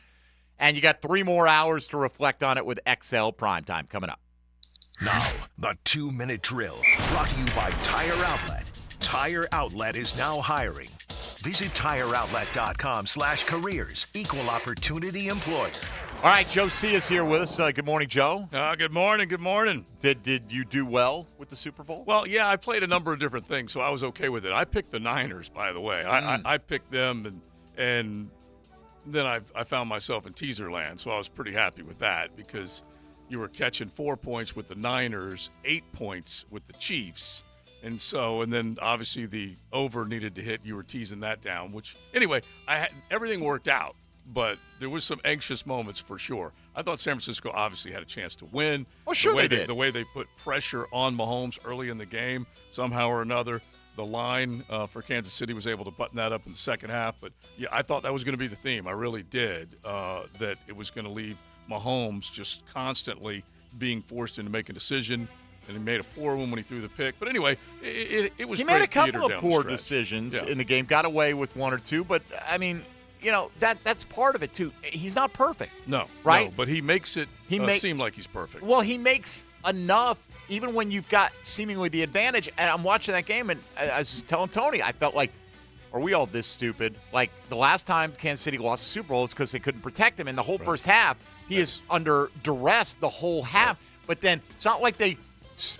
and you got 3 more hours to reflect on it with XL Primetime coming up. Now, the 2-minute drill, brought to you by Tire Outlet. Tire Outlet is now hiring. Visit TireOutlet.com/careers. Equal opportunity employer. All right, Joe C. is here with us. Good morning, Joe. Good morning. Good morning. Did you do well with the Super Bowl? Well, yeah, I played a number of different things, so I was okay with it. I picked the Niners, by the way. I picked them, and then I found myself in teaser land, so I was pretty happy with that because you were catching 4 points with the Niners, 8 points with the Chiefs. And then obviously the over needed to hit. You were teasing that down, which anyway, everything worked out, but there was some anxious moments for sure. I thought San Francisco obviously had a chance to win. Oh, sure they did. The way they put pressure on Mahomes early in the game, somehow or another, the line for Kansas City was able to button that up in the second half. But yeah, I thought that was going to be the theme. I really did. That it was going to leave Mahomes just constantly being forced into making a decision. And he made a poor one when he threw the pick. But anyway, it was. He made a couple of poor decisions in the game. Got away with 1 or 2, but I mean, that's part of it too. He's not perfect. No, right? No, but he makes it seem like he's perfect. Well, he makes enough, even when you've got seemingly the advantage. And I'm watching that game, and I was just telling Tony, I felt like, are we all this stupid? Like the last time Kansas City lost the Super Bowl, it's because they couldn't protect him. In the whole first half, he is under duress the whole half. But then it's not like they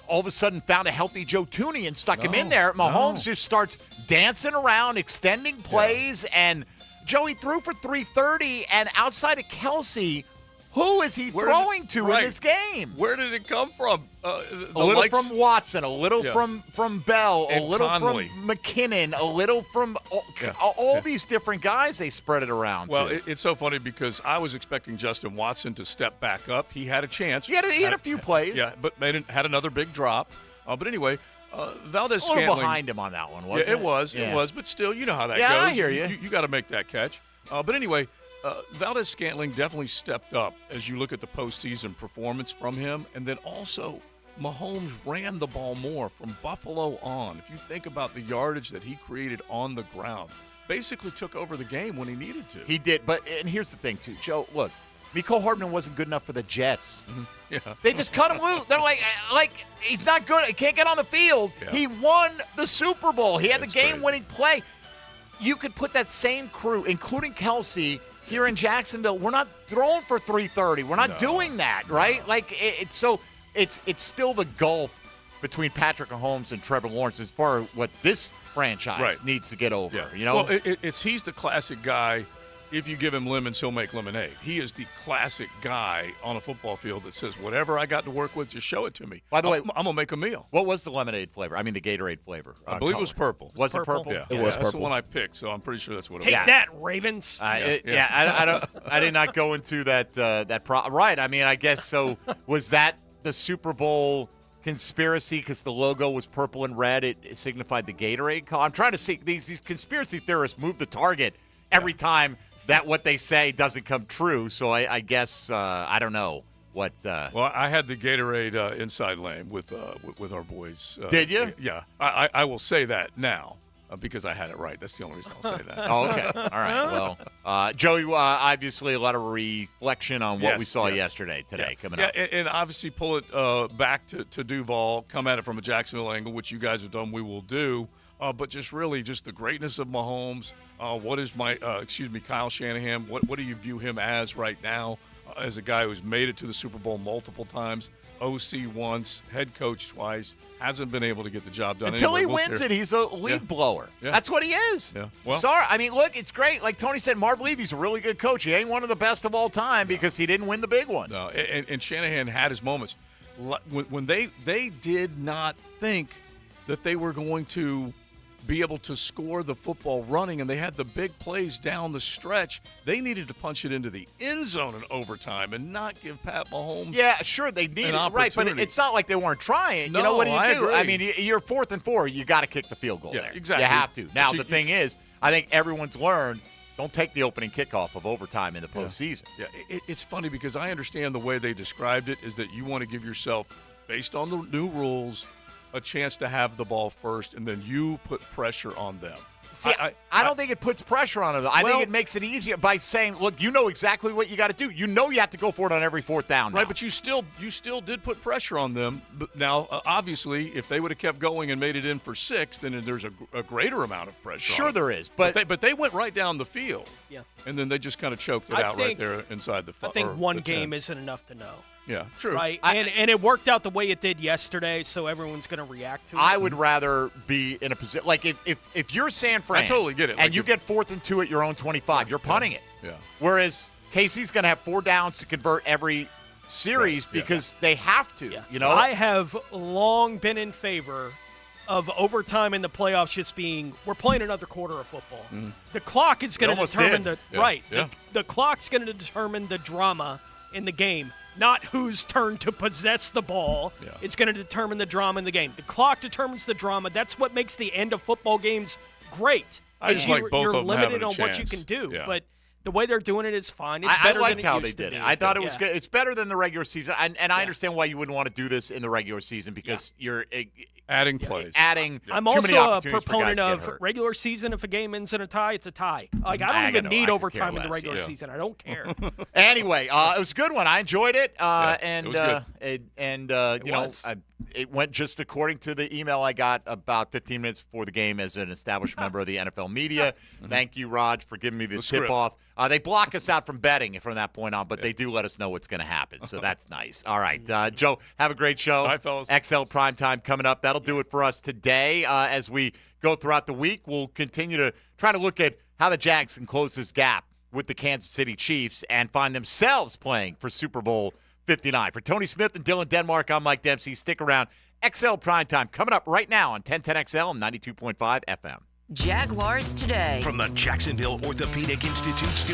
all of a sudden found a healthy Joe Thuney and stuck him in there. Mahomes just starts dancing around, extending plays, and Joey threw for 330, and outside of Kelsey, Who is he throwing to in this game? Where did it come from? A little from Watson, a little from Bell, and a little Conley. from McKinnon, a little from all these different guys they spread it around Well, to. it's so funny because I was expecting Justin Watson to step back up. He had a chance. He had a few plays. Yeah, but had another big drop. But anyway, Valdez a little Scantling behind him on that one, wasn't it? It was. Yeah. It was. But still, you know how that goes. Yeah, I hear you. You got to make that catch. But anyway, Valdez Scantling definitely stepped up as you look at the postseason performance from him. And then also, Mahomes ran the ball more from Buffalo on. If you think about the yardage that he created on the ground, basically took over the game when he needed to. He did. And here's the thing, too. Joe, look, Mecole Hardman wasn't good enough for the Jets. Mm-hmm. Yeah. They just cut him loose. They're like he's not good. He can't get on the field. Yeah. He won the Super Bowl. He had the game-winning play. You could put that same crew, including Kelsey, here in Jacksonville. We're not throwing for 330. We're not doing that, right? Like it's still the gulf between Patrick Mahomes and Trevor Lawrence as far as what this franchise needs to get over. Yeah. You know, well, he's the classic guy. If you give him lemons, he'll make lemonade. He is the classic guy on a football field that says, whatever I got to work with, just show it to me. By the way, I'm going to make a meal. What was the lemonade flavor? I mean, the Gatorade flavor. I believe it was purple. Was it purple? Yeah. It was That's purple. the one I picked, so I'm pretty sure that's what it Take was. that, Ravens. I did not go into that. Right. I mean, I guess so. Was that the Super Bowl conspiracy because the logo was purple and red? It signified the Gatorade color. I'm trying to see these conspiracy theorists move the target every time that what they say doesn't come true. So I guess I don't know what. Well, I had the Gatorade inside lane with our boys. Did you? Yeah. I will say that now. Because I had it right. That's the only reason I'll say that. Oh, okay. All right. Well, Joey, obviously a lot of reflection on what we saw yesterday, today, coming up. And obviously pull it back to Duval, come at it from a Jacksonville angle, which you guys have done, we will do. But just really just the greatness of Mahomes. What is Kyle Shanahan, what do you view him as right now as a guy who's made it to the Super Bowl multiple times? OC once, head coach twice, hasn't been able to get the job done. Until he wins it, he's a lead blower. Yeah. That's what he is. Yeah. Well, sorry. I mean, look, it's great. Like Tony said, Marv Levy's a really good coach. He ain't one of the best of all time because he didn't win the big one. No, and Shanahan had his moments. When they did not think that they were going to be able to score the football running, and they had the big plays down the stretch. They needed to punch it into the end zone in overtime and not give Pat Mahomes. Yeah, sure, they needed it, right? But it's not like they weren't trying. No, you know what do you do? Agree. I mean, you're 4th and 4. You got to kick the field goal. Yeah, there. exactly. You have to. Now the thing is, I think everyone's learned. Don't take the opening kickoff of overtime in the postseason. Yeah, it's funny because I understand the way they described it is that you want to give yourself, based on the new rules, a chance to have the ball first, and then you put pressure on them. See, I don't think it puts pressure on them. I think it makes it easier by saying, look, you know exactly what you got to do. You know you have to go for it on every 4th down now. Right, but you still did put pressure on them. But now, obviously, if they would have kept going and made it in for 6, then there's a greater amount of pressure. Sure, there is. But they went right down the field. Yeah. And then they just kind of choked it out right there inside the 5. I think one game isn't enough to know. Yeah, true. Right, and it worked out the way it did yesterday, so everyone's going to react to it. I would rather be in a position like if you're San Fran, I totally get it. And you get 4th and 2 at your own 25, you're punting it. Yeah. Whereas KC's going to have 4 downs to convert every series because they have to. Yeah. You know, I have long been in favor of overtime in the playoffs just being we're playing another quarter of football. The clock is going to determine the clock's going to determine the drama in the game. Not whose turn to possess the ball. Yeah. It's going to determine the drama in the game. The clock determines the drama. That's what makes the end of football games great. I just like both of them limited having a on chance. what you can do, Yeah. but the way they're doing it is fine. It's I better liked than how it they used did to it. be. I thought it was good. It's better than the regular season, and I understand why you wouldn't want to do this in the regular season because you're adding plays. Adding. I'm too many also a opportunities for guys proponent to get of hurt. regular season. If a game ends in a tie, it's a tie. Like I don't even need overtime in the regular season. I don't care. Anyway, it was a good one. I enjoyed it, it was good. It went just according to the email I got about 15 minutes before the game as an established member of the NFL media. Thank you, Raj, for giving me the tip-off. They block us out from betting from that point on, but they do let us know what's going to happen, so that's nice. All right, Joe, have a great show. All right, fellas. XL Primetime coming up. That'll do it for us today. As we go throughout the week, we'll continue to try to look at how the Jags can close this gap with the Kansas City Chiefs and find themselves playing for Super Bowl 59. For Tony Smith and Dylan Denmark, I'm Mike Dempsey. Stick around. XL Primetime coming up right now on 1010XL and 92.5 FM. Jaguars Today. From the Jacksonville Orthopedic Institute studio.